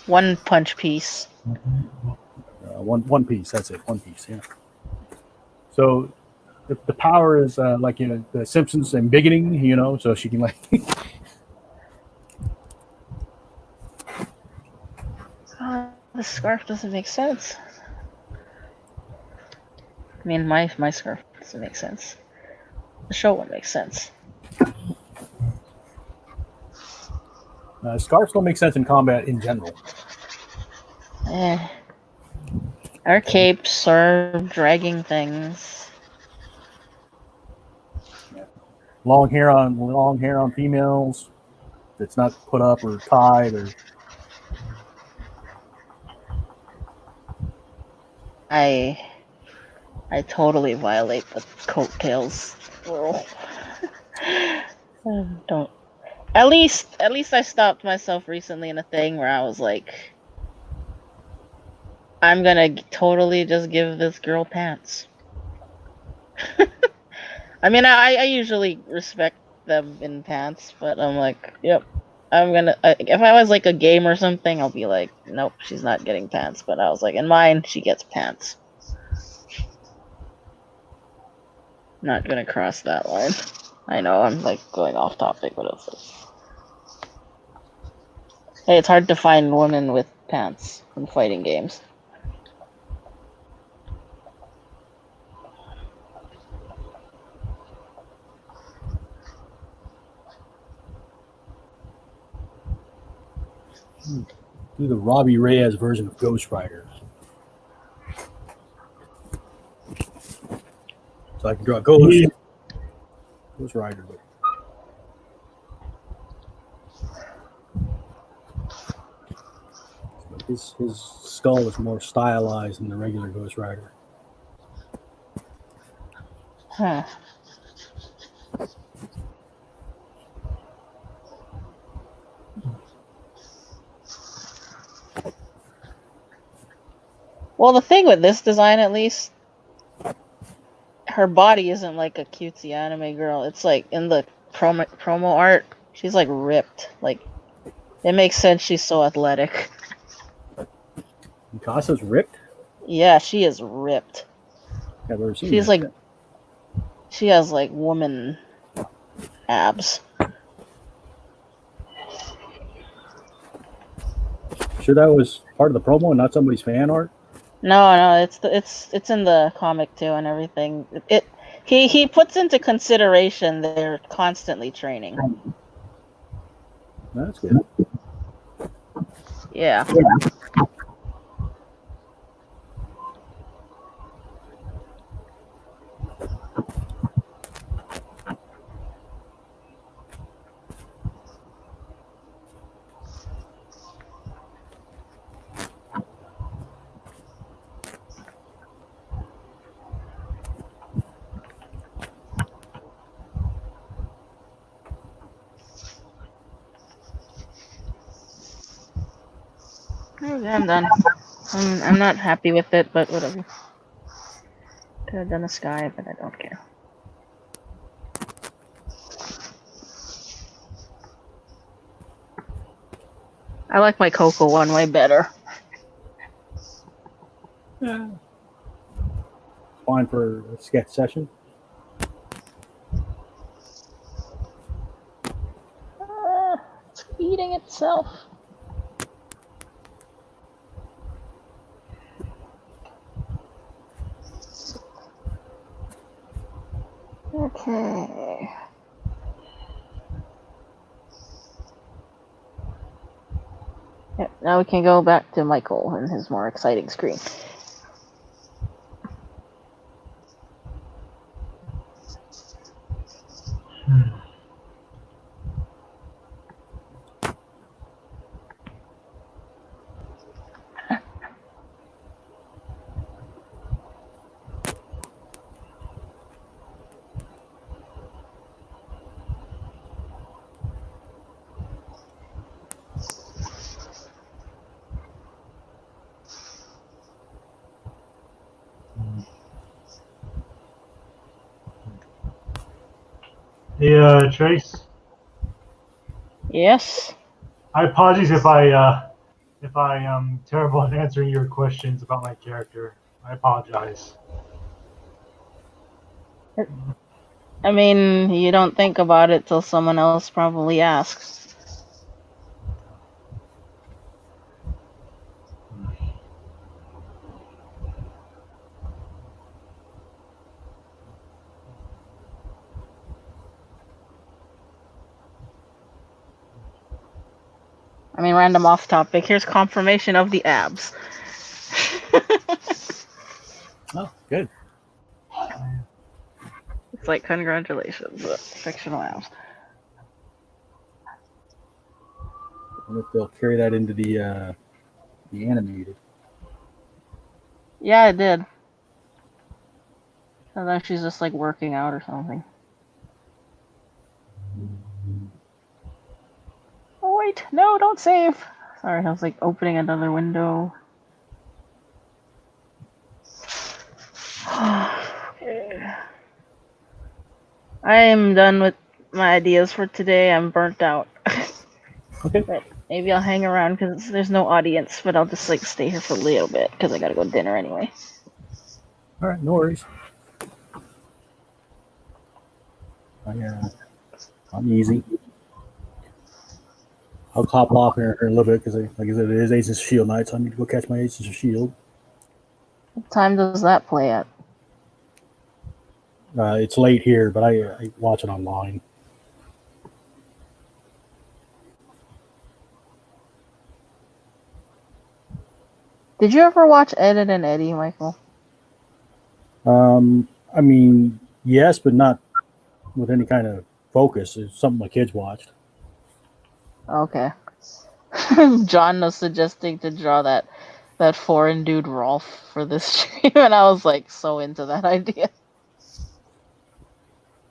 One Punch Piece. One Piece. That's it. One Piece. Yeah. So the power is like the Simpsons and bigoting. So she can like. The scarf doesn't make sense. I mean, my scarf doesn't make sense. The show one makes sense. Scarves don't make sense in combat in general. Our capes are dragging things. Long hair on females. That's not put up or tied or. I totally violate the coattails rule. Don't. At least I stopped myself recently in a thing where I was like, I'm gonna totally just give this girl pants. I mean, I usually respect them in pants, but I'm like, yep. I'm gonna. If I was like a game or something, I'll be like, nope, she's not getting pants. But I was like, in mine, she gets pants. Not gonna cross that line. I know I'm like going off topic, but it's like, hey, it's hard to find women with pants in fighting games. Do the Robbie Reyes version of Ghost Rider. So I can draw Ghost Rider. But his skull is more stylized than the regular Ghost Rider. Huh. Well, the thing with this design, at least, her body isn't like a cutesy anime girl. It's like in the promo art, she's like ripped. Like, it makes sense she's so athletic. Mikasa's ripped? Yeah, she is ripped. I've never seen She's that. like, she has like woman abs. Sure that was part of the promo and not somebody's fan art? No, it's in the comic too and everything. He puts into consideration they're constantly training. That's good. Yeah. Okay, I'm done. I'm not happy with it, but whatever. Could have done a sky, but I don't care. I like my Coco one way better. Yeah. Fine for a sketch session. It's eating itself. Okay. Yep, now we can go back to Michael and his more exciting screen. Hey, Trace. Yes. I apologize if I am terrible at answering your questions about my character. I apologize. I mean, you don't think about it till someone else probably asks. I mean, random off topic. Here's confirmation of the abs. Oh, good. It's like, congratulations, fictional abs. I wonder if they'll carry that into the animated. Yeah, it did. And then she's just like working out or something. Oh wait, no, don't save. Sorry, I was like opening another window. Okay. I am done with my ideas for today. I'm burnt out. Okay. But maybe I'll hang around because there's no audience, but I'll just like stay here for a little bit because I gotta go to dinner anyway. All right, no worries. I'm easy. I'll hop off here in a little bit because, like I said, it is Agents of S.H.I.E.L.D. night, so I need to go catch my Agents of S.H.I.E.L.D. What time does that play at? It's late here, but I watch it online. Did you ever watch Ed, Edd and Eddie, Michael? I mean, yes, but not with any kind of focus. It's something my kids watched. Okay. John was suggesting to draw that foreign dude Rolf for this stream, and I was like so into that idea.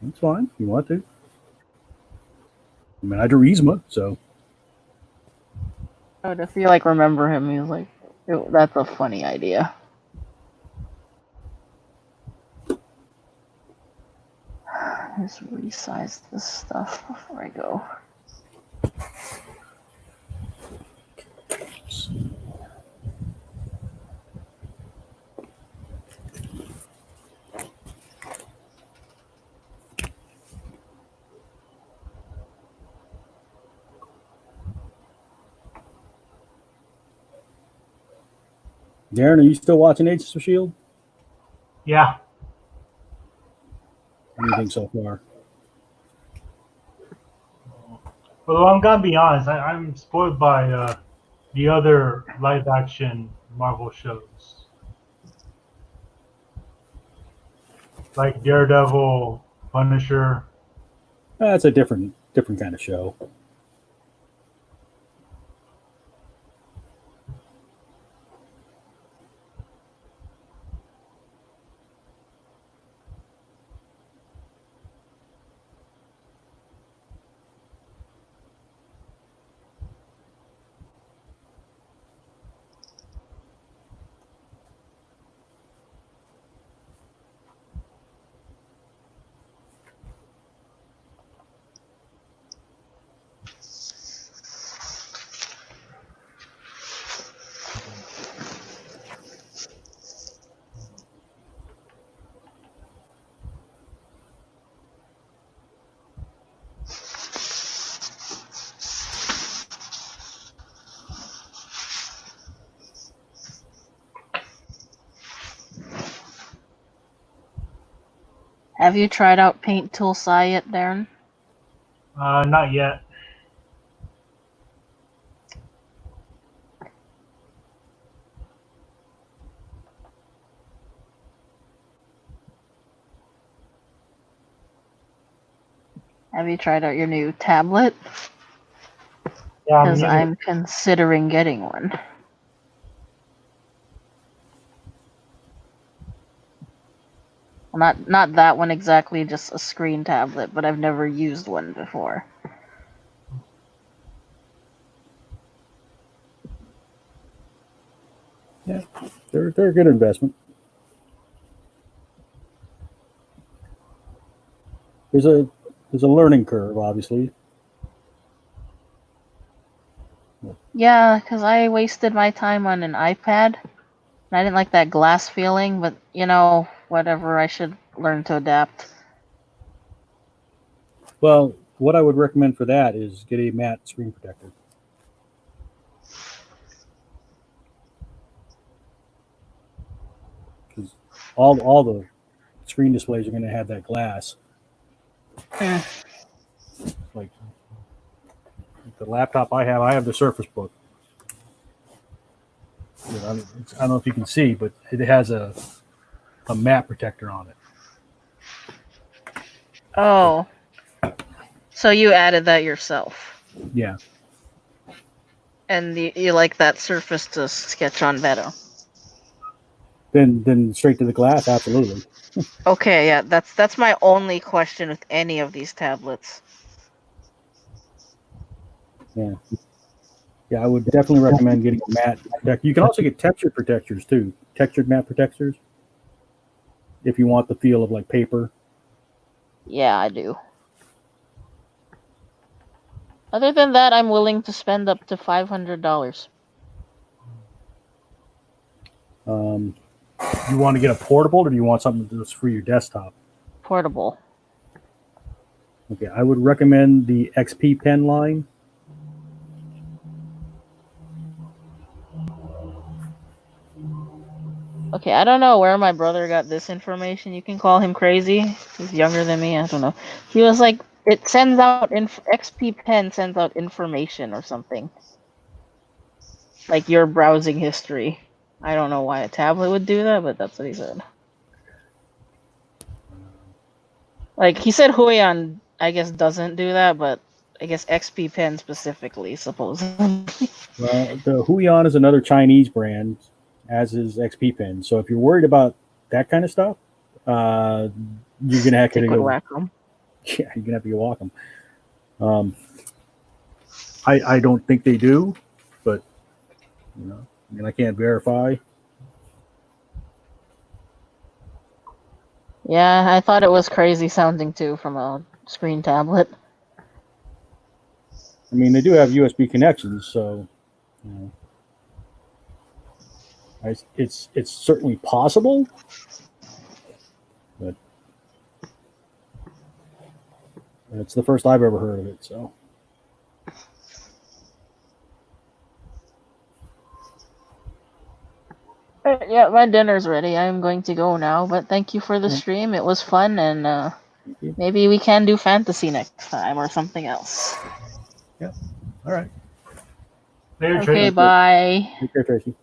That's fine. If you want to. I mean, I drew Yzma, so I would feel like remember him. He was like, that's a funny idea. Let's resize this stuff before I go. Darren, are you still watching Agents of S.H.I.E.L.D.? Yeah. What do you think so far? Well, I'm gonna be honest. I'm spoiled by the other live-action Marvel shows, like Daredevil, Punisher. It's a different kind of show. Have you tried out Paint Tool Sai yet, Darren? Not yet. Have you tried out your new tablet? Yeah, Because using I'm considering getting one. Well, not that one exactly, just a screen tablet, but I've never used one before. Yeah, they're a good investment. There's a learning curve, obviously. Yeah, because I wasted my time on an iPad. And I didn't like that glass feeling, but whatever, I should learn to adapt. Well, what I would recommend for that is get a matte screen protector. Because all the screen displays are going to have that glass. Like the laptop I have the Surface Book. I don't know if you can see, but it has a matte protector on it. Oh. So you added that yourself. Yeah. And you like that surface to sketch on better. Then straight to the glass, absolutely. Okay, yeah, that's my only question with any of these tablets. Yeah. Yeah, I would definitely recommend getting a matte protector. You can also get textured protectors too. Textured matte protectors. If you want the feel of like paper. Yeah, I do. Other than that, I'm willing to spend up to $500. You want to get a portable, or do you want something that's for your desktop? Portable. Okay, I would recommend the XP pen line. Okay, I don't know where my brother got this information. You can call him crazy. He's younger than me. I don't know. He was like, it sends out XP Pen sends out information or something, like your browsing history. I don't know why a tablet would do that, but that's what he said. Like he said, Huion, I guess doesn't do that, but I guess XP Pen specifically, supposedly. Well, the Huion is another Chinese brand, as is XP Pen. So if you're worried about that kind of stuff, you're gonna have to Stick with go. Wacom. Yeah, you're gonna have to go walk them. I don't think they do, but I mean, I can't verify. Yeah, I thought it was crazy sounding too from a screen tablet. I mean, they do have USB connections, so it's certainly possible, but it's the first I've ever heard of it. So. Yeah, my dinner's ready. I'm going to go now, but thank you for the stream. It was fun, and maybe we can do fantasy next time or something else. Yeah. All right. Later, Okay, Tracy. bye. Take care, Tracy.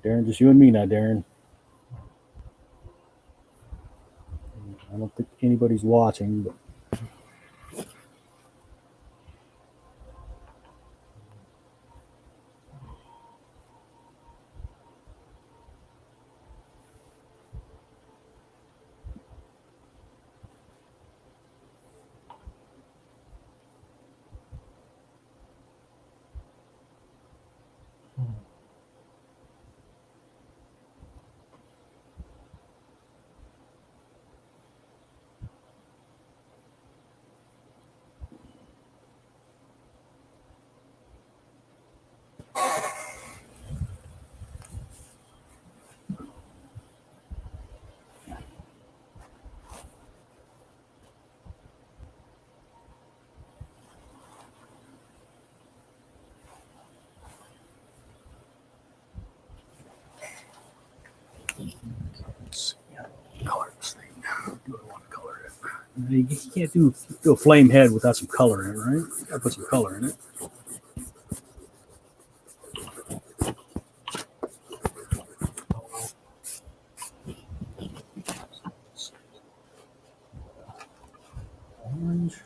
Darren, just you and me now, Darren. I don't think anybody's watching, but. Let's color this thing. Do I want to color it? You can't do a flame head without some color in it, right? You gotta put some color in it. Orange,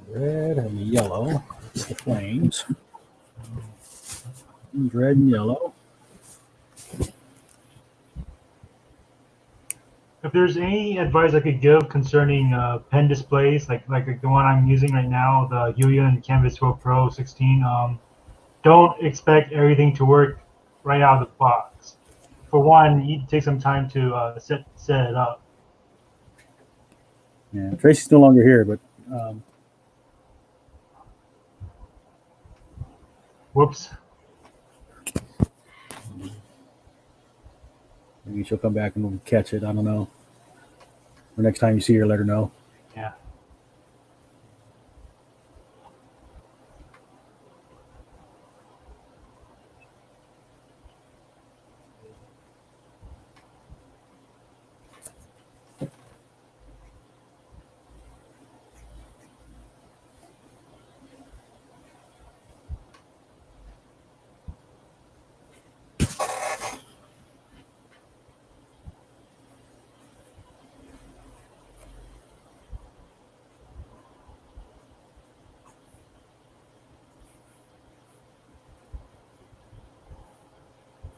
red, and yellow. That's the flames. Red and yellow. If there's any advice I could give concerning pen displays, like the one I'm using right now, the Huion Canvas 12 Pro 16, don't expect everything to work right out of the box. For one, you need to take some time to set it up. Yeah, Tracy's no longer here, but Whoops. maybe she'll come back and we'll catch it. I don't know. Or next time you see her, let her know. Yeah.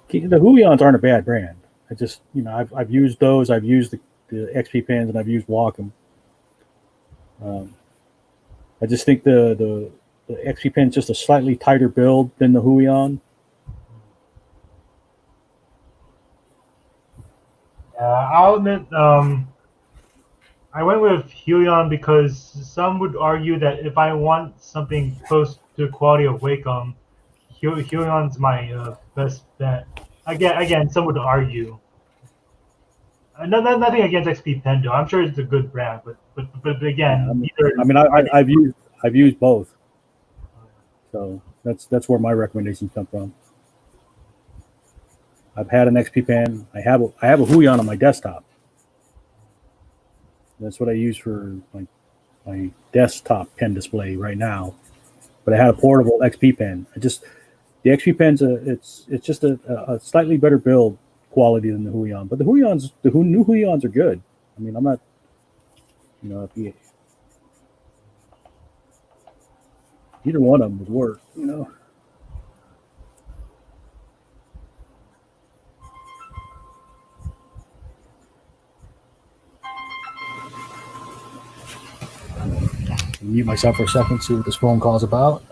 The Huions aren't a bad brand. I just, I've used those. I've used the XP pens and I've used Wacom. I just think the XP pen is just a slightly tighter build than the Huion. I'll admit, I went with Huion because some would argue that if I want something close to the quality of Wacom, Huion's my best bet. Again, some would argue. Nothing against XP Pen though. I'm sure it's a good brand, but again, I've used both, so that's where my recommendations come from. I've had an XP pen. I have a Huion on my desktop. That's what I use for my desktop pen display right now. but I had a portable XP pen. The XP pen's it's just a slightly better build quality than the Huion, but the new Huions are good. I mean, I'm not, either one of them would work. Mute myself for a second, see what this phone call's about.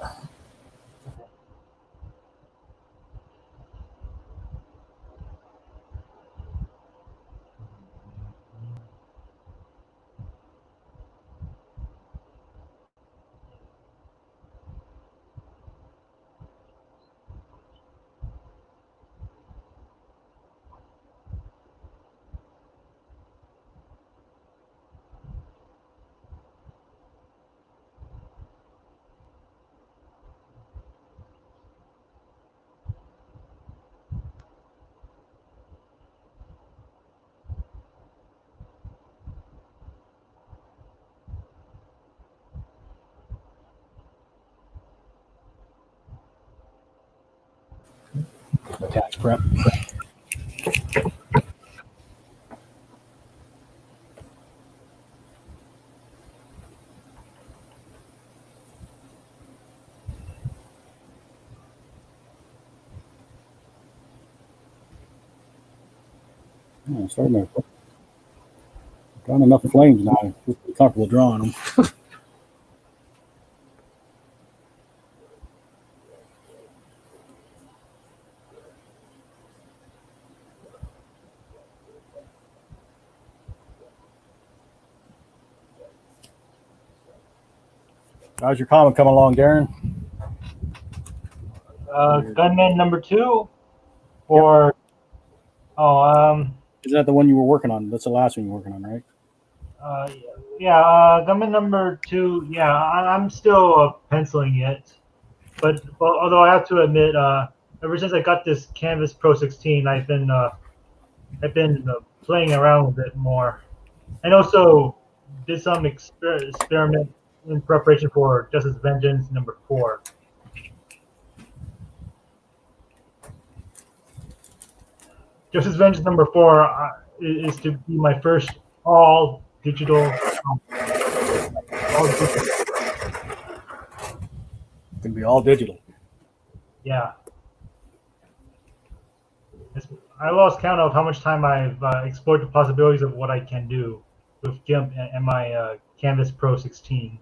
Tax prep. Oh, starting to got enough flames now. I'm comfortable drawing them. How's your comic coming along, Darren? Gunman number 2, or Is that the one you were working on? That's the last one you were working on, right? Gunman number 2. Yeah, I'm still penciling it, but although I have to admit, ever since I got this Canvas Pro 16, I've been playing around with it more, and also did some experiment in preparation for Justice Vengeance number 4. Justice Vengeance number 4 is to be my first all digital. Gonna be all digital. Yeah. I lost count of how much time I've explored the possibilities of what I can do with GIMP and my Canvas Pro 16.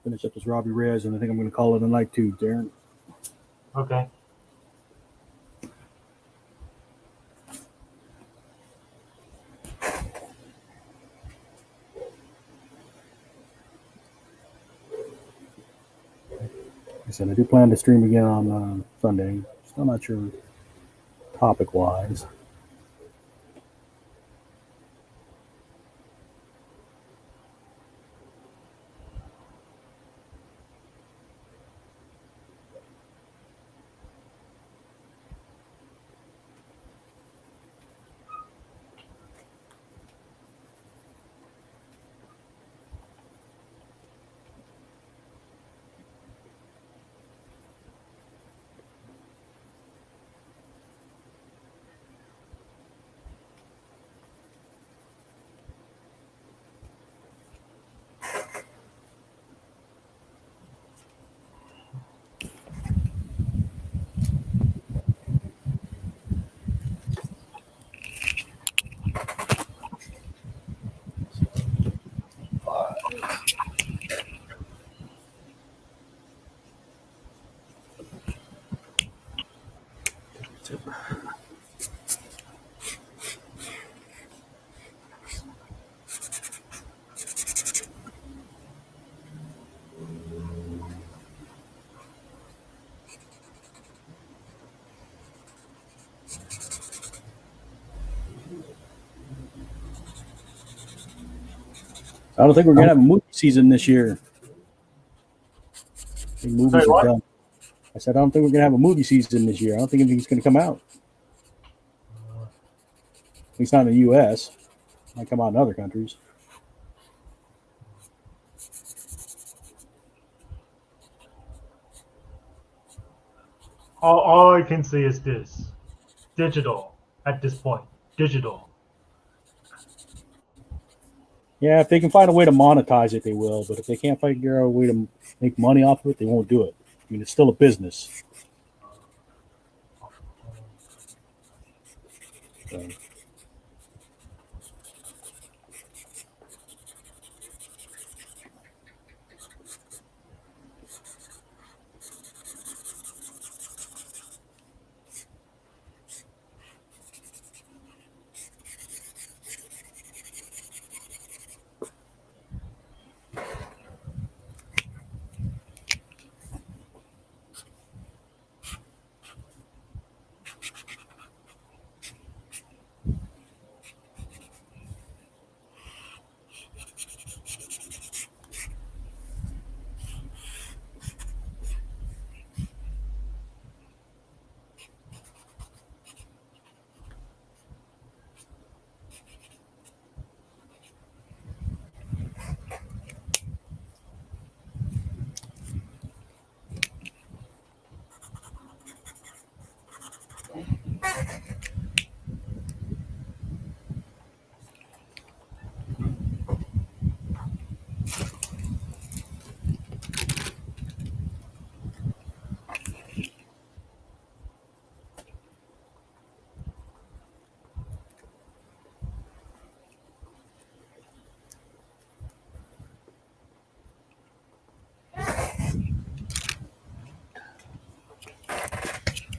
Finish up this Robbie Reyes, and I think I'm going to call it a night too, Darren. Okay. Like I said, I do plan to stream again on Sunday. Still not sure topic-wise. I don't think we're gonna have a movie season this year. I think movies Sorry, are what? done. I said I don't think we're gonna have a movie season this year. I don't think anything's gonna come out. At least not in the U.S. Might come out in other countries. All I can say is this: digital at this point. Digital. Yeah, if they can find a way to monetize it, they will. But if they can't figure out a way to make money off of it, they won't do it. I mean, it's still a business. So,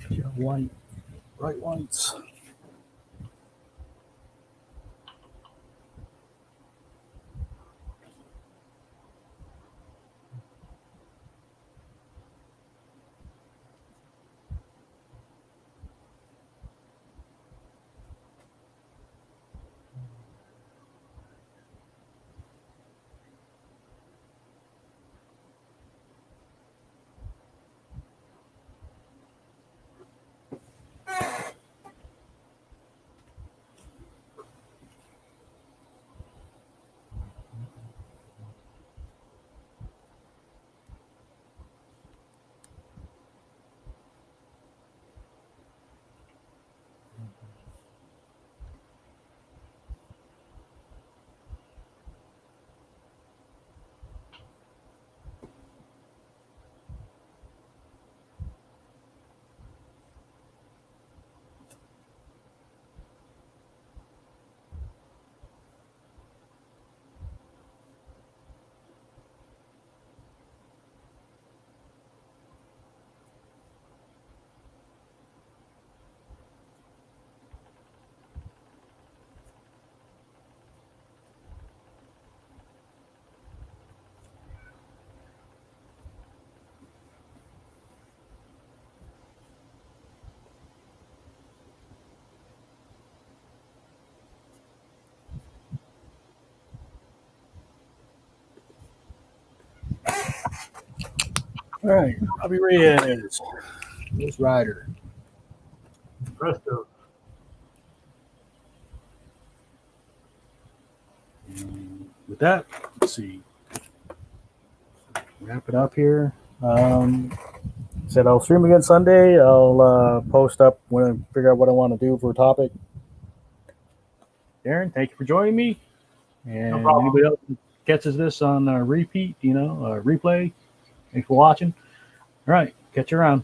yeah, white, bright whites. All right, Bobby Reyes, Ghost Rider. Presto. And with that, let's see. Wrap it up here. Said I'll stream again Sunday. I'll post up when I figure out what I want to do for a topic. Darren, thank you for joining me. And No problem. anybody else who catches this on repeat, replay, thanks for watching. All right, catch you around.